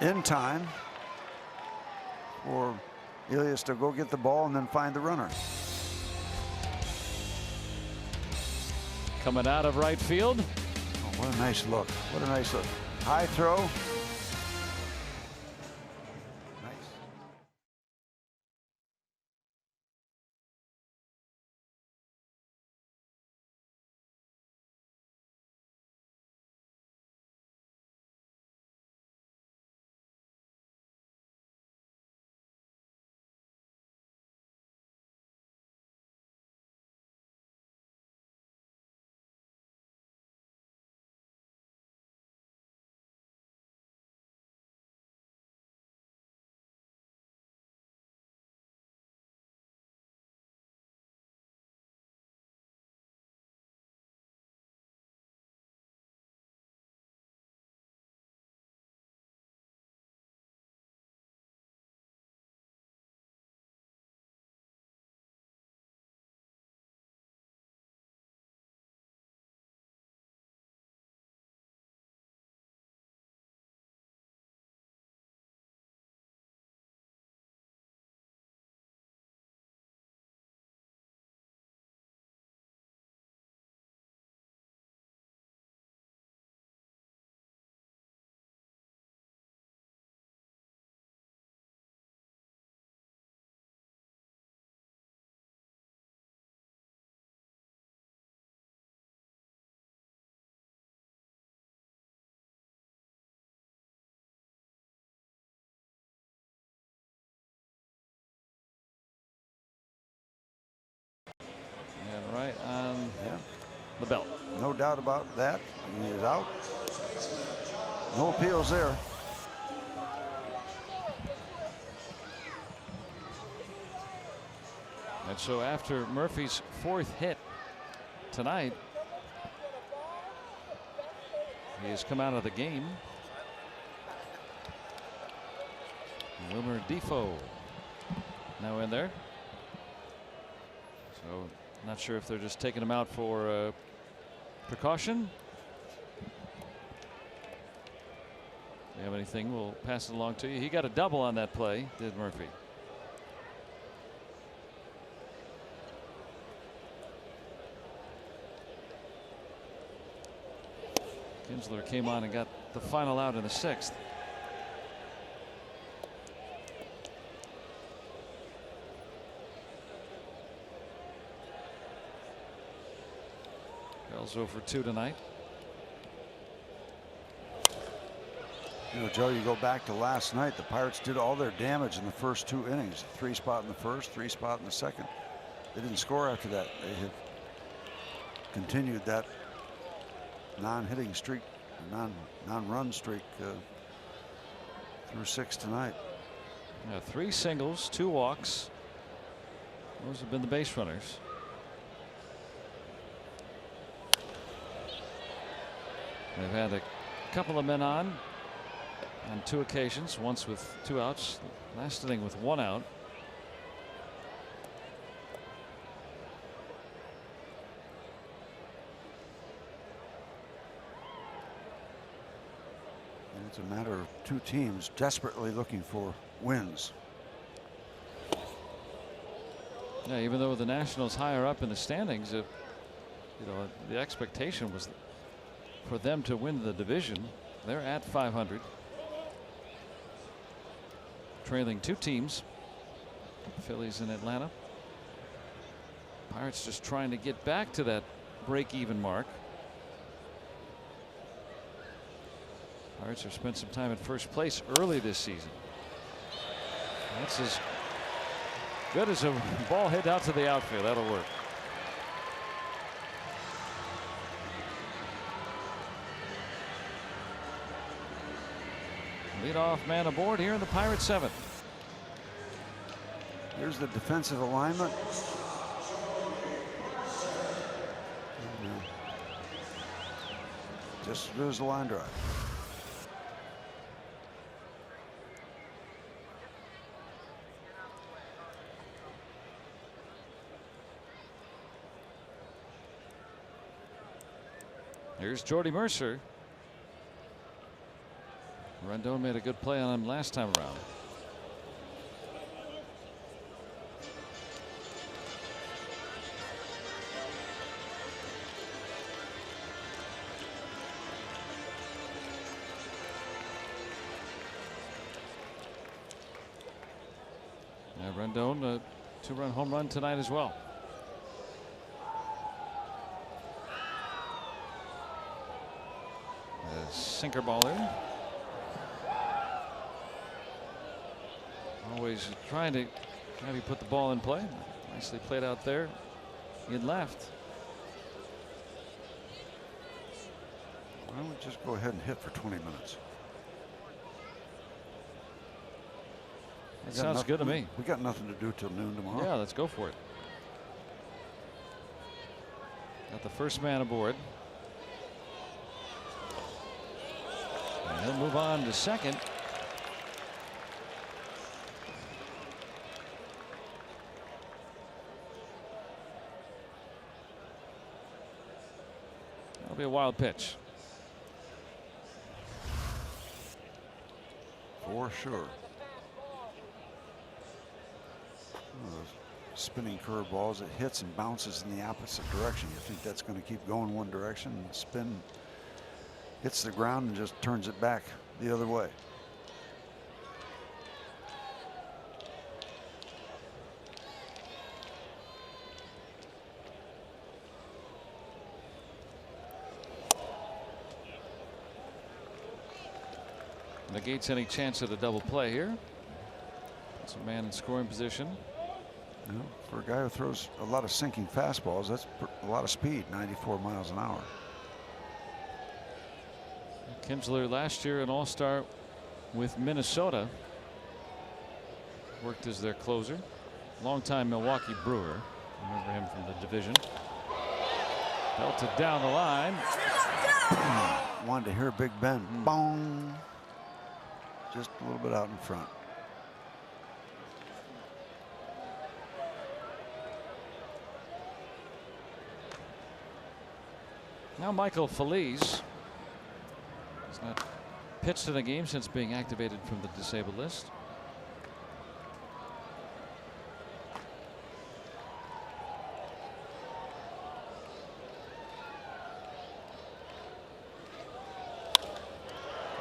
in time for Elias to go get the ball and then find the runner.
Coming out of right field.
Oh, what a nice look. What a nice look. High throw. Nice.
And right on the belt.
No doubt about that. He is out. No appeals there.
And so after Murphy's 4th hit tonight, he has come out of the game. Wilmer Defoe now in there. So not sure if they're just taking him out for precaution. If you have anything, we'll pass it along to you. He got a double on that play, did Murphy. Kinsler came on and got the final out in the 6th. Bell's 0 for 2 tonight.
You know, Joe, you go back to last night, the Pirates did all their damage in the first 2 innings. 3 spot in the first, 3 spot in the second. They didn't score after that. They have continued that non-hitting streak, non-run streak through 6 tonight.
3 singles, 2 walks. Those have been the base runners. They've had a couple of men on 2 occasions, once with 2 outs, last inning with 1 out.
And it's a matter of 2 teams desperately looking for wins.
Yeah, even though the Nationals higher up in the standings, you know, the expectation was for them to win the division. They're at 500, trailing 2 teams, Phillies and Atlanta. Pirates just trying to get back to that break-even mark. Pirates have spent some time at first place early this season. That's as good as a ball hit out to the outfield. That'll work. Leadoff man aboard here in the Pirates' 7th.
Here's the defensive alignment. Just as good as a line drive.
Here's Jordy Mercer. Rendon made a good play on him last time around. Now Rendon, a 2-run home run tonight as well. A sinker ball there. Always trying to have you put the ball in play. Nicely played out there in left.
Why don't we just go ahead and hit for 20 minutes?
That sounds good to me.
We got nothing to do till noon tomorrow.
Yeah, let's go for it. Got the first man aboard. And he'll move on to second. That'll be a wild pitch.
For sure. Spinning curveballs, it hits and bounces in the opposite direction. You think that's going to keep going one direction, and spin hits the ground and just turns it back the other way.
Negates any chance of a double play here. It's a man in scoring position.
You know, for a guy who throws a lot of sinking fastballs, that's a lot of speed, 94 miles an hour.
Kinsler last year an all-star with Minnesota. Worked as their closer. Longtime Milwaukee Brewer. Remember him from the division. Belted down the line.
Wanted to hear Big Ben. Bong. Just a little bit out in front.
Now Michael Feliz has not pitched in a game since being activated from the disabled list.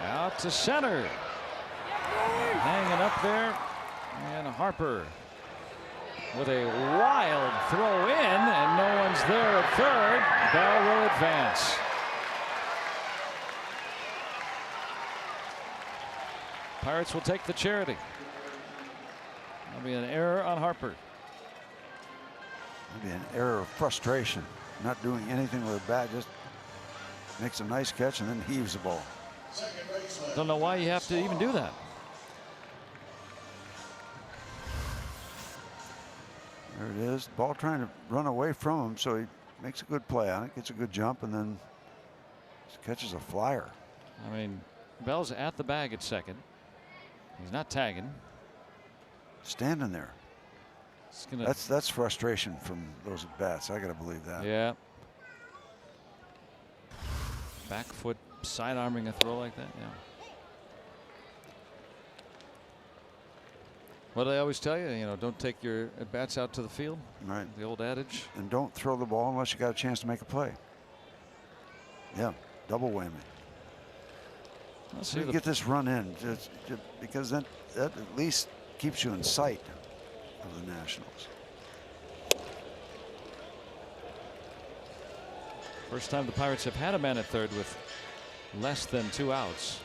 Out to center. Hanging up there. And Harper with a wild throw in, and no one's there at third. Bell will advance. Pirates will take the charity. That'll be an error on Harper.
Maybe an error of frustration. Not doing anything with a bat, just makes a nice catch and then heaves the ball.
Don't know why you have to even do that.
There it is. Ball trying to run away from him, so he makes a good play on it, gets a good jump, and then catches a flyer.
I mean, Bell's at the bag at second. He's not tagging.
Standing there. That's frustration from those at bats. I got to believe that.
Yeah. Back foot side arming a throw like that. Yeah. What do they always tell you? You know, don't take your at bats out to the field.
Right.
The old adage.
And don't throw the ball unless you got a chance to make a play. Yeah. Double whammy.
Let's
So you get this run in, just because that at least keeps you in sight of the Nationals.
First time the Pirates have had a man at third with less than 2 outs.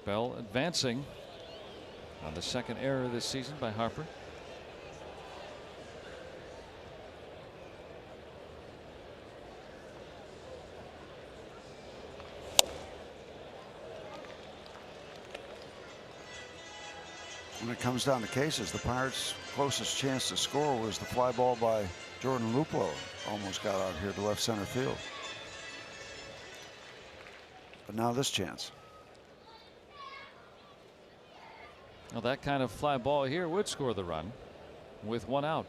Bell advancing on the second error this season by Harper.
When it comes down to cases, the Pirates' closest chance to score was the fly ball by Jordan Luplow. Almost got out here to left center field. But now this chance.
Well, that kind of fly ball here would score the run with one out.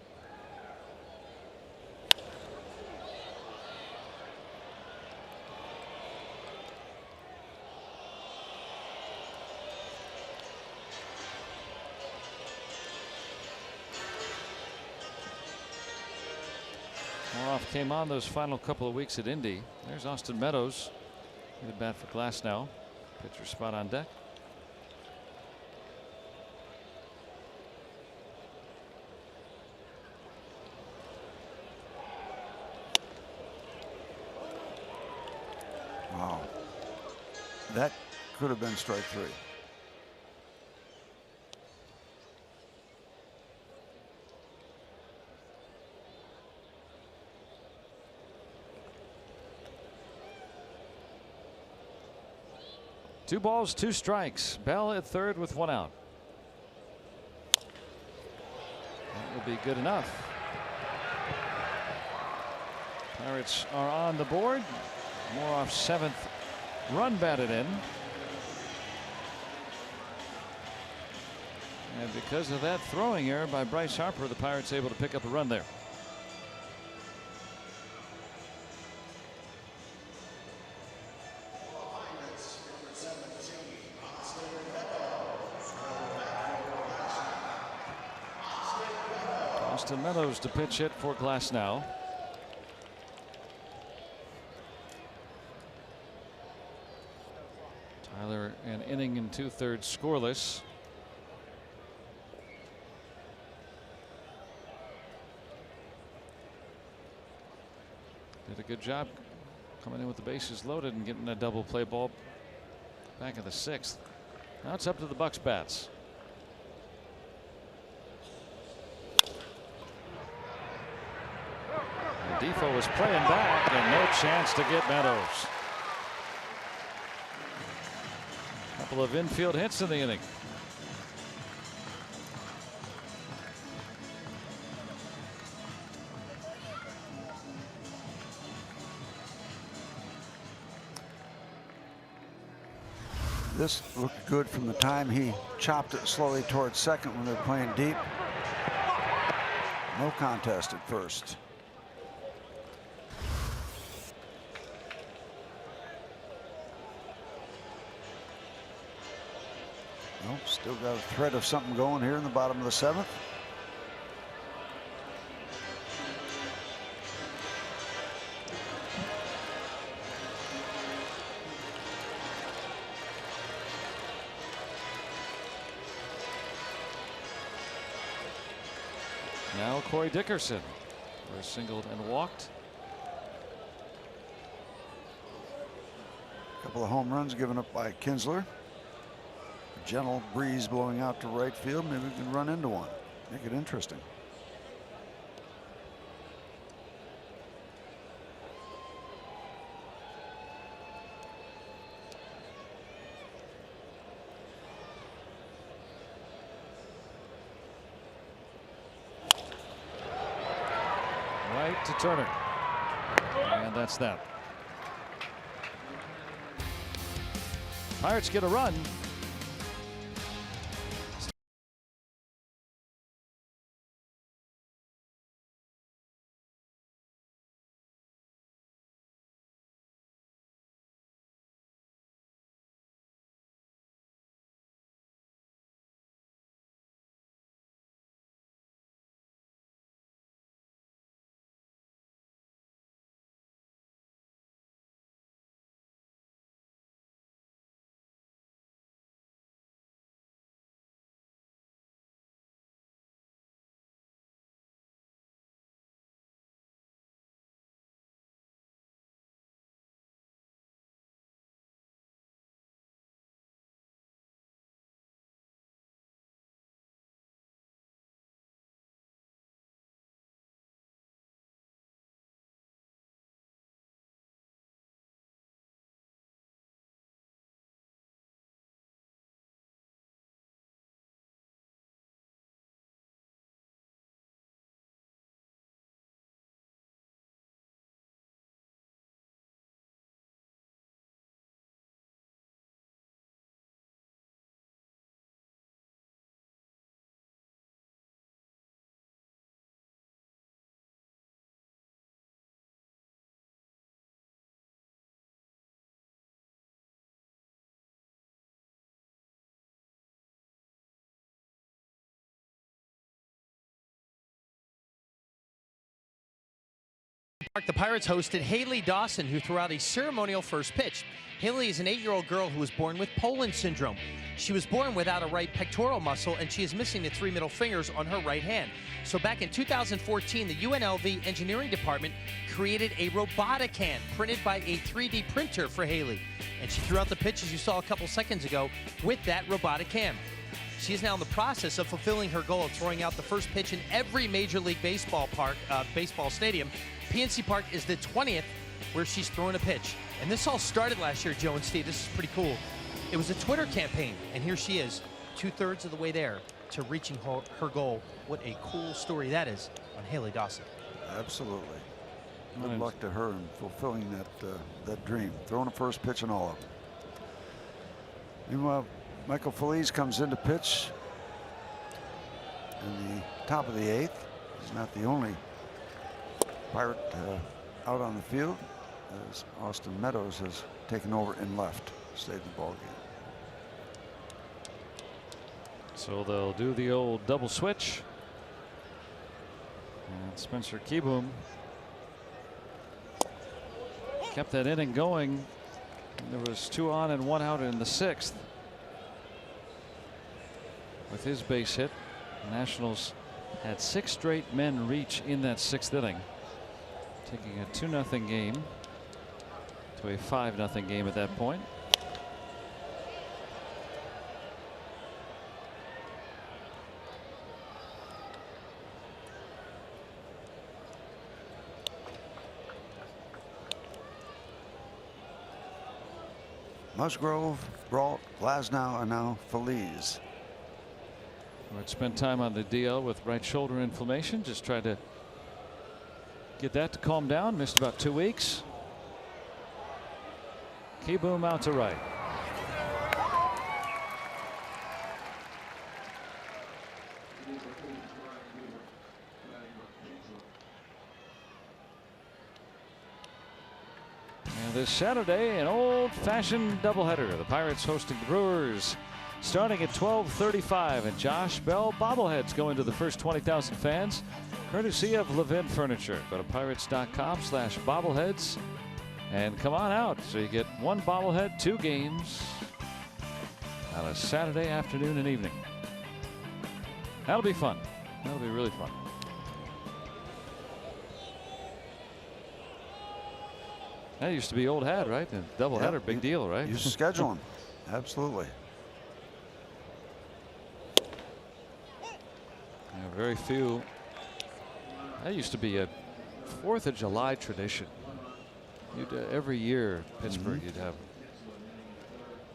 Moroff came on those final couple of weeks at Indy. There's Austin Meadows. Good bat for Glasnow. Pitcher spot on deck.
Wow. That could have been strike three.
Two balls, two strikes. Bell at third with one out. That will be good enough. Pirates are on the board. Moroff's seventh run batted in. And because of that throwing error by Bryce Harper, the Pirates able to pick up a run there. Austin Meadows to pitch hit for Glasnow. Tyler an inning and 2/3 scoreless. Did a good job coming in with the bases loaded and getting a double play ball back in the sixth. Now it's up to the Bucks bats. Defoe was playing back and no chance to get Meadows. Couple of infield hits in the inning.
This looked good from the time he chopped it slowly towards second when they're playing deep. No contest at first. Nope, still got a thread of something going here in the bottom of the seventh.
Now Corey Dickerson, who singled and walked.
A couple of home runs given up by Kinsler. Gentle breeze blowing out to right field. Maybe we can run into one. Make it interesting.
Right to Turner. And that's that. Pirates get a run.
The Pirates hosted Haley Dawson, who threw out a ceremonial first pitch. Haley is an 8-year-old girl who was born with Poland syndrome. She was born without a right pectoral muscle, and she is missing the 3 middle fingers on her right hand. So back in 2014, the UNLV engineering department created a robotic hand printed by a 3D printer for Haley. And she threw out the pitch, as you saw a couple seconds ago, with that robotic hand. She is now in the process of fulfilling her goal of throwing out the first pitch in every Major League Baseball stadium. PNC Park is the 20th where she's throwing a pitch. And this all started last year, Joe and Steve. This is pretty cool. It was a Twitter campaign, and here she is, 2/3 of the way there to reaching her goal. What a cool story that is on Haley Dawson.
Absolutely. Good luck to her in fulfilling that dream. Throwing a first pitch and all of them. Meanwhile, Michael Feliz comes in to pitch in the top of the 8th. He's not the only Pirate out on the field, as Austin Meadows has taken over in left, stayed in the ball game.
So they'll do the old double switch. And Spencer Kieboom kept that inning going. There was 2 on and 1 out in the 6th. With his base hit, the Nationals had 6 straight men reach in that 6th inning, taking a 2-0 game to a 5-0 game at that point.
Musgrove, Brault, Glasnow, and now Feliz.
We'd spent time on the DL with right shoulder inflammation. Just tried to get that to calm down. Missed about 2 weeks. Kieboom out to right. And this Saturday, an old-fashioned doubleheader. The Pirates hosting the Brewers, starting at 12:35, and Josh Bell bobbleheads going to the first 20,000 fans, courtesy of Levin Furniture. Go to pirates.com/bobbleheads and come on out. So you get 1 bobblehead, 2 games on a Saturday afternoon and evening. That'll be fun. That'll be really fun. That used to be old hat, right? And doubleheader, big deal, right?
You schedule them. Absolutely.
Yeah, very few. That used to be a 4th of July tradition. You'd every year, Pittsburgh, you'd have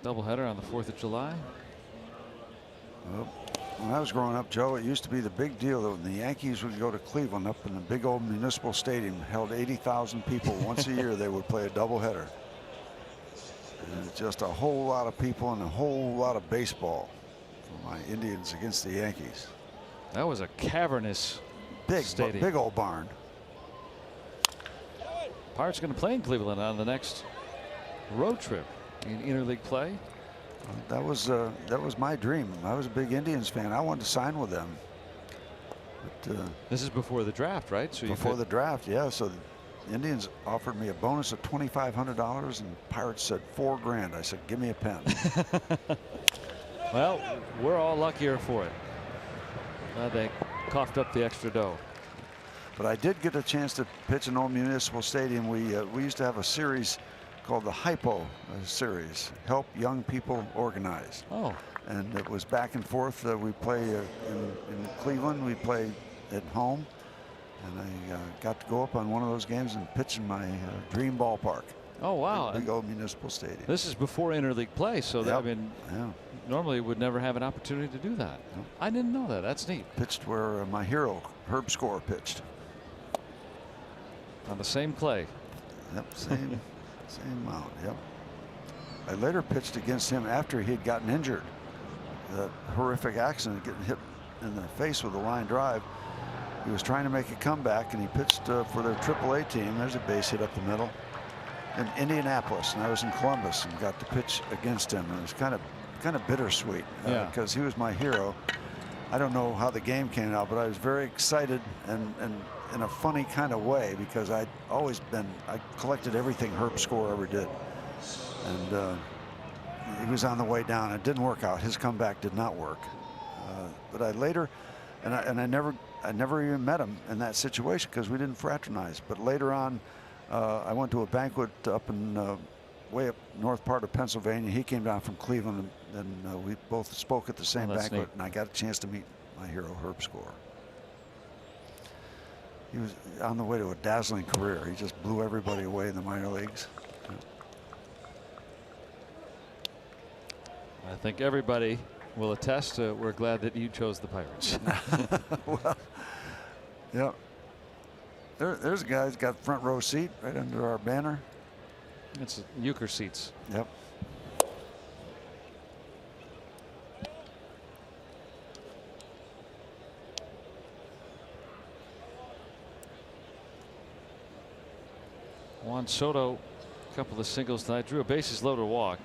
doubleheader on the 4th of July.
Well, when I was growing up, Joe, it used to be the big deal that when the Yankees would go to Cleveland up in the big old municipal stadium, held 80,000 people once a year, they would play a doubleheader. And it's just a whole lot of people and a whole lot of baseball for my Indians against the Yankees.
That was a cavernous stadium.
Big old barn.
Pirates going to play in Cleveland on the next road trip in interleague play.
That was my dream. I was a big Indians fan. I wanted to sign with them. But,
this is before the draft, right? So
before the draft, yeah. So the Indians offered me a bonus of $2,500, and Pirates said $4 grand. I said, "Give me a pen."
Well, we're all luckier for it. They coughed up the extra dough.
But I did get a chance to pitch in Old Municipal Stadium. We used to have a series called the Hypo series, Help Young People Organize.
Oh.
And it was back and forth. We play in Cleveland. We play at home. And I got to go up on one of those games and pitch in my dream ballpark.
Oh, wow.
Big old Municipal Stadium.
This is before interleague play, so that, I mean,
yeah.
Normally would never have an opportunity to do that. Yep. I didn't know that. That's neat.
Pitched where my hero, Herb Score, pitched.
On the same clay.
Yep, same mound, yep. I later pitched against him after he had gotten injured. That horrific accident, getting hit in the face with a line drive. He was trying to make a comeback, and he pitched for their AAA team. There's a base hit up the middle in Indianapolis, and I was in Columbus and got to pitch against him. And it was kind of bittersweet because he was my hero. I don't know how the game came out, but I was very excited and in a funny kind of way, because I collected everything Herb Score ever did. And he was on the way down. It didn't work out. His comeback did not work. But I later, and I never even met him in that situation because we didn't fraternize. But later on, I went to a banquet up in way up north part of Pennsylvania. He came down from Cleveland, and we both spoke at the same banquet,
neat.
and I got a chance to meet my hero, Herb Score. He was on the way to a dazzling career. He just blew everybody away in the minor leagues.
I think everybody will attest. We're glad that you chose the Pirates.
Well, yeah. There's a guy who's got front row seat right under our banner.
It's euchre seats.
Yep.
Juan Soto, a couple of singles tonight, drew a bases loaded walk.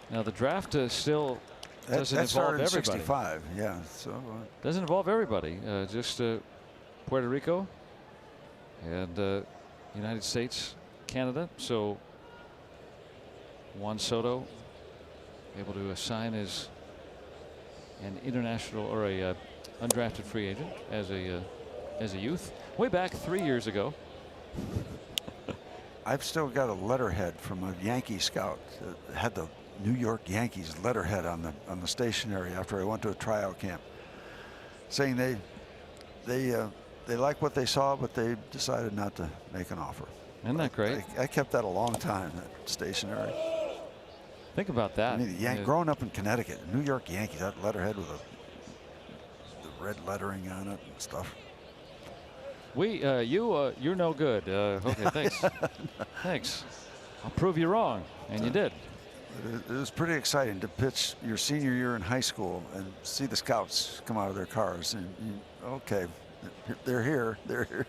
Now the draft still doesn't
that
involve
started in
everybody.
65, yeah. So
Doesn't involve everybody. Just Puerto Rico and United States, Canada. So Juan Soto able to sign as an international or a undrafted free agent as a youth way back 3 years ago.
I've still got a letterhead from a Yankee scout that had the New York Yankees letterhead on the stationery after I went to a tryout camp, saying they like what they saw, but they decided not to make an offer.
Isn't that great?
I kept that a long time, that stationery.
Think about that.
I mean, growing up in Connecticut, New York Yankees, that letterhead with the red lettering on it and stuff.
You're no good. Okay, thanks. Thanks. I'll prove you wrong, and you did.
It was pretty exciting to pitch your senior year in high school and see the scouts come out of their cars and okay, they're here. They're here.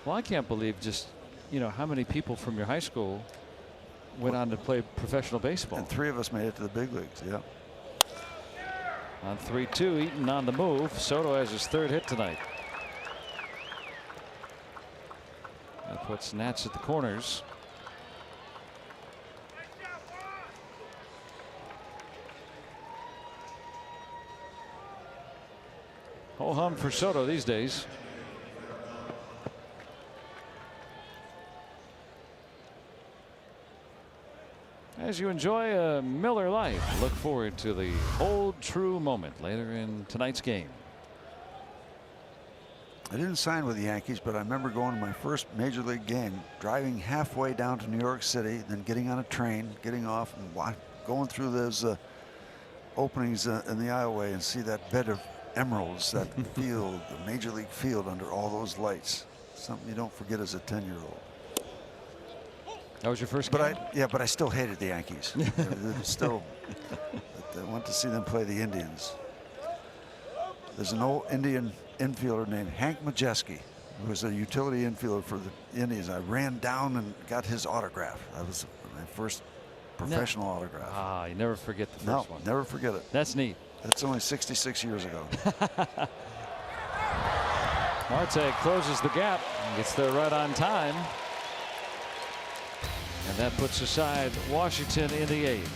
Well, I can't believe just how many people from your high school went on to play professional baseball.
And 3 of us made it to the big leagues. Yeah.
On 3-2, Eaton on the move. Soto has his 3rd hit tonight. That puts Nats at the corners. Ho hum for Soto these days. As you enjoy a Miller Lite, look forward to the Hold True moment later in tonight's game.
I didn't sign with the Yankees, but I remember going to my first major league game, driving halfway down to New York City, then getting on a train, getting off, and going through those openings in the aisleway and see that bed of emeralds, that field, the major league field under all those lights. Something you don't forget as a 10-year-old.
That was your first game?
But I still hated the Yankees. Still, I went to see them play the Indians. There's an old Indian infielder named Hank Majeski, who was a utility infielder for the Indians. I ran down and got his autograph. That was my first professional autograph.
Ah, you never forget the first one.
Never forget it.
That's neat.
That's only 66 years ago.
Marte closes the gap and gets there right on time. And that puts aside Washington in the 8th.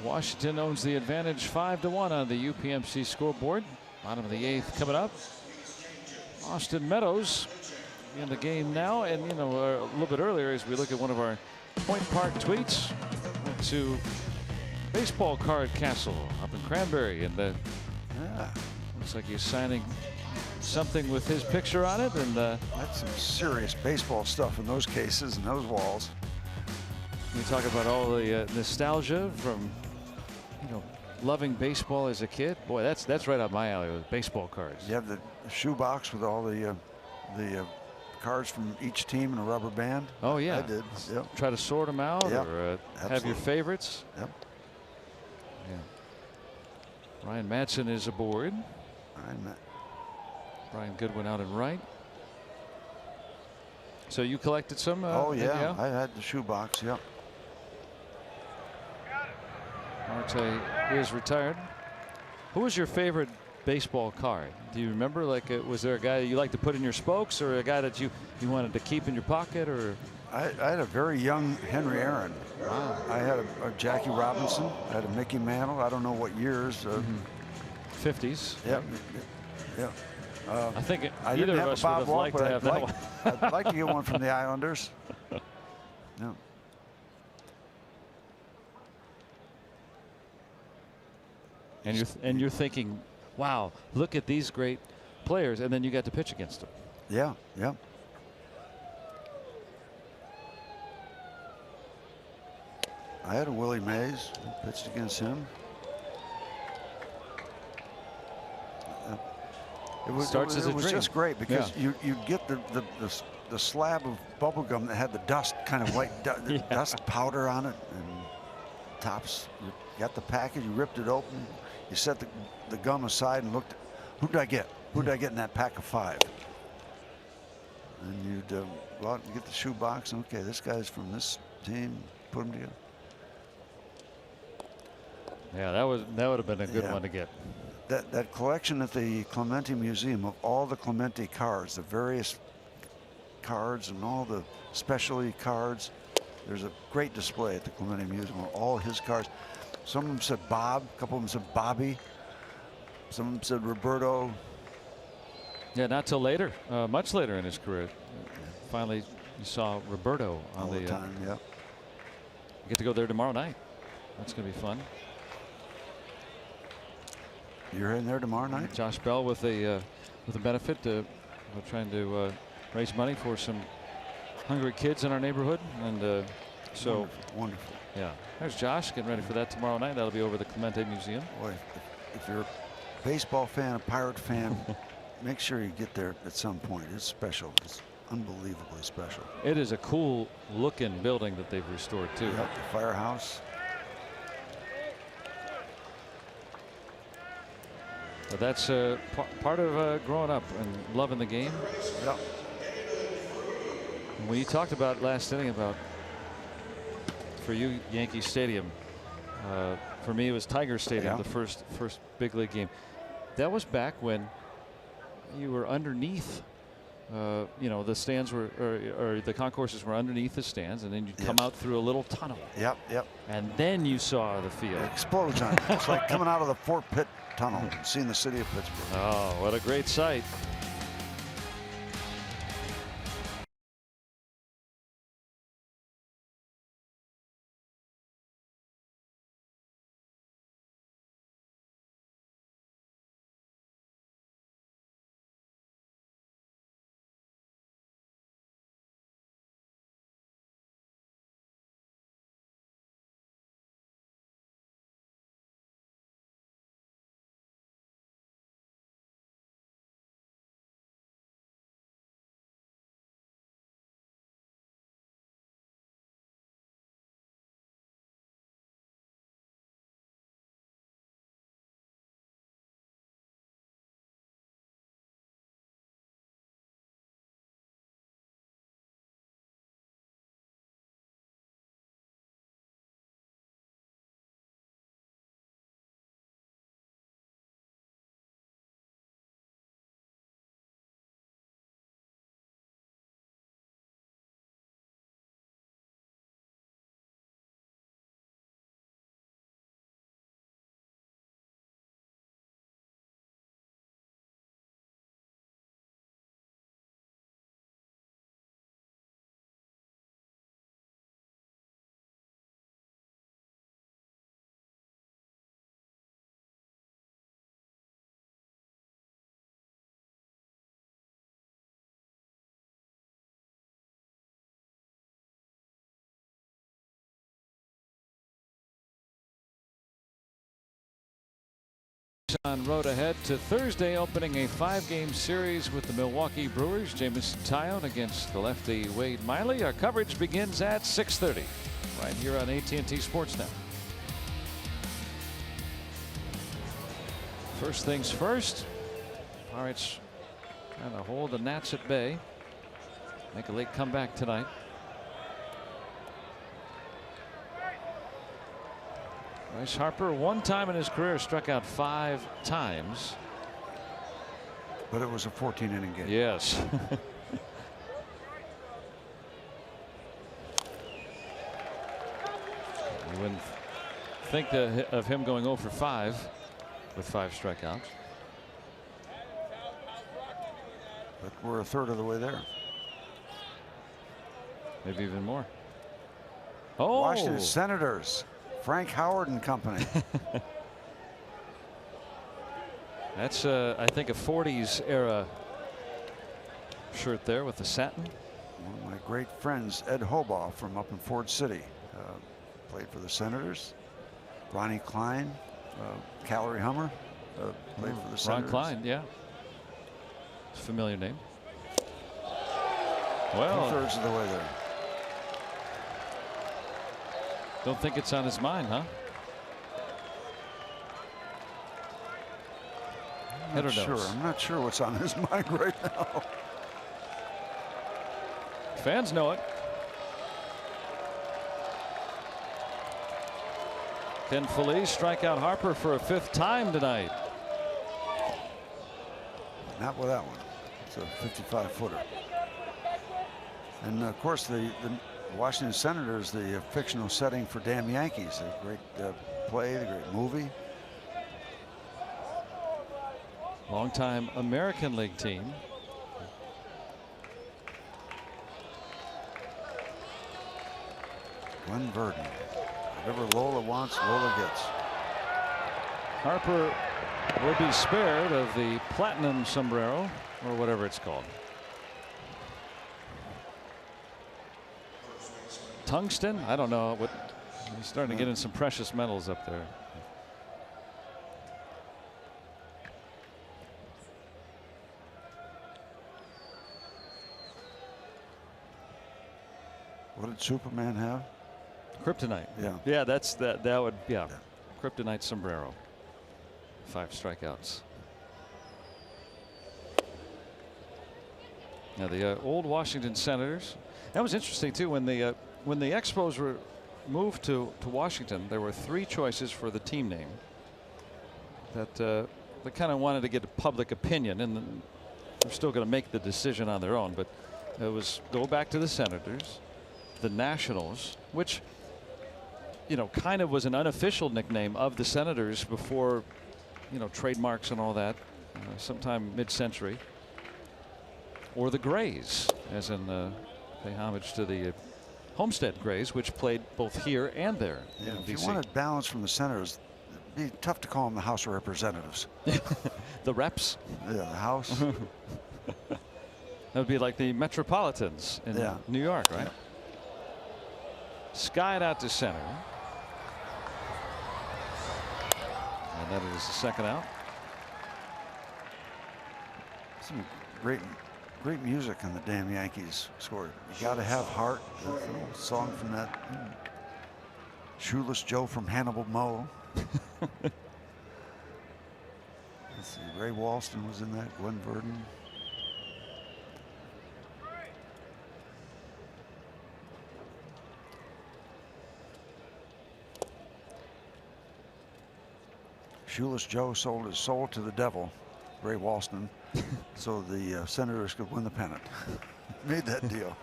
Washington owns the advantage 5-1 on the UPMC scoreboard. Bottom of the 8th coming up. Austin Meadows in the game now, and you know, a little bit earlier as we look at one of our Point Park tweets, went to Baseball Card Castle up in Cranberry, and looks like he's signing something with his picture on it, and
that's some serious baseball stuff in those cases and those walls.
We talk about all the nostalgia from, you know, loving baseball as a kid. Boy, that's right up my alley with baseball cards.
You have the shoebox with all the cards from each team in a rubber band.
Oh yeah,
I did. Yep.
Try to sort them out,
Yep.
or have your favorites.
Yep.
Yeah. Ryan Madsen is aboard. Brian Goodwin out in right. So you collected some?
Oh yeah, I had the shoebox. Yep.
Marte is retired. Who was your favorite baseball card? Do you remember? Like, was there a guy you liked to put in your spokes, or a guy that you wanted to keep in your pocket, or?
I had a very young Henry Aaron.
Wow.
I had a Jackie Robinson. I had a Mickey Mantle. I don't know what years.
50s.
Yep. Yep.
I think
I
either
didn't
of
have
us
a Bob
would have
Walk,
liked to have that one.
I'd like to get one from the Islanders. No.
And you're thinking, wow, look at these great players, and then you got to pitch against them.
Yeah, yeah. I had a Willie Mays. Pitched against him. It was just great because you'd get the slab of bubble gum that had the dust, kind of white dust powder on it, and tops. You got the package, you ripped it open, you set the gum aside and looked. Who did I get? Who did I get in that pack of 5? And you'd go out and get the shoebox. And, okay, this guy's from this team. Put them together.
Yeah, that would have been a good one to get.
That collection at the Clemente Museum of all the Clemente cards, the various cards and all the specialty cards. There's a great display at the Clemente Museum of all his cards. Some of them said Bob, a couple of them said Bobby, some of them said Roberto.
Yeah, not till later, much later in his career. Finally, you saw Roberto on
all the time. Yeah.
You get to go there tomorrow night. That's going to be fun.
You're in there tomorrow night?
Josh Bell with a benefit to trying to raise money for some hungry kids in our neighborhood, and so
wonderful.
Yeah, there's Josh getting ready for that tomorrow night. That'll be over the Clemente Museum.
Boy, if you're a baseball fan, a Pirate fan, make sure you get there at some point. It's special. It's unbelievably special.
It is a cool looking building that they've restored too.
Yep, the firehouse.
But that's part of growing up and loving the game.
Yep.
When you talked about last inning about, for you, Yankee Stadium, for me it was Tiger Stadium, the first big league game. That was back when you were underneath, you know, the stands were, or the concourses were underneath the stands, and then you'd come out through a little tunnel.
Yep, yep.
And then you saw the field.
It explodes on you. It's like coming out of the Fort Pitt tunnel and seeing the city of Pittsburgh.
Oh, what a great sight. On road ahead to Thursday, opening a 5-game series with the Milwaukee Brewers. Jamison Tyone against the lefty Wade Miley. Our coverage begins at 6:30 right here on AT&T Sports Now. First things first, Pirates trying to hold the Nats at bay. Make a late comeback tonight. Bryce Harper, one time in his career, struck out 5 times.
But it was a 14-inning game.
Yes. You wouldn't think of him going 0 for 5 with 5 strikeouts.
But we're a third of the way there.
Maybe even more. Oh,
Washington Senators. Frank Howard and company.
That's I think a 40s era shirt there with the satin.
One of my great friends, Ed Hobaugh from up in Ford City, played for the Senators. Ronnie Klein, Calorie Hummer, played for the Senators.
Ron Klein, yeah. Familiar name. Well,
2/3 of the way there.
Don't think it's on his mind, huh?
I'm not sure what's on his mind right now.
Fans know it. Can Feliz strike out Harper for a 5th time tonight?
Not with that one. It's a 55-footer. And of course, the Washington Senators, the fictional setting for Damn Yankees. A great play, the great movie.
Longtime American League team.
Glenn Verdon. Whatever Lola wants, Lola gets.
Harper will be spared of the platinum sombrero, or whatever it's called. Tungsten? I don't know. What he's starting to get in some precious metals up there.
What did Superman have?
Kryptonite.
Yeah.
Yeah, that would, yeah. Kryptonite sombrero. 5 strikeouts. Now the old Washington Senators. That was interesting too. When the Expos were moved to Washington, there were 3 choices for the team name that they kind of wanted to get a public opinion, and they're still going to make the decision on their own. But it was go back to the Senators, the Nationals, which, you know, kind of was an unofficial nickname of the Senators before, you know, trademarks and all that, sometime mid-century, or the Grays, as in pay homage to the Homestead Grays, which played both here and there.
Yeah,
in
if you
DC.
wanted balance from the Senators, it'd be tough to call them the House of Representatives.
The Reps.
Yeah, the House.
That would be like the Metropolitans in New York, right?
Yeah.
Skied out to center. And that is the second out.
Some great music in the Damn Yankees score. You got to have heart. The little song from that Shoeless Joe from Hannibal Moe. Let's see, Ray Walston was in that. Glenn Verdon. Shoeless Joe sold his soul to the devil, Ray Walston, so the Senators could win the pennant. Made that deal.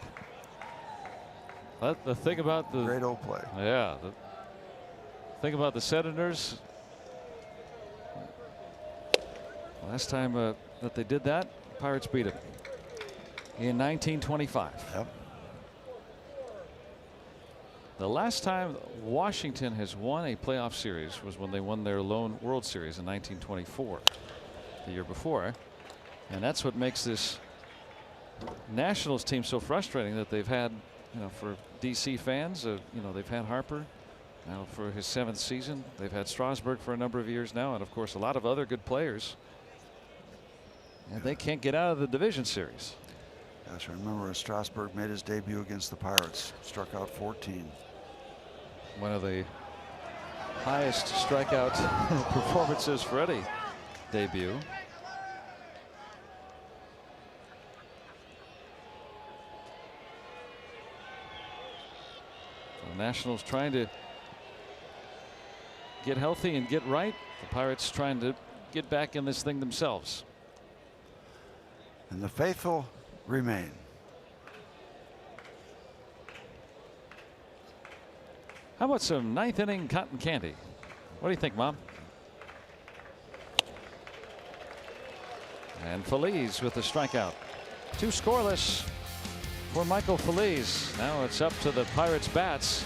The thing about the
great old play.
Yeah. The thing about the Senators. Last time that they did that, Pirates beat them in 1925.
Yep.
The last time Washington has won a playoff series was when they won their lone World Series in 1924, the year before. And that's what makes this Nationals team so frustrating, that they've had, you know, for DC fans, you know, they've had Harper, Now for his 7th season. They've had Strasburg for a number of years now, and of course a lot of other good players. And they can't get out of the division series.
Yes, remember Strasburg made his debut against the Pirates, struck out 14.
One of the highest strikeout performances for any debut. The Nationals trying to get healthy and get right. The Pirates trying to get back in this thing themselves.
And the faithful remain.
How about some 9th inning cotton candy? What do you think, Mom? And Feliz with the strikeout. 2 scoreless for Michael Feliz. Now it's up to the Pirates bats.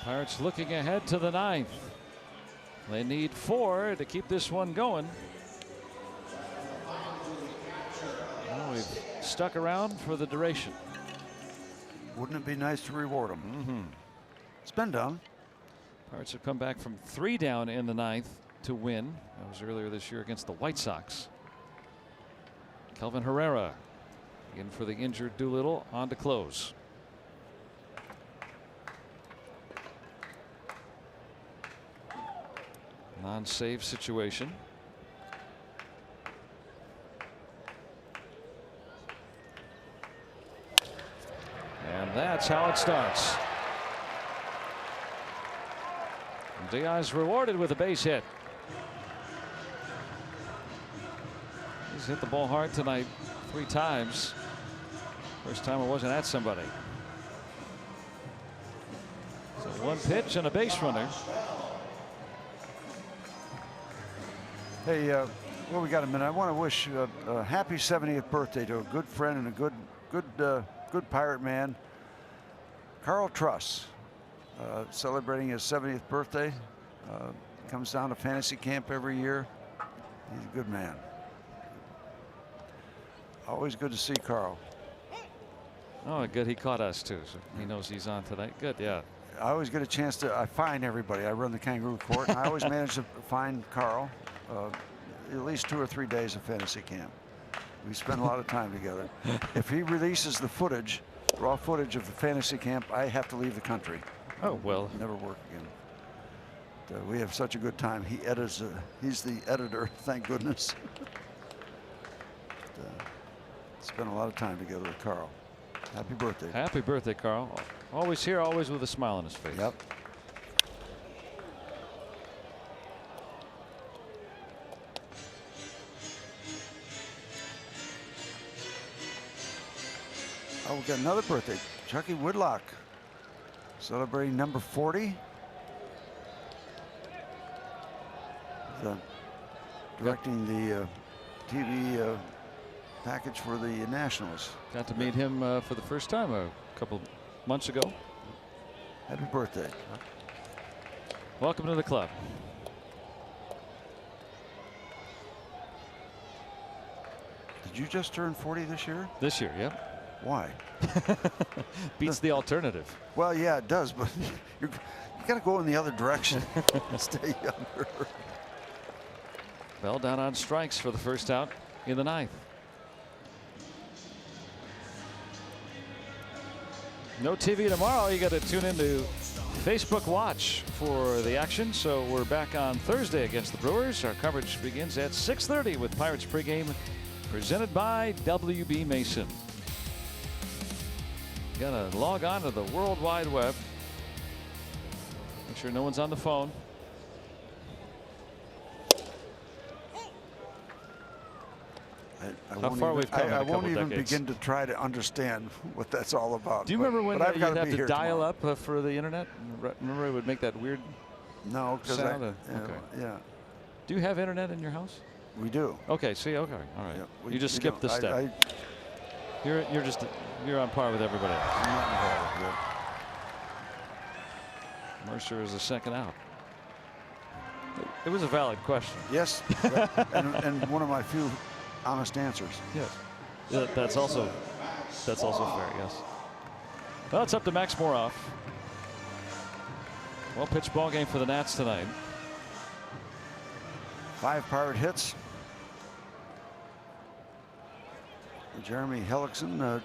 Pirates looking ahead to the 9th. They need 4 to keep this one going. Well, we've stuck around for the duration.
Wouldn't it be nice to reward them? It's been done.
Pirates have come back from 3 down in the 9th to win. That was earlier this year against the White Sox. Kelvin Herrera in for the injured Doolittle on to close. Non-save situation. And that's how it starts. Diaz rewarded with a base hit. He's hit the ball hard tonight 3 times. First time it wasn't at somebody. So 1 pitch and a base runner.
Hey, well, we got a minute. I want to wish a happy 70th birthday to a good friend and a good Pirate man, Carl Truss, celebrating his 70th birthday. Comes down to fantasy camp every year. He's a good man. Always good to see Carl.
Oh, good. He caught us too, so he knows he's on tonight. Good, yeah.
I always get a chance to. I find everybody. I run the Kangaroo Court, and I always manage to find Carl. At least 2 or 3 days of fantasy camp. We spend a lot of time together. If he releases the footage, raw footage of the fantasy camp, I have to leave the country.
Oh, well.
Never work again. We have such a good time. He edits. He's the editor, thank goodness. Spent a lot of time together with Carl. Happy birthday.
Happy birthday, Carl. Always here, always with a smile on his face.
Yep. Oh, we got another birthday. Chucky Whitlock celebrating number 40. Directing the TV package for the Nationals.
Got to meet him for the first time a couple months ago.
Happy birthday.
Welcome to the club.
Did you just turn 40 this year?
This year, yep.
Why?
Beats the alternative.
Well, yeah, it does, but you got to go in the other direction and stay younger.
Bell down on strikes for the first out in the ninth. No TV tomorrow. You got to tune into Facebook Watch for the action. So we're back on Thursday against the Brewers. Our coverage begins at 6:30 with Pirates pregame presented by WB Mason. Got to log on to the World Wide Web. Make sure no one's on the phone. How far we've come in a couple
won't even
decades.
begin to try to understand what that's all about.
Do you remember when
I've
you'd
got to
have
be
to
here
dial
tomorrow.
up for the internet? Remember it would make that weird
No, because
sound?
okay. Yeah,
Do you have internet in your house?
we do.
Okay, see, okay, all right.
Yeah,
You just
we
skipped the
don't-
step. You're on par with everybody else.
I'm not involved with
Mercer is the second out. It was a valid question.
it. Yes, and one of my few honest answers.
Yes. That's also fair, yes. Well, it's up to Max Moroff. Well pitched ball game for the Nats tonight.
5 Pirate hits. Jeremy Hellickson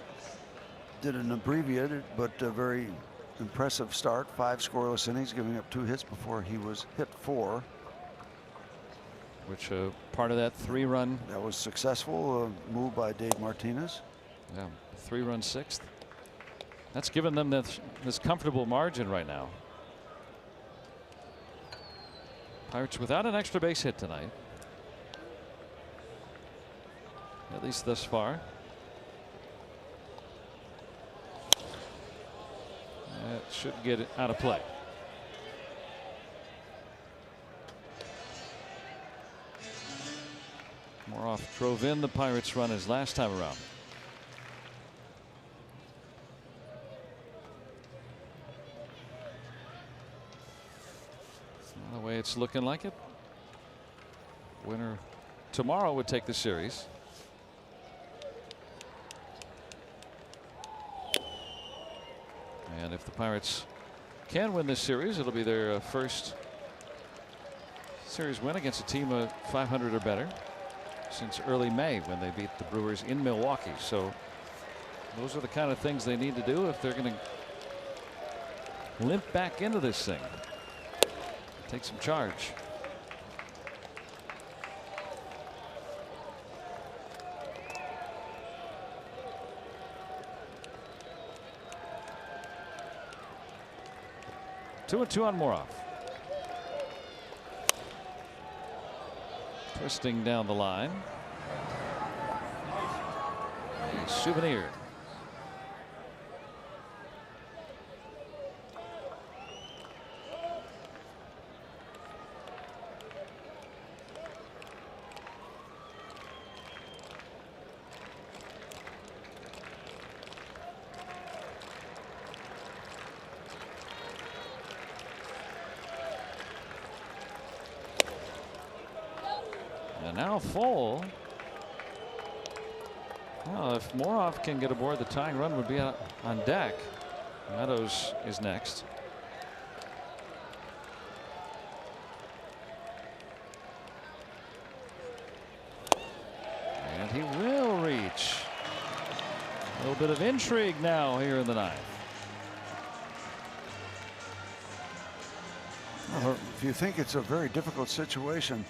did an abbreviated but very impressive start. 5 scoreless innings, giving up 2 hits before he was hit 4.
Which part of that 3-run.
That was successful move by Dave Martinez.
Yeah, 3-run 6th. That's given them this comfortable margin right now. Pirates without an extra base hit tonight. At least thus far. That should get it out of play. Moroff drove in the Pirates run his last time around. Well, the way it's looking like it, winner tomorrow would take the series. And if the Pirates can win this series, it'll be their first series win against a team of 500 or better since early May when they beat the Brewers in Milwaukee. So those are the kind of things they need to do if they're going to limp back into this thing. Take some charge. Two and 2 on Moroff. Twisting down the line. A souvenir. And now full. Well, if Moroff can get aboard, the tying run would be on deck. Meadows is next. And he will reach. A little bit of intrigue now here in the ninth.
Well, if you think it's a very difficult situation,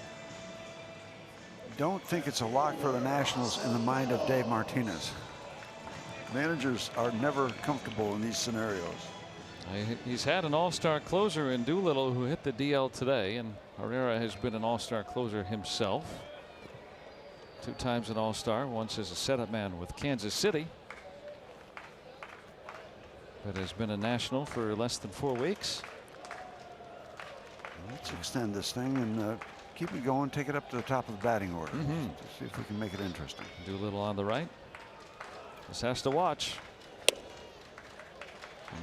don't think it's a lock for the Nationals in the mind of Dave Martinez. Managers are never comfortable in these scenarios.
He's had an all-star closer in Doolittle who hit the DL today, and Herrera has been an all-star closer himself. 2 times an all-star, once as a setup man with Kansas City, but has been a national for less than 4 weeks.
Let's extend this thing and keep it going, take it up to the top of the batting order. To see if we can make it interesting.
Doolittle on the right. This has to watch.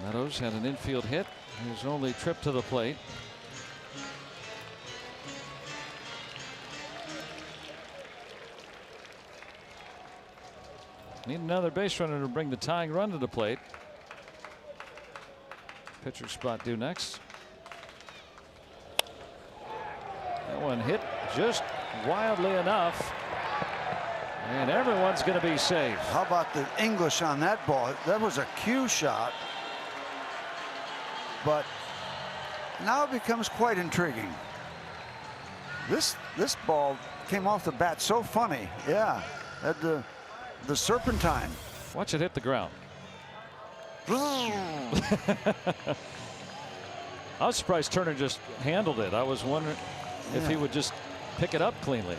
Meadows had an infield hit. His only trip to the plate. Need another base runner to bring the tying run to the plate. Pitcher spot due next. That one hit just wildly enough. And everyone's going to be safe.
How about the English on that ball? That was a cue shot. But now it becomes quite intriguing. This ball came off the bat so funny. Yeah, at the serpentine.
Watch it hit the ground. I was surprised Turner just handled it. I was wondering if he would just pick it up cleanly.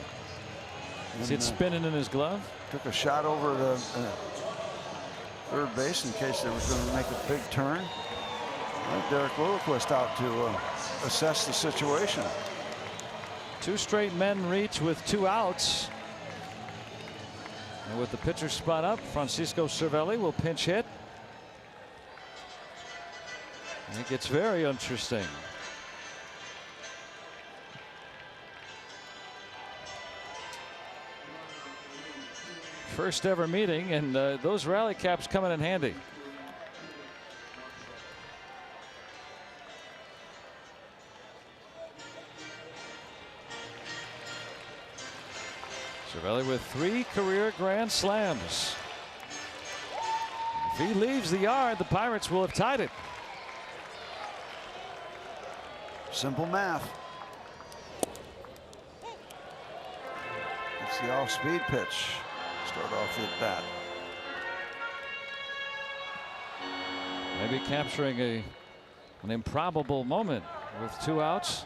See it spinning in his glove?
Took a shot over the third base in case they was going to make a big turn. Derek Lilliquist out to assess the situation.
2 straight men reach with 2 outs. And with the pitcher spot up, Francisco Cervelli will pinch hit. And it gets very interesting. First ever meeting, and those rally caps coming in handy. Cervelli with 3 career grand slams. If he leaves the yard, the Pirates will have tied it.
Simple math. It's the off-speed pitch. Start off the bat.
Maybe capturing an improbable moment with 2 outs.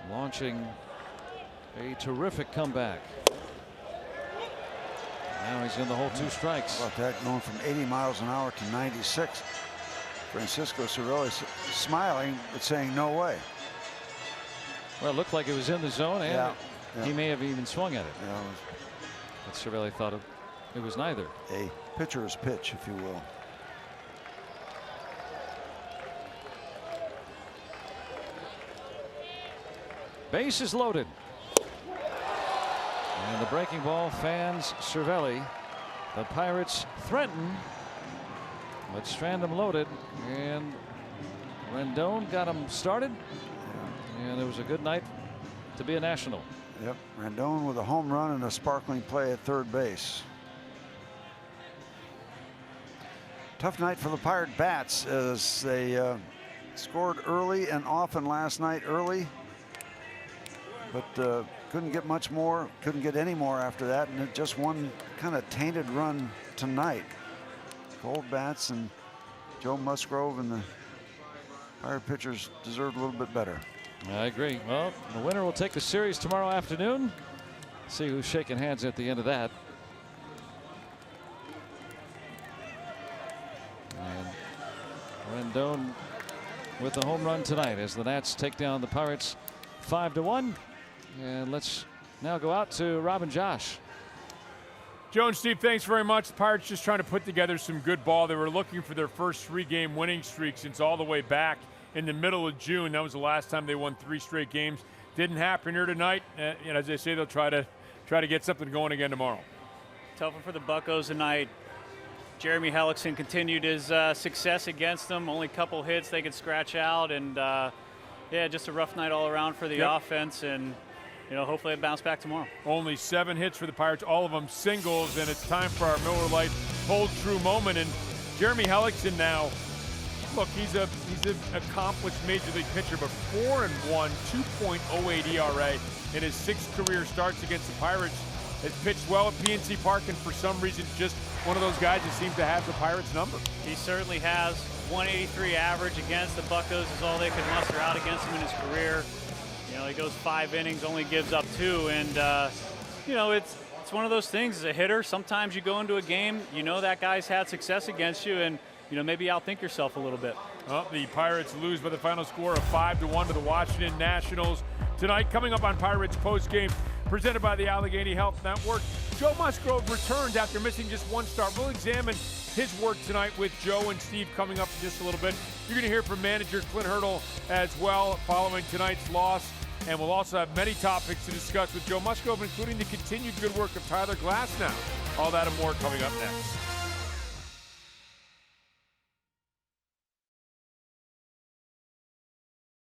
Launching a terrific comeback. Now he's in the hole, 2 strikes.
How about that, going from 80 miles an hour to 96. Francisco Cervelli smiling but saying no way.
Well, it looked like it was in the zone, and he may have even swung at it.
Yeah,
but Cervelli thought it was neither.
A pitcher's pitch, if you will.
Base is loaded. And the breaking ball fans Cervelli. The Pirates threaten, but Strandham loaded, and Rendon got him started. And it was a good night to be a national.
Yep, Rendon with a home run and a sparkling play at third base. Tough night for the Pirate bats as they scored early and often last night early. But couldn't get much more, couldn't get any more after that, and it just one kind of tainted run tonight. Cold bats, and Joe Musgrove and the Pirate pitchers deserved a little bit better.
I agree. Well, the winner will take the series tomorrow afternoon. See who's shaking hands at the end of that. And Rendon with the home run tonight as the Nats take down the Pirates 5-1. And let's now go out to Rob and Josh.
Joe and Steve, thanks very much. The Pirates just trying to put together some good ball. They were looking for their first 3-game winning streak since all the way back in the middle of June. That was the last time they won 3 straight games. Didn't happen here tonight. And as they say, they'll try to get something going again tomorrow.
Tough one for the Buccos tonight. Jeremy Hellickson continued his success against them. Only a couple hits they could scratch out, and yeah, just a rough night all around for the offense. And hopefully it bounce back tomorrow. Only
7 hits for the Pirates, all of them singles, and it's time for our Miller Lite Hold True moment. And Jeremy Hellickson now, look, he's an accomplished major league pitcher, but 4-1, 2.08 ERA in his 6 career starts against the Pirates. has pitched well at PNC Park, and for some reason just one of those guys that seems to have the Pirates' number.
He certainly has. 183 average against the Buccos is all they could muster out against him in his career. You know, he goes 5 innings, only gives up 2, and you know, it's one of those things. As a hitter, sometimes you go into a game, you know that guy's had success against you, and you know, maybe outthink yourself a little bit.
Well, the Pirates lose by the final score of 5-1 to the Washington Nationals tonight. Coming up on Pirates postgame, presented by the Allegheny Health Network, Joe Musgrove returns after missing just 1 start. We'll examine his work tonight with Joe and Steve coming up in just a little bit. You're going to hear from manager Clint Hurdle as well following tonight's loss. And we'll also have many topics to discuss with Joe Musgrove, including the continued good work of Tyler Glasnow. All that and more coming up next.